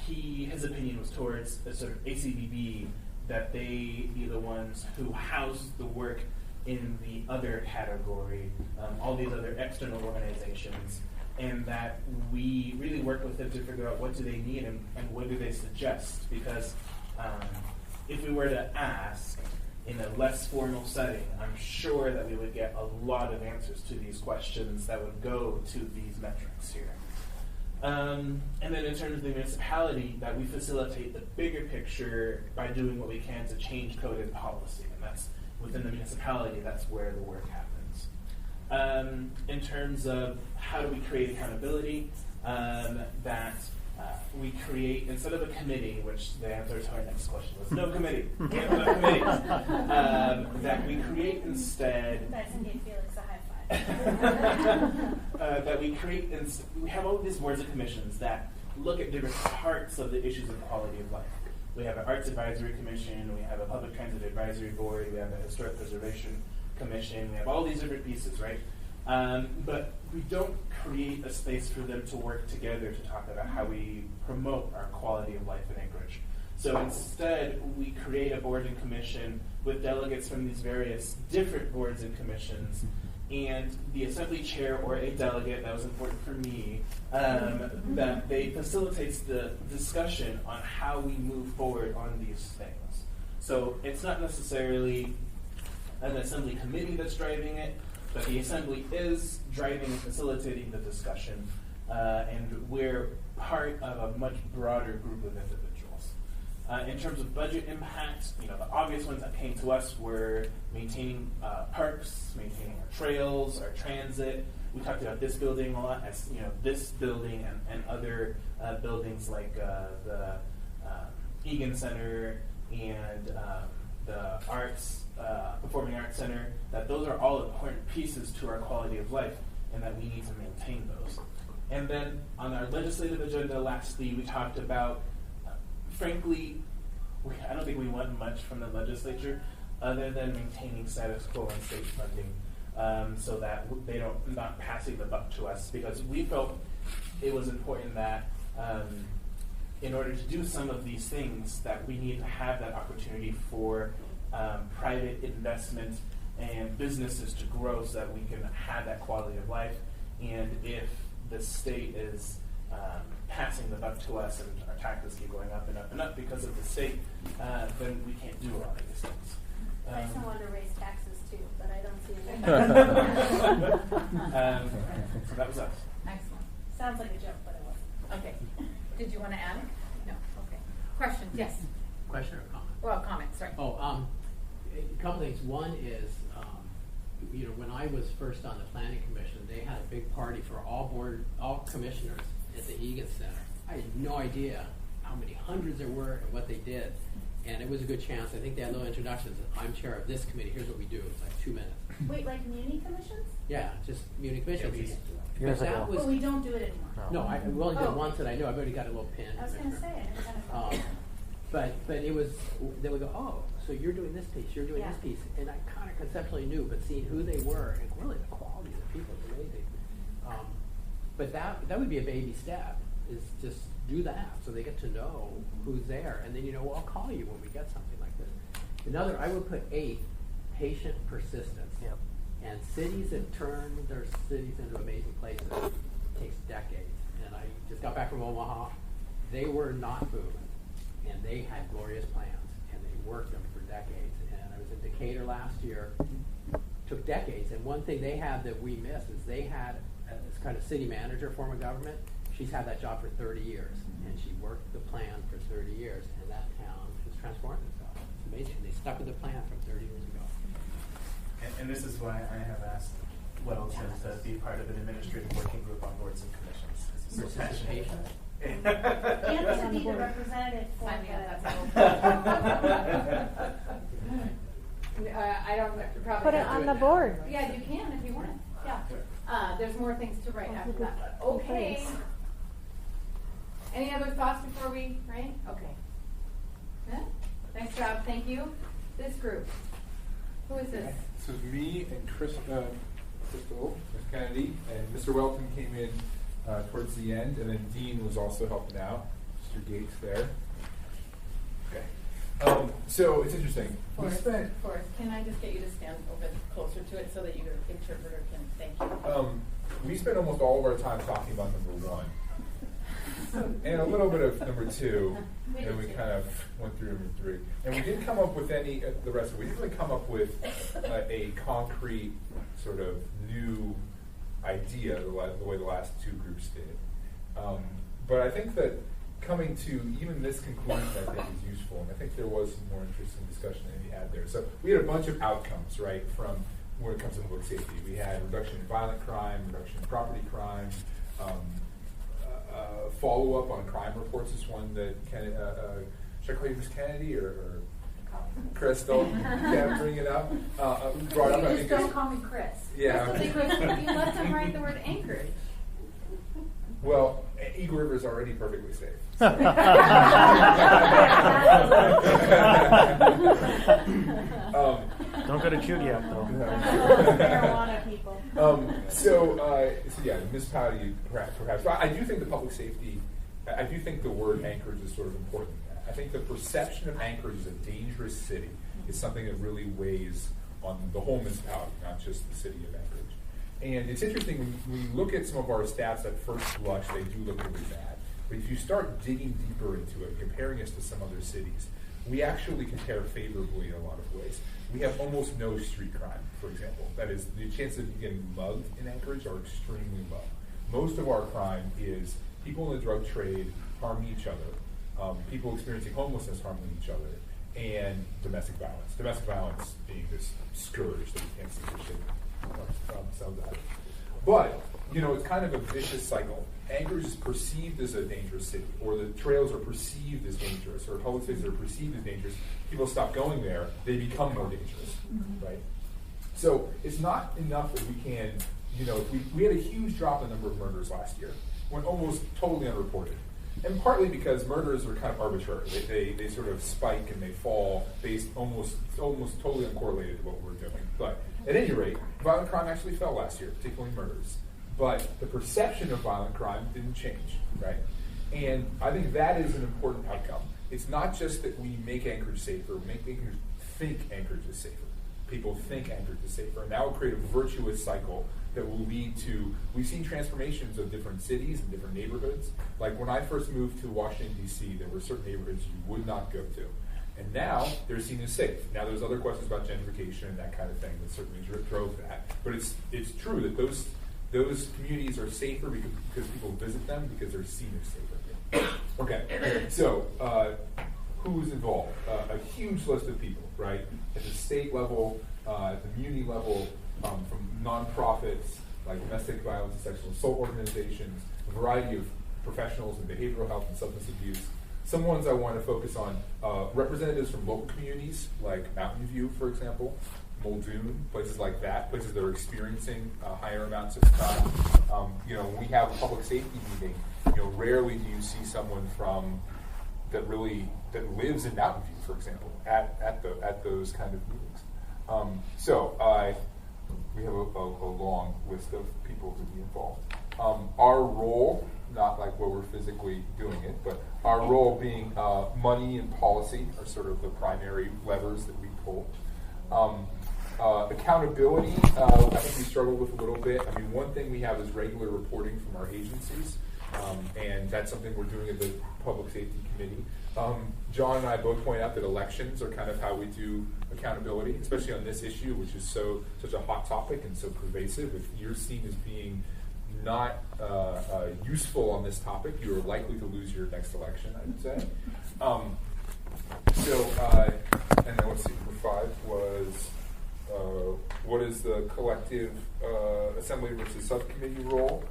his opinion was towards a sort of ACBB, that they be the ones who house the work in the other category, all these other external organizations, and that we really work with them to figure out what do they need and what do they suggest, because if we were to ask in a less formal setting, I'm sure that we would get a lot of answers to these questions that would go to these metrics here. And then in terms of the municipality, that we facilitate the bigger picture by doing what we can to change code and policy, and that's within the municipality, that's where the work happens. In terms of how do we create accountability, that we create, instead of a committee, which the answer to our next question was no committee, can't have a committee, that we create instead, Dyson gave Felix a high five. that we create, we have all these boards and commissions that look at different parts of the issues of quality of life. We have an Arts Advisory Commission, we have a Public Transit Advisory Board, we have a Historic Preservation Commission, we have all these different pieces, right? But we don't create a space for them to work together to talk about how we promote our quality of life in Anchorage. So instead, we create a board and commission with delegates from these various different boards and commissions, and the assembly chair or a delegate, that was important for me, that they facilitates the discussion on how we move forward on these things. So it's not necessarily an assembly committee that's driving it, but the assembly is driving and facilitating the discussion, and we're part of a much broader group of individuals. In terms of budget impact, the obvious ones that came to us were maintaining parks, maintaining our trails, our transit. We talked about this building a lot, as this building and other buildings like the Egan Center and the Performing Arts Center, that those are all important pieces to our quality of life, and that we need to maintain those. And then on our legislative agenda, lastly, we talked about, frankly, I don't think we want much from the legislature other than maintaining status quo and state funding, so that they don't not passing the buck to us, because we felt it was important that in order to do some of these things, that we need to have that opportunity for private investment and businesses to grow, so that we can have that quality of life. And if the state is passing the buck to us and our taxes keep going up and up and up because of the state, then we can't do a lot of these things. Dyson wanted to raise taxes too, but I don't see it. So that was us. Excellent. Sounds like a joke, but it wasn't. Okay. Did you want to add it? No. Okay. Questions? Yes. Question or comment? Well, comment. Sorry. A couple things. One is, when I was first on the planning commission, they had a big party for all commissioners at the Egan Center. I had no idea how many hundreds there were and what they did, and it was a good chance. I think they had little introductions. I'm chair of this committee. Here's what we do. It's like 2 minutes. Wait, like community commissions? Yeah, just community commissions. Years But that ago. was, But we don't do it anymore. no, I only did it Oh. once, and I knew I've already got a little pin. I was going to say, I never done it. But it was, they would go, oh, so you're doing this piece, you're doing this Yeah. piece. And I kind of conceptually knew, but seeing who they were and really the quality of the people is amazing. But that would be a baby step, is just do that so they get to know who's there. And then, I'll call you when we get something like this. Another, I would put 8, patient persistence. Yep. And cities that turn their cities into amazing places takes decades. And I just got back from Omaha. They were not moving. And they had glorious plans, and they worked them for decades. And I was in Decatur last year, took decades. And one thing they had that we missed is they had this kind of city manager form of government. She's had that job for 30 years, and she worked the plan for 30 years, and that town has transformed itself. It's amazing. They stuck with the plan from 30 years ago. And this is why I have asked Weddleton to be part of an administrative working group on boards and commissions. This is so passionate. And to be the representative for I mean, I don't probably Put it have to on do the now. board. Yeah, you can if you want. Yeah. There's more things to write after that. But okay. Any other thoughts before we rank? Okay. Yeah? Nice job, thank you. This group, who is this? This is me and Crystal, Ms. Kennedy, and Mr. Welton came in towards the end, and then Dean was also helping out. Mr. Gates there. Okay. So it's interesting. Forrest, can I just get you to stand a bit closer to it so that your interpreter can thank you? We spent almost all of our time talking about number 1. And a little bit of number 2, and we kind of went through number 3. And we didn't come up with any, the rest of it, we didn't really come up with a concrete sort of new idea the way the last 2 groups did. But I think that coming to even this conclusion, I think, is useful, and I think there was some more interesting discussion that we had there. So we had a bunch of outcomes, right, from when it comes to public safety. We had reduction in violent crime, reduction in property crime, follow-up on crime reports is one that should I call you Ms. Kennedy or Crystal? Yeah, bring it up. Brought up, I think don't call me Chris. Yeah. Because you let them write the word Anchorage. Well, Eagle River is already perfectly safe. Don't go to Chudiak, though. Marijuana people. So yeah, municipality perhaps. But I do think the public safety, I do think the word Anchorage is sort of important. I think the perception of Anchorage as a dangerous city is something that really weighs on the whole municipality, not just the city of Anchorage. And it's interesting, when you look at some of our stats at first blush, they do look really bad. But if you start digging deeper into it, comparing us to some other cities, we actually compare favorably in a lot of ways. We have almost no street crime, for example. That is, the chances of you getting mugged in Anchorage are extremely low. Most of our crime is people in the drug trade harming each other, people experiencing homelessness harming each other, and domestic violence. Domestic violence being this scourge that we can't see for shit. But, you know, it's kind of a vicious cycle. Anchorage is perceived as a dangerous city, or the trails are perceived as dangerous, or public spaces are perceived as dangerous. People stop going there, they become more dangerous, right? So it's not enough that we can, you know, we had a huge drop in the number of murders last year, went almost totally unreported. And partly because murders are kind of arbitrary. They sort of spike and they fall based almost totally uncorrelated to what we're doing. But at any rate, violent crime actually fell last year, particularly murders. But the perception of violent crime didn't change, right? And I think that is an important outcome. It's not just that we make Anchorage safer, we make Anchorage think Anchorage is safer. People think Anchorage is safer. And that will create a virtuous cycle that will lead to, we've seen transformations of different cities and different neighborhoods. Like when I first moved to Washington, D.C., there were certain neighborhoods you would not go to. And now they're seen as safe. Now there's other questions about gentrification and that kind of thing that certainly drove that. But it's true that those communities are safer because people visit them because they're seen as safer. Okay, so who's involved? A huge list of people, right? At the state level, at the community level, from nonprofits like domestic violence and sexual assault organizations, a variety of professionals in behavioral health and substance abuse. Some ones I want to focus on, representatives from local communities like Mountain View, for example, Muldoon, places like that, places that are experiencing higher amounts of crime. You know, when we have a public safety meeting, you know, rarely do you see someone that lives in Mountain View, for example, at those kind of meetings. We have a long list of people to be involved. Our role, not like where we're physically doing it, but our role being money and policy are sort of the primary levers that we pull. Accountability, I think we struggle with a little bit. I mean, one thing we have is regular reporting from our agencies, and that's something we're doing at the Public Safety Committee. John and I both point out that elections are kind of how we do accountability, especially on this issue, which is such a hot topic and so pervasive. If you're seen as being not useful on this topic, you are likely to lose your next election, I would say. And then let's see, number 5 was what is the collective assembly versus subcommittee role?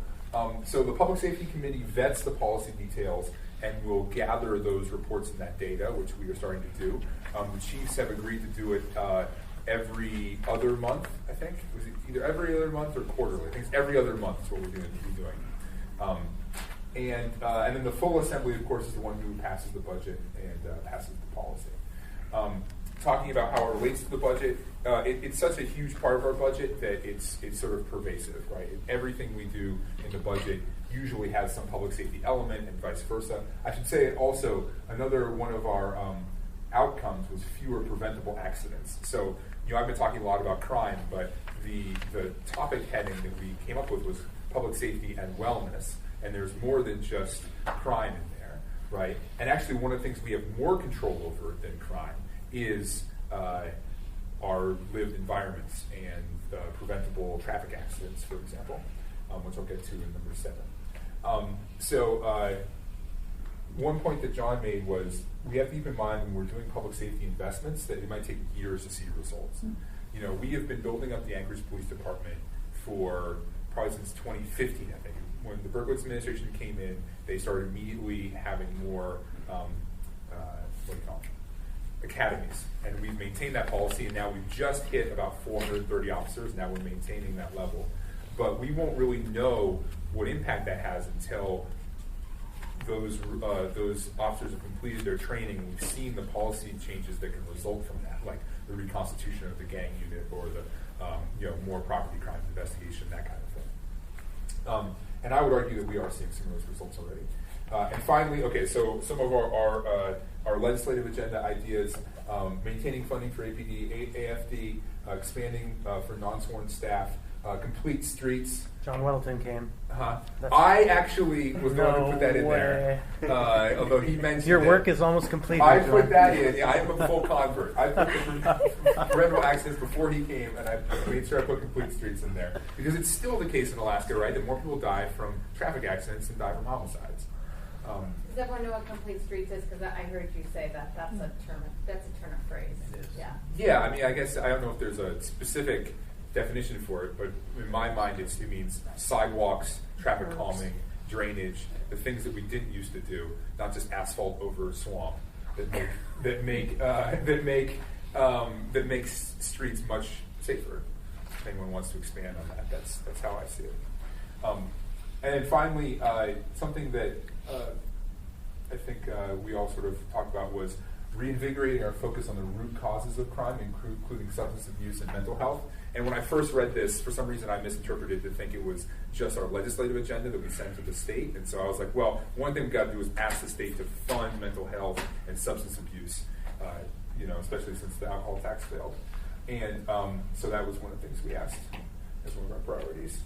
So the Public Safety Committee vets the policy details and will gather those reports and that data, which we are starting to do. The chiefs have agreed to do it every other month, I think. Was it either every other month or quarterly? I think it's every other month is what we're doing. And then the full assembly, of course, is the one who passes the budget and passes the policy. Talking about how it relates to the budget, it's such a huge part of our budget that it's sort of pervasive, right? Everything we do in the budget usually has some public safety element and vice versa. I should say also another one of our outcomes was fewer preventable accidents. So, I've been talking a lot about crime, but the topic heading that we came up with was public safety and wellness, and there's more than just crime in there, right? And actually one of the things we have more control over than crime is our lived environments and preventable traffic accidents, for example, which I'll get to in number 7. One point that John made was we have to keep in mind when we're doing public safety investments that it might take years to see results. We have been building up the Anchorage Police Department for probably since 2015, I think. When the Berkowitz administration came in, they started immediately having more, academies. And we've maintained that policy, and now we've just hit about 430 officers. Now we're maintaining that level. But we won't really know what impact that has until those officers have completed their training, and we've seen the policy changes that can result from that, like the reconstitution of the gang unit or the more property crime investigation, that kind of thing. And I would argue that we are seeing some of those results already. And finally, so some of our legislative agenda ideas: maintaining funding for APD, AFD, expanding for non-sworn staff, complete streets. John Weddleton came. I actually was going to put that in there, although he mentioned your work is almost complete. I put that in. Yeah, I'm a full convert. I put the preventable accidents before he came, and I made sure I put complete streets in there because it's still the case in Alaska, right? That more people die from traffic accidents than die from homicides. Does everyone know what complete streets is? Because I heard you say that that's a turn of phrase. It is. Yeah. Yeah, I mean, I guess I don't know if there's a specific definition for it, but in my mind it means sidewalks, traffic calming, drainage, the things that we didn't used to do, not just asphalt over swamp that makes streets much safer. If anyone wants to expand on that, that's how I see it. And then finally, something that I think we all sort of talked about was reinvigorating our focus on the root causes of crime, including substance abuse and mental health. And when I first read this, for some reason I misinterpreted to think it was just our legislative agenda that we sent to the state. And so I was like, well, one thing we've got to do is ask the state to fund mental health and substance abuse, especially since the alcohol tax failed. And so that was one of the things we asked as one of our priorities.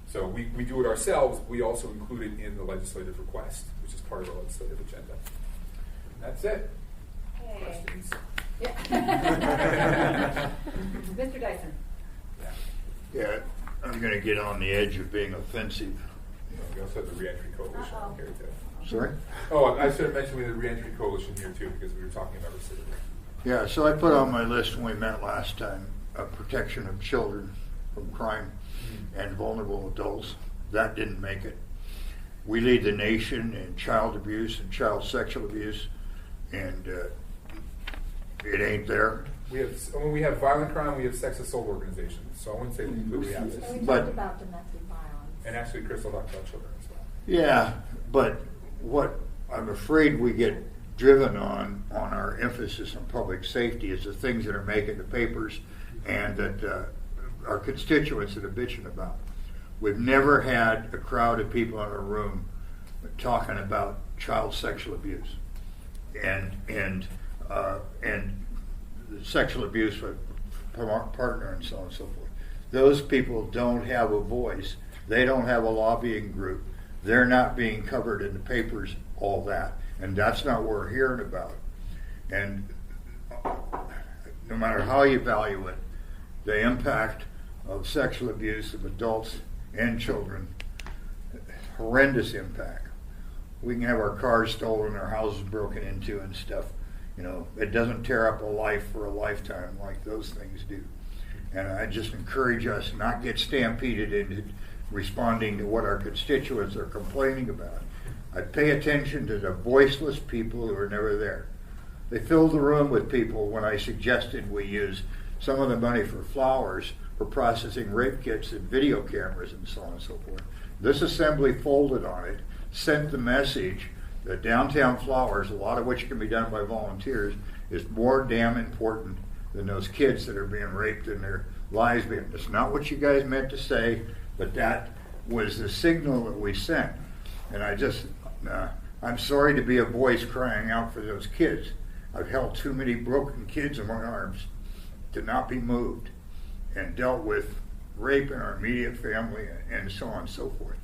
So we do it ourselves. We also include it in the legislative request, which is part of our legislative agenda. And that's it. Hey. Questions? Yeah. Mr. Dyson. Yeah, I'm going to get on the edge of being offensive. We also have the Reentry Coalition here too. Sorry? Oh, I should have mentioned we had the Reentry Coalition here too because we were talking about recidivism. Yeah, so I put on my list when we met last time, protection of children from crime and vulnerable adults. That didn't make it. We lead the nation in child abuse and child sexual abuse, and it ain't there. When we have violent crime, we have sex assault organizations. So I wouldn't say we completely have this. And we talked about domestic violence. And actually, Crystal talked about children as well. Yeah, but what I'm afraid we get driven on our emphasis on public safety is the things that are making the papers and that our constituents that are bitching about. We've never had a crowd of people in a room talking about child sexual abuse and sexual abuse from our partner and so on and so forth. Those people don't have a voice. They don't have a lobbying group. They're not being covered in the papers, all that. And that's not what we're hearing about. And no matter how you value it, the impact of sexual abuse of adults and children, horrendous impact. We can have our cars stolen, our houses broken into and stuff. It doesn't tear up a life for a lifetime like those things do. And I just encourage us not get stampeded into responding to what our constituents are complaining about. I pay attention to the voiceless people who are never there. They filled the room with people when I suggested we use some of the money for flowers for processing rape kits and video cameras and so on and so forth. This assembly folded on it sent the message that downtown Flowers, a lot of which can be done by volunteers, is more damn important than those kids that are being raped and their lives being. It's not what you guys meant to say, but that was the signal that we sent. And I'm sorry to be a voice crying out for those kids. I've held too many broken kids in my arms to not be moved, and dealt with rape in our immediate family and so on and so forth.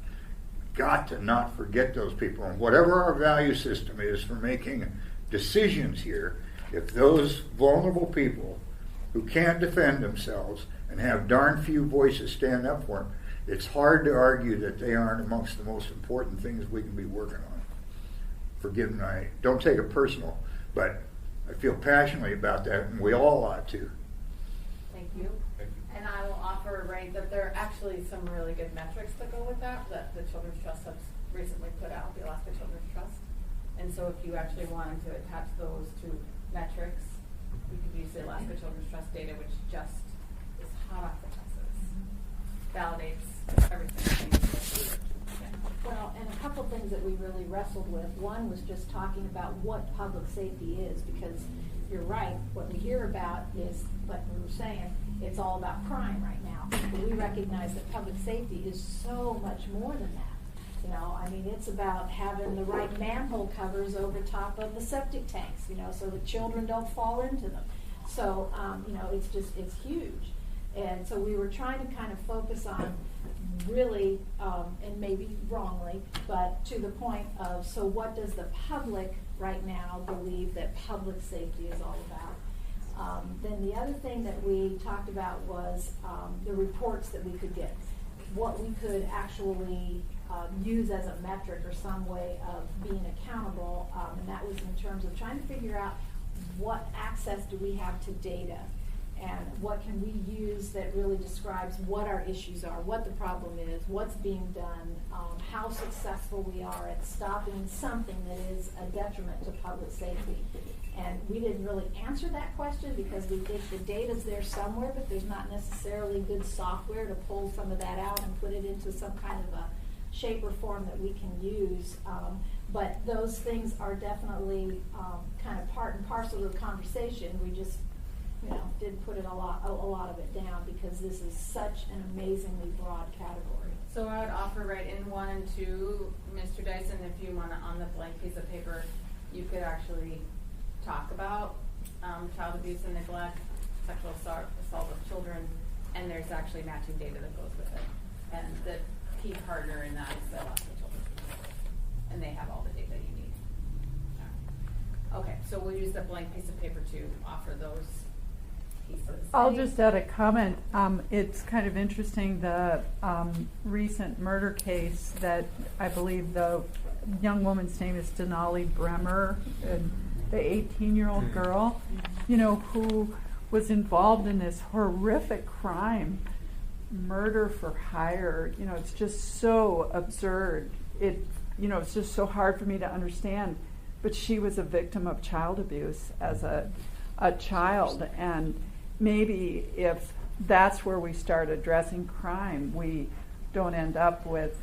Got to not forget those people. And whatever our value system is for making decisions here, if those vulnerable people who can't defend themselves and have darn few voices stand up for them, it's hard to argue that they aren't amongst the most important things we can be working on. Forgive me, I don't take it personal, but I feel passionately about that, and we all ought to. Thank you. And I will offer, right, that there are actually some really good metrics that go with that the Children's Trust has recently put out, the Alaska Children's Trust. And so if you actually wanted to attach those to metrics, you could use the Alaska Children's Trust data, which just is hot off the presses. Validates everything. Well, and a couple things that we really wrestled with. One was just talking about what public safety is, because you're right, what we hear about is, like we were saying, it's all about crime right now. But we recognize that public safety is so much more than that. You know, I mean, it's about having the right manhole covers over top of the septic tanks, you know, so that children don't fall into them. So, you know, it's huge. And so we were trying to kind of focus on really, and maybe wrongly, but to the point of, so what does the public right now believe that public safety is all about? Then the other thing that we talked about was the reports that we could get, what we could actually use as a metric or some way of being accountable, and that was in terms of trying to figure out what access do we have to data, and what can we use that really describes what our issues are, what the problem is, what's being done, how successful we are at stopping something that is a detriment to public safety. And we didn't really answer that question because we think the data's there somewhere, but there's not necessarily good software to pull some of that out and put it into some kind of a shape or form that we can use. But those things are definitely kind of part and parcel of the conversation. We just, you know, didn't put a lot of it down because this is such an amazingly broad category. So I would offer right in 1 and 2, Mr. Dyson, if you want to, on the blank piece of paper, you could actually talk about child abuse and neglect, sexual assault of children, and there's actually matching data that goes with it. And the key partner in that is the Alaska Children's Trust, and they have all the data you need. Okay, so we'll use the blank piece of paper to offer those pieces. I'll just add a comment. It's kind of interesting, the recent murder case that I believe the young woman's name is Denali Bremer, and the 18-year-old girl, you know, who was involved in this horrific crime, murder for hire. You know, it's just so absurd. You know, it's just so hard for me to understand. But she was a victim of child abuse as a child, and maybe if that's where we start addressing crime, we don't end up with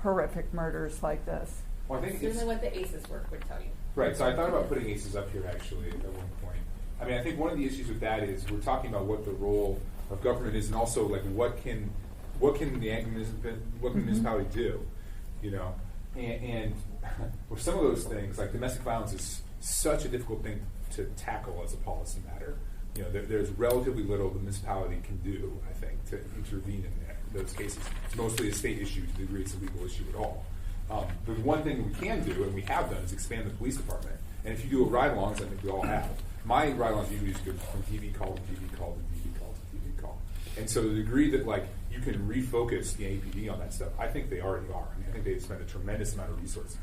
horrific murders like this. Well, I think certainly what the ACEs work would tell you. Right, so I thought about putting ACEs up here actually at one point. I mean, I think one of the issues with that is we're talking about what the role of government is, and also like what can municipality do, you know? And with some of those things, like domestic violence is such a difficult thing to tackle as a policy matter. You know, there's relatively little the municipality can do, I think, to intervene in those cases. It's mostly a state issue to the degree it's a legal issue at all. The one thing we can do, and we have done, is expand the police department. And if you do a ride-alongs, I think we all have. My ride-alongs usually just go from TV call to TV call to TV call to TV call. And so the degree that like you can refocus the APD on that stuff, I think they already are. I mean, I think they've spent a tremendous amount of resources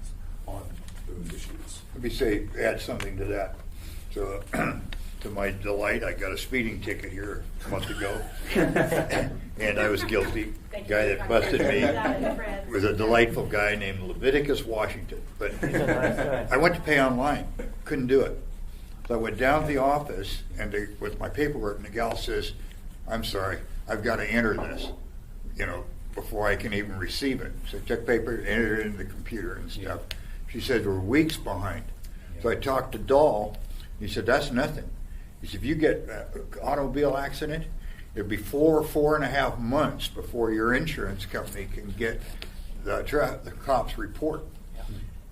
on those issues. Let me add something to that. So, to my delight, I got a speeding ticket here a month ago, and I was guilty. The guy that busted me was a delightful guy named Leviticus Washington. But I went to pay online, couldn't do it. So I went down to the office and with my paperwork, and the gal says, "I'm sorry, I've got to enter this. You know, before I can even receive it. So I took paper, entered it in the computer and stuff. She said we're weeks behind. So I talked to Dahl. He said, that's nothing. He said, if you get an automobile accident, it'll be 4.5 months before your insurance company can get the cop's report.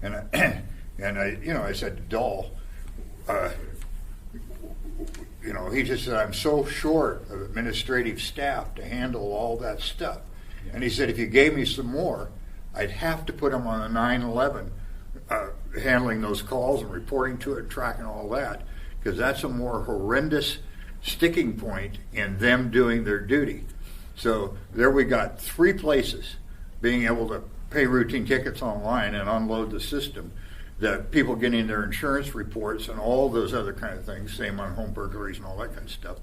And I said to Dahl, he just said, I'm so short of administrative staff to handle all that stuff. And he said, if you gave me some more, I'd have to put them on a 9/11, handling those calls and reporting to it, tracking all that, because that's a more horrendous sticking point in them doing their duty. So there we got 3 places being able to pay routine tickets online and unload the system, that people getting their insurance reports and all those other kind of things, same on home burglaries and all that kind of stuff.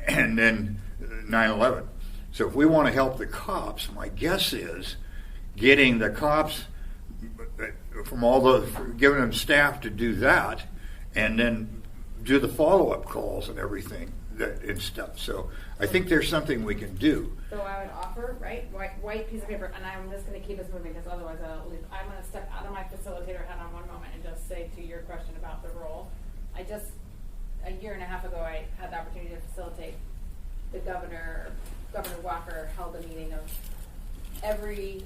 And then 9/11. So if we want to help the cops, my guess is getting the cops from all those, giving them staff to do that, and then do the follow-up calls and everything and stuff. So I think there's something we can do. So I would offer, right, white piece of paper, and I'm just going to keep this moving because otherwise I'll lose. I'm going to step out of my facilitator hat on one moment and just say to your question about the role. A year and a half ago, I had the opportunity to facilitate the Governor Walker held a meeting of every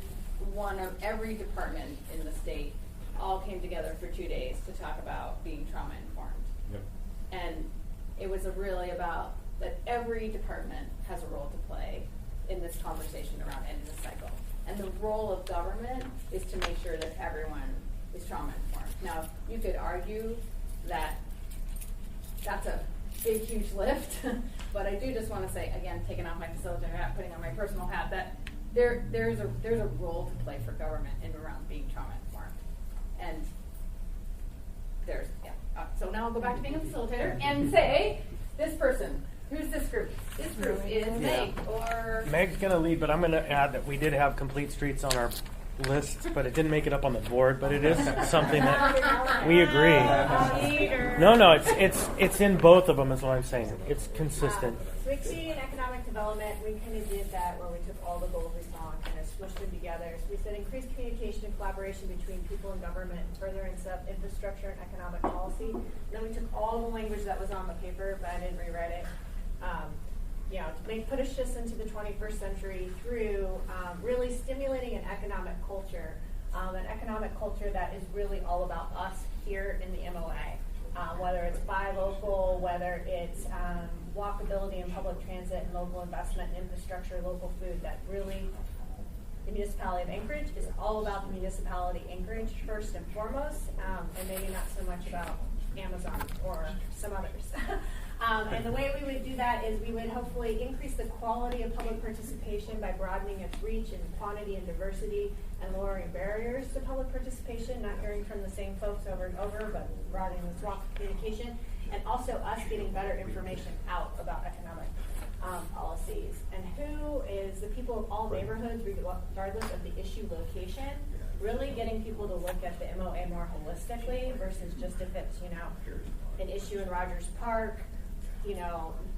department in the state all came together for 2 days to talk about being trauma informed. Yep. And it was really about that every department has a role to play in this conversation around ending the cycle. And the role of government is to make sure that everyone is trauma informed. Now, you could argue that that's a big, huge lift, but I do just want to say, again, taking off my facilitator hat, putting on my personal hat, that there's a role to play for government in around being trauma informed. And so now I'll go back to being a facilitator and say, this person, who's this group? This group is Meg, or... Meg's going to lead, but I'm going to add that we did have complete streets on our list, but it didn't make it up on the board, but it is something that we agree. No, it's in both of them is what I'm saying. It's consistent. So exceeding economic development, we kind of did that where we took all the goals we saw and kind of smushed them together. So we said increased communication and collaboration between people and government, furtherance of infrastructure and economic policy. And then we took all the language that was on the paper, but I didn't rewrite it. To push us into the 21st century through really stimulating an economic culture that is really all about us here in the MOA, whether it's buy local, whether it's walkability and public transit and local investment in infrastructure, local food, that really the municipality of Anchorage is all about the municipality Anchorage first and foremost, and maybe not so much about Amazon or some others. And the way we would do that is we would hopefully increase the quality of public participation by broadening its reach in quantity and diversity and lowering barriers to public participation, not hearing from the same folks over and over, but broadening the swath of communication, and also us getting better information out about economic policies. And who is the people of all neighborhoods, regardless of the issue location, really getting people to look at the MOA more holistically versus just if it's, an issue in Rogers Park,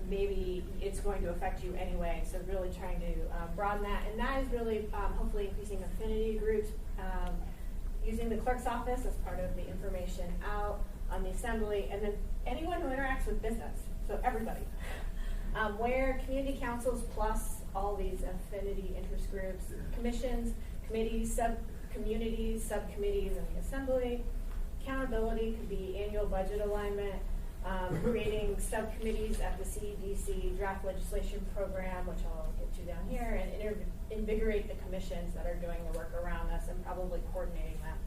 maybe it's going to affect you anyway. So really trying to broaden that. And that is really hopefully increasing affinity groups, using the clerk's office as part of the information out on the assembly, and then anyone who interacts with business, so everybody. Where community councils plus all these affinity interest groups, commissions, committees, communities, subcommittees in the assembly. Accountability could be annual budget alignment, creating subcommittees at the CEDC draft legislation program, which I'll get to down here, and invigorate the commissions that are doing the work around us and probably coordinating them.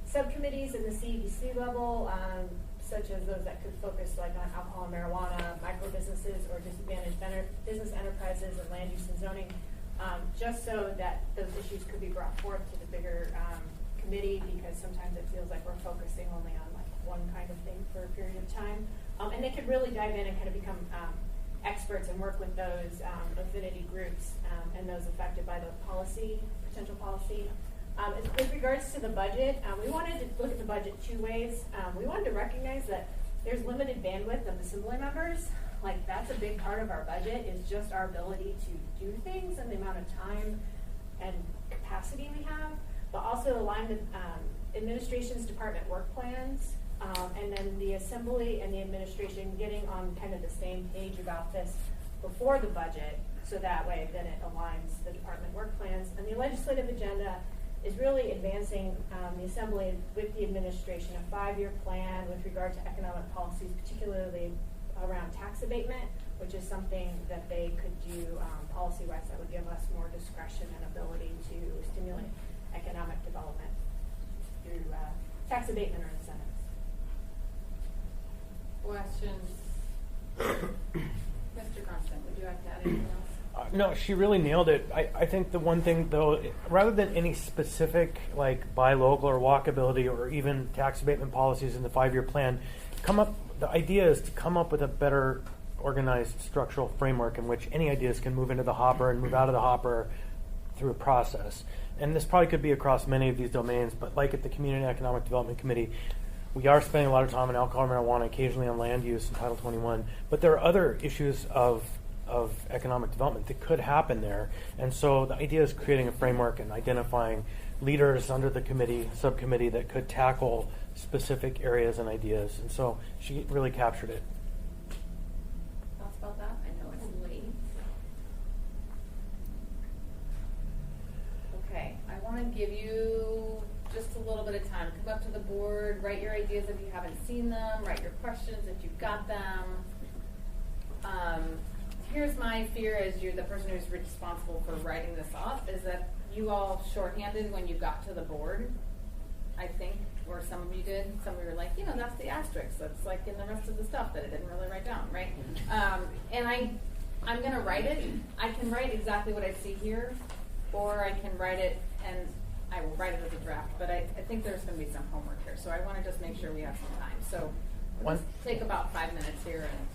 Subcommittees in the CEDC level, such as those that could focus on alcohol and marijuana, micro businesses, or disadvantaged business enterprises and land use and zoning, just so that those issues could be brought forth to the bigger committee, because sometimes it feels like we're focusing only on one kind of thing for a period of time. And they could really dive in and kind of become experts and work with those affinity groups and those affected by the potential policy. With regards to the budget, we wanted to look at the budget 2 ways. We wanted to recognize that there's limited bandwidth of assembly members Like, that's a big part of our budget, is just our ability to do things and the amount of time and capacity we have, but also align the administration's department work plans, and then the assembly and the administration getting on kind of the same page about this before the budget, so that way then it aligns the department work plans. And the legislative agenda is really advancing the assembly with the administration a 5-year plan with regard to economic policies, particularly around tax abatement, which is something that they could do policy-wise that would give us more discretion and ability to stimulate economic development through tax abatement or incentives. Questions? Mr. Grunstein, would you like to add anything else? No, she really nailed it. I think the one thing, though, rather than any specific, like, buy local or walkability or even tax abatement policies in the 5-year plan, the idea is to come up with a better organized structural framework in which any ideas can move into the hopper and move out of the hopper through a process. And this probably could be across many of these domains, but like at the Community and Economic Development Committee, we are spending a lot of time on alcohol and marijuana, occasionally on land use in Title 21, but there are other issues of economic development that could happen there. And so the idea is creating a framework and identifying leaders under the subcommittee that could tackle specific areas and ideas. And so she really captured it. Thoughts about that? I know it's late. Okay, I want to give you just a little bit of time. Come up to the board, write your ideas if you haven't seen them, write your questions if you've got them. Here's my fear as you're the person who's responsible for writing this up, is that you all shorthanded when you got to the board, I think, or some of you did. Some of you were like, that's the asterisk that's like in the rest of the stuff that I didn't really write down, right? And I'm going to write it. I can write exactly what I see here, or I can write it and I will write it as a draft, but I think there's going to be some homework here, so I want to just make sure we have some time. So let's take about 5 minutes here and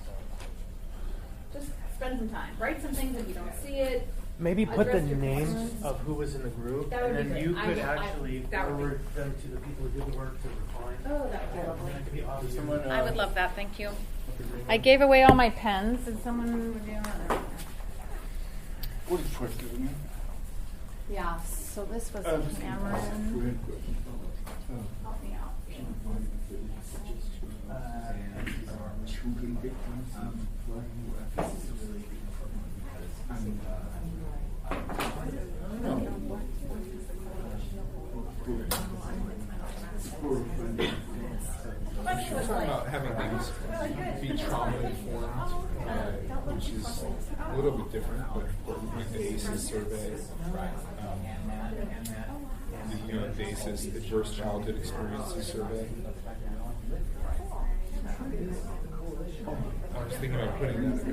just spend some time. Write some things if you don't see it. Maybe put the Address your names questions. of who was in the group, That would and be then great. you could that actually would be- forward them to the people who did the work to refine. Oh, that would be lovely. That could be obvious. I would love that. Thank you. I gave away all my pens. Did someone would you What is first, isn't it? Yeah. So this was Cameron. Help me out. Children victims She was talking about having things be trauma informed, which is a little bit different, but like the ACEs survey, the ACEs, Adverse Childhood Experiences survey. I was thinking about putting that in.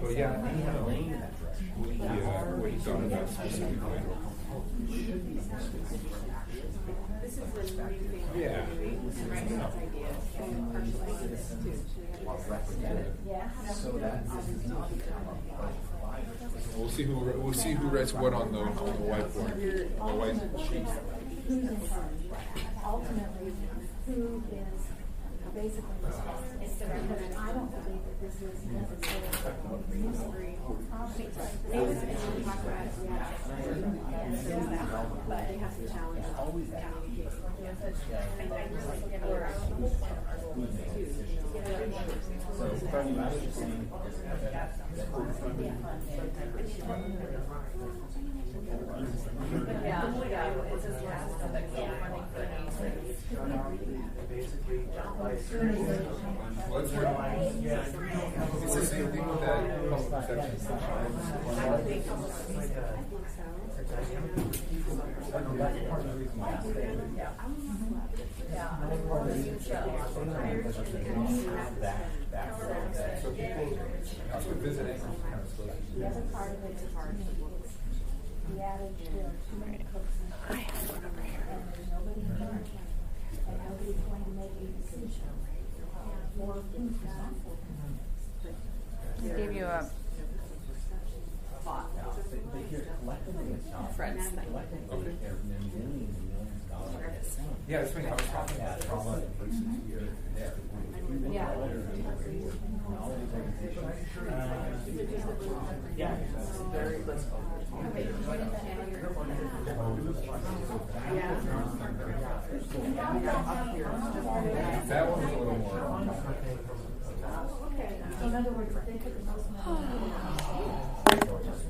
But yeah, what you thought about specifically. This is the new thing. Yeah. Writing those ideas and partially this too. We'll see who writes what on the whiteboard, on the white sheet. Who's in charge? Ultimately, who is basically responsible? Because I don't believe that this is necessarily mystery. But they have to challenge It's the same thing with that public perception That's what visiting. The other part of it is the adage, there are too many cooks in the kitchen, and there's nobody in charge, and nobody's going to make a decision for who's responsible. Just gave you a thought. Fred's thing. Yeah, it's funny. I was talking about trauma versus here. Yeah. That one was a little more. In other words, they could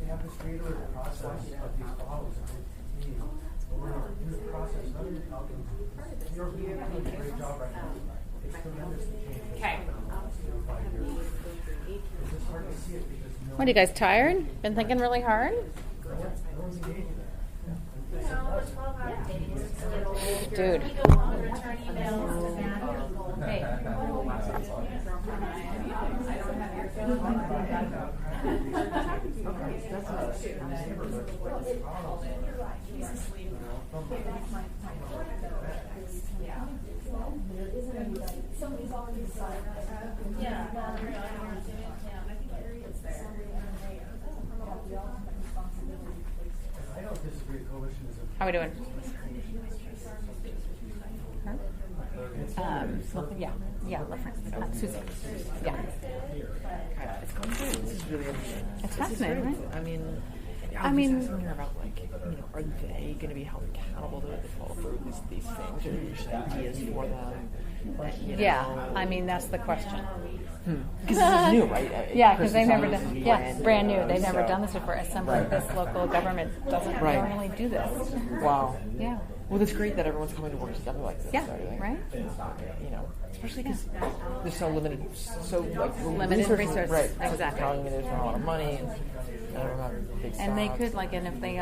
We have this reiterative process of these problems. We're in the process. You're doing a great job right now. It's tremendous to change. Okay. In 5 years. It's just hard to see it because no What are you guys tired? Been thinking really hard? one's engaged in that. No, the 12-hour days. Dude. We go on return emails to that. Hey. somebody's already decided. Yeah. I think it's there. I don't disagree. Coalition is a How are we doing? Yeah, reference. Susan. Yeah. It's going through. This is really interesting. It's fascinating, right? I mean, I mean, here about are they going to be held accountable to follow through these things, or just ideas for them? Yeah, I mean that's the question. Because this is new, right? Yeah, because they've never done. Yeah, brand new. They've never done this before. Assembly, this local government doesn't normally do this. Wow. Yeah. Well, it's great that everyone's coming to work together like this. Yeah, so, right? Especially because there's so limited, limited resources. Right, Exactly. There's not a lot of money, and they could and if they,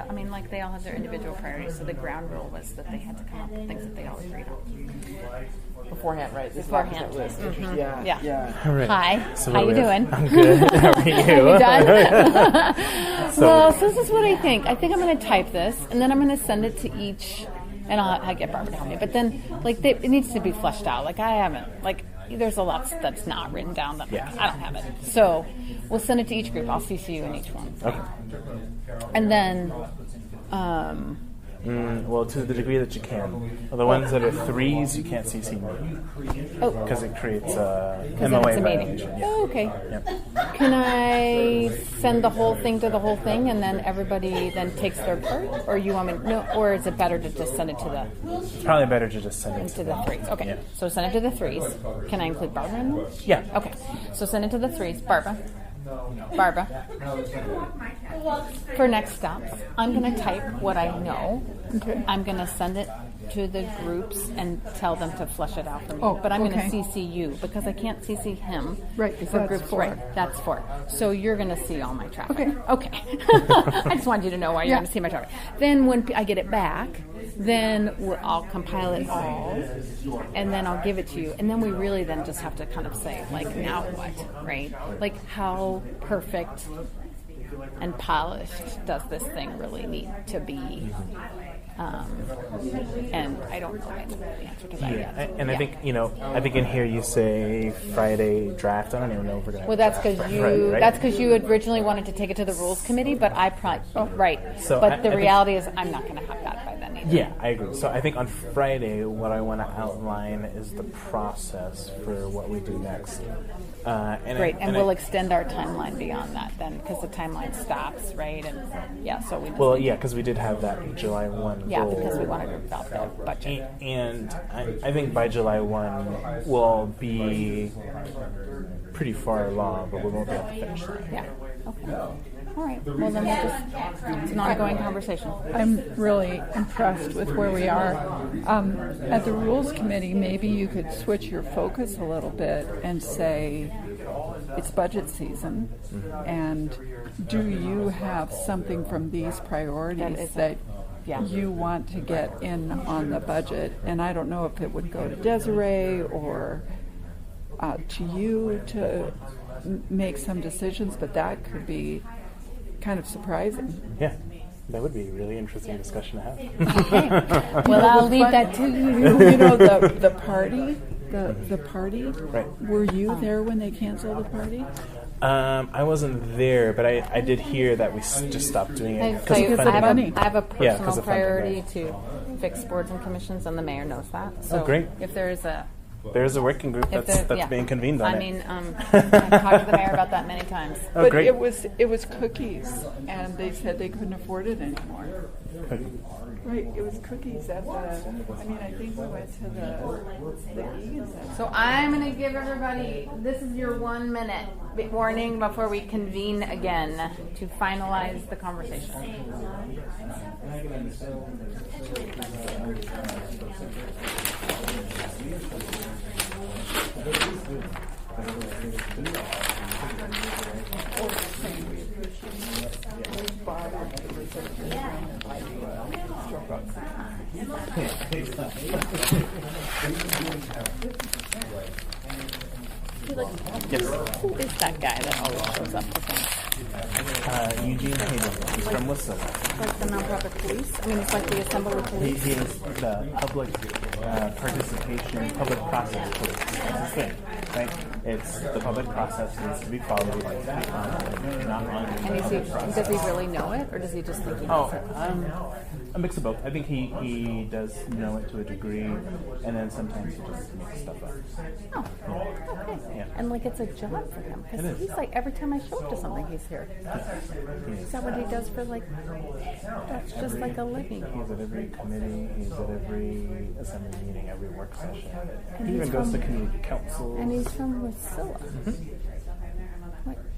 they all have their individual priorities. So the ground rule was that they had to come up with things that they all agreed on beforehand, right? Beforehand. Mm-hmm. Yeah. All right. Hi. So how you doing? I'm good. How are you? You done? Well, so this is what I think. I think I'm going to type this, and then I'm going to send it to each. And I'll get Barbara to help me. But then, it needs to be fleshed out. I haven't, there's a lot that's not written down that I don't have it. So we'll send it to each group. I'll CC you in each one. Okay. And then, well, to the degree that you can. The ones that are threes, you can't CC me. Oh. Because it creates a then MOA it's a meeting. violation. Yeah. Oh, okay. Yep. Can I send the whole thing to the whole thing, and then everybody then takes their part? Or you want me? No. Or is it better to just send it to the? It's probably better to just send it to the threes. Okay. Yeah. So send it to the threes. Can I include Barbara in this? Yeah. Okay. So send it to the threes. Barbara. For next steps, I'm going to type what I know. Okay. I'm going to send it to the groups and tell them to flesh it out for me. Oh, but I'm okay. going to CC you because I can't CC him. Right, For that's groups, four. right? That's 4. So you're going to see all my traffic. Okay. I just wanted you to know why you're going to see my traffic. Then when I get it back, then I'll compile it all, and then I'll give it to you. And then we really then just have to kind of say, now what, right? How perfect and polished does this thing really need to be? And I don't know the answer to that yet. And I think, I think in here you say Friday draft. I don't even know if we're going to Well, that's because right? that's because you originally wanted to take it to the rules committee, but I right. So but I the think- reality is, I'm not going to have that by then either. Yeah, I agree. So I think on Friday, what I want to outline is the process for what we do next. Great, and we'll extend our timeline beyond that then, because the timeline stops, right? And so we. Well, yeah, because we did have that July 1 Yeah, goal. because we wanted to adopt that budget. And I think by July 1, we'll be pretty far along, but we won't be able to finish that. Yeah. Okay. All right. Well, then it's an ongoing conversation. I'm really impressed with where we are. At the Rules Committee, maybe you could switch your focus a little bit and say it's budget season, and do you have something from these priorities that you want to get in on the budget? And I don't know if it would go to Desiree or to you to make some decisions, but that could be kind of surprising. Yeah, that would be a really interesting discussion to have. Okay. Well, I'll leave that to you. The party, the party. Right. Were you there when they canceled the party? I wasn't there, but I did hear that we just stopped doing it I because of funding. have a Yeah, 'cause personal of funding, priority right. to fix boards and commissions, and the mayor knows that. So great. if there's a There's a working group if that's there- yeah. being convened on I it. mean, I've talked to the mayor about that many times. Oh, But great. it was cookies, and they said they couldn't afford it anymore. Right, it was cookies at the, I mean, I think we went to the Egan Center. So I'm going to give everybody, this is your 1 minute warning before we convene again to finalize the conversation. Yes. Who is that guy that always shows up with him? Eugene Hayden. He's from Whistler. Like the nonprofit police? I mean, it's like the assembly police. He is the public participation, public process police. That's the thing, right? It's the public process needs to be followed, like, not on. And does he really know it, or does he just think he knows it? A mix of both. I think he does know it to a degree, and then sometimes he just makes stuff up. Oh, okay. Yeah. And like it's a job for him, It because is. he's like, every time I show up to something, he's here. Is that what he does for like, that's just like a living? He's at every committee, he's at every assembly meeting, every work session. And He he's even goes to from- community councils. And he's from Wasilla.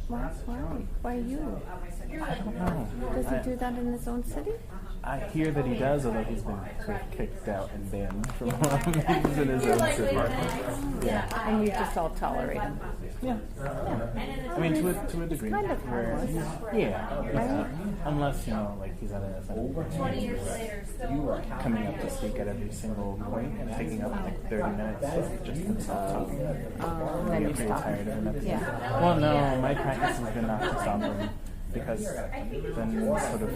Why you? I don't know. Does he do that in his own city? I hear that he does, although he's been sort of kicked out and banned from a lot of meetings in his own city. Yeah. And you just all tolerate him. Yeah. I mean, to a degree. Kind of harmless. Yeah. Unless, like he's at an assembly coming up to speak at every single point and taking up like 30 minutes just himself talking. Then I you get pretty stop. tired of him. Yeah. Well, no, my practice has been not to stop him. Because then sort of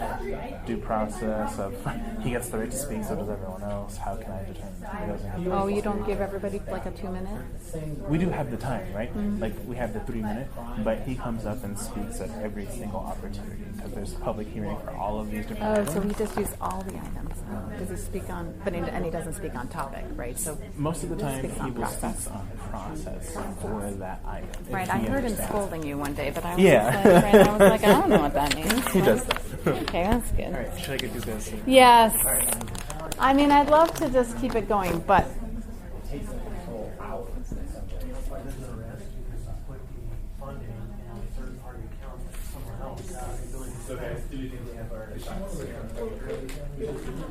due process of he gets the right to speak, so does everyone else. How can I determine if he doesn't? Oh, you don't give everybody like a 2 minute? We do have the time, right? Mm-hmm. Like we have the 3 minute, but he comes up and speaks at every single opportunity because there's a public hearing for all of these different. Oh, so he just used all the items. Does he speak on? And he doesn't speak on topic, right? So most of the time speaks on he will process. speak on process for that item. if Right, he I heard him understands. scolding you one day, but I was Yeah. just like, I was like, I don't know what that means. He does that. Okay, that's good. All right, should I get these guys? Yes. I mean, I'd love to just keep it going, but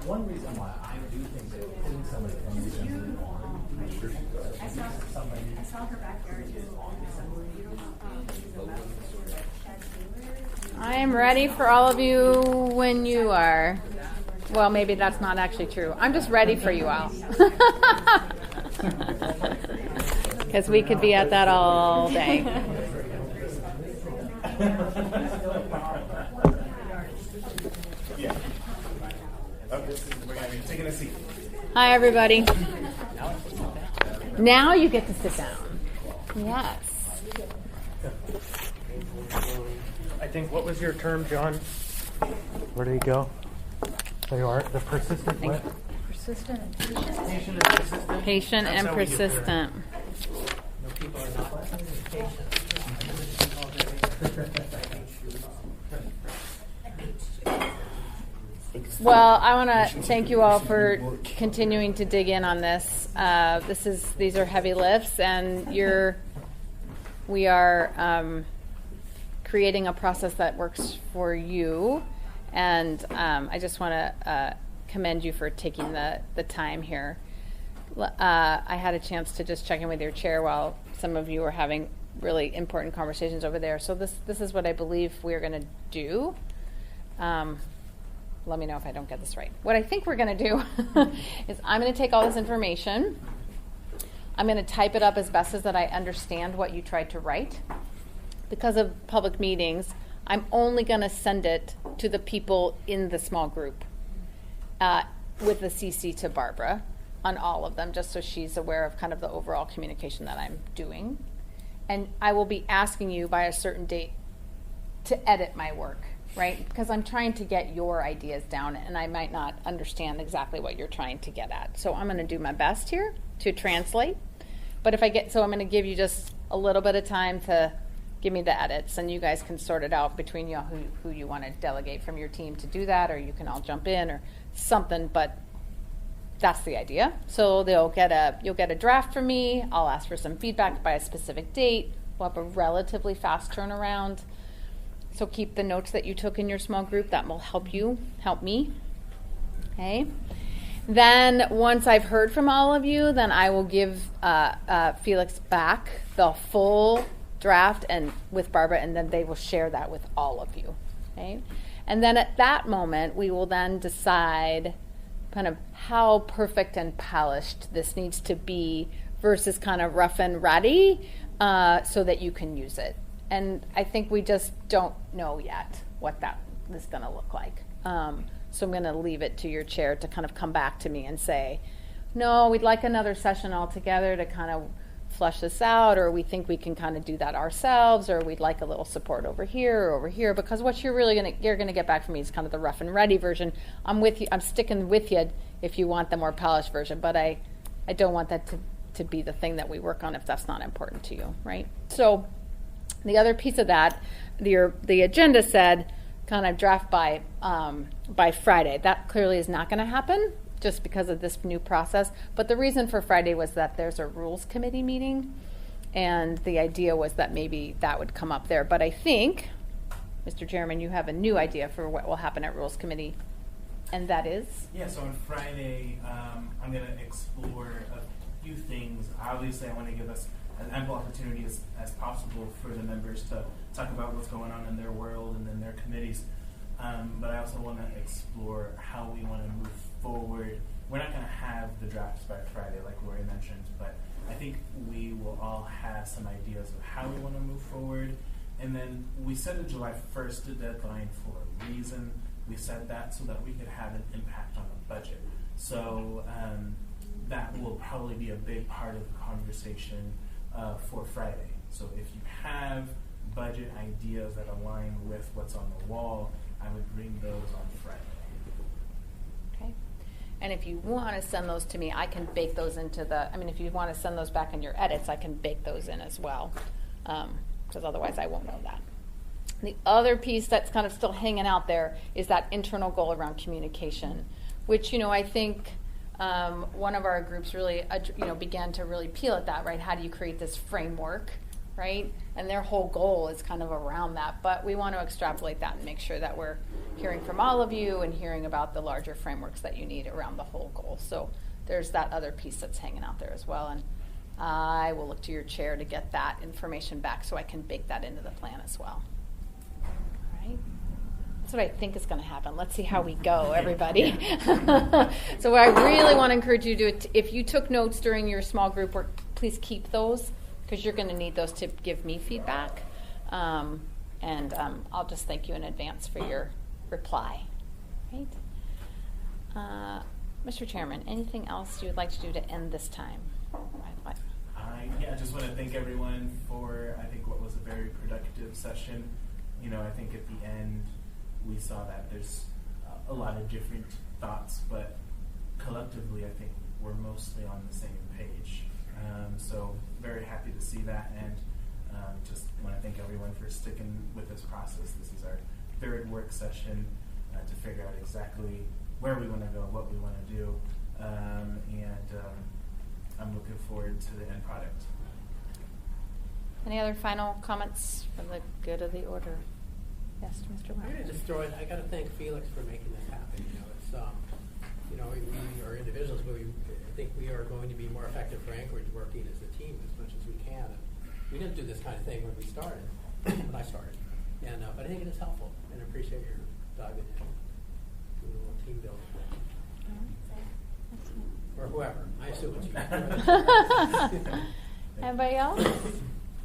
One reason why I do think that putting somebody from the assembly on, I saw her backyard. I am ready for all of you when you are. Well, maybe that's not actually true. I'm just ready for you all. Because we could be at that all day. Yeah. Okay, we're gonna be taking a seat. Hi, everybody. Now you get to sit down. Yes. I think, what was your term, John? Where did he go? There you are, the persistent what? Persistent and Patient and persistent. Patient That's and how we get there. persistent. No, people are not patient. Well, I want to thank you all for continuing to dig in on this. These are heavy lifts, and we are creating a process that works for you. And I just want to commend you for taking the time here. I had a chance to just check in with your chair while some of you were having really important conversations over there. So this is what I believe we're going to do. Let me know if I don't get this right. What I think we're going to do is I'm going to take all this information. I'm going to type it up as best as that I understand what you tried to write. Because of public meetings, I'm only going to send it to the people in the small group with the CC to Barbara on all of them, just so she's aware of kind of the overall communication that I'm doing. and I will be asking you by a certain date to edit my work, right? Because I'm trying to get your ideas down, and I might not understand exactly what you're trying to get at. So I'm going to do my best here to translate. But I'm going to give you just a little bit of time to give me the edits, and you guys can sort it out between you who you want to delegate from your team to do that, or you can all jump in or something. But that's the idea. So you'll get a draft from me. I'll ask for some feedback by a specific date. We'll have a relatively fast turnaround. So keep the notes that you took in your small group. That will help me. Okay. Then once I've heard from all of you, then I will give Felix back the full draft and with Barbara, and then they will share that with all of you. Okay. And then at that moment, we will then decide kind of how perfect and polished this needs to be versus kind of rough and ready so that you can use it. And I think we just don't know yet what that is going to look like. So I'm going to leave it to your chair to kind of come back to me and say, no, we'd like another session altogether to kind of flush this out, or we think we can kind of do that ourselves, or we'd like a little support over here or over here, because what you're going to get back from me is kind of the rough and ready version. I'm with you. I'm sticking with you if you want the more polished version, but I don't want that to be the thing that we work on if that's not important to you, right? So the other piece of that, the agenda said kind of draft by Friday. That clearly is not going to happen just because of this new process. But the reason for Friday was that there's a rules committee meeting, and the idea was that maybe that would come up there. But I think, Mr. Chairman, you have a new idea for what will happen at rules committee, and that is? Yeah, so on Friday, I'm going to explore a few things. Obviously, I want to give us as ample opportunity as possible for the members to talk about what's going on in their world and in their committees. But I also want to explore how we want to move forward. We're not going to have the drafts by Friday, like Lori mentioned, but I think we will all have some ideas of how we want to move forward. And then we set a July 1st deadline for a reason. We set that so that we could have an impact on the budget. So that will probably be a big part of the conversation for Friday. So if you have budget ideas that align with what's on the wall, I would bring those on Friday. Okay. And if you want to send those to me, I can bake those into if you want to send those back in your edits, I can bake those in as well, because otherwise I won't know that. The other piece that's kind of still hanging out there is that internal goal around communication, which, I think one of our groups really, began to really peel at that, right? How do you create this framework, right? And their whole goal is kind of around that. But we want to extrapolate that and make sure that we're hearing from all of you and hearing about the larger frameworks that you need around the whole goal. So there's that other piece that's hanging out there as well. And I will look to your chair to get that information back so I can bake that into the plan as well. All right? That's what I think is going to happen. Let's see how we go, everybody. So what I really want to encourage you to do, if you took notes during your small group work, please keep those, because you're going to need those to give me feedback. And I'll just thank you in advance for your reply. Right? Mr. Chairman, anything else you would like to do to end this time? I just want to thank everyone for, I think, what was a very productive session. I think at the end we saw that there's a lot of different thoughts, but collectively I think we're mostly on the same page. So very happy to see that, and just want to thank everyone for sticking with this process. This is our third work session to figure out exactly where we want to go, what we want to do, and I'm looking forward to the end product. Any other final comments for the good of the order? Yes, Mr. Wow. I'm going to just throw it. I got to thank Felix for making this happen. It's we are individuals, but I think we are going to be more effective for Anchorage working as a team as much as we can. And we didn't do this kind of thing when we started, when I started, but I think it is helpful, and I appreciate your diving in, doing a little team building. Or whoever. I assume it's you. Anybody else?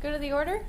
Go to the order.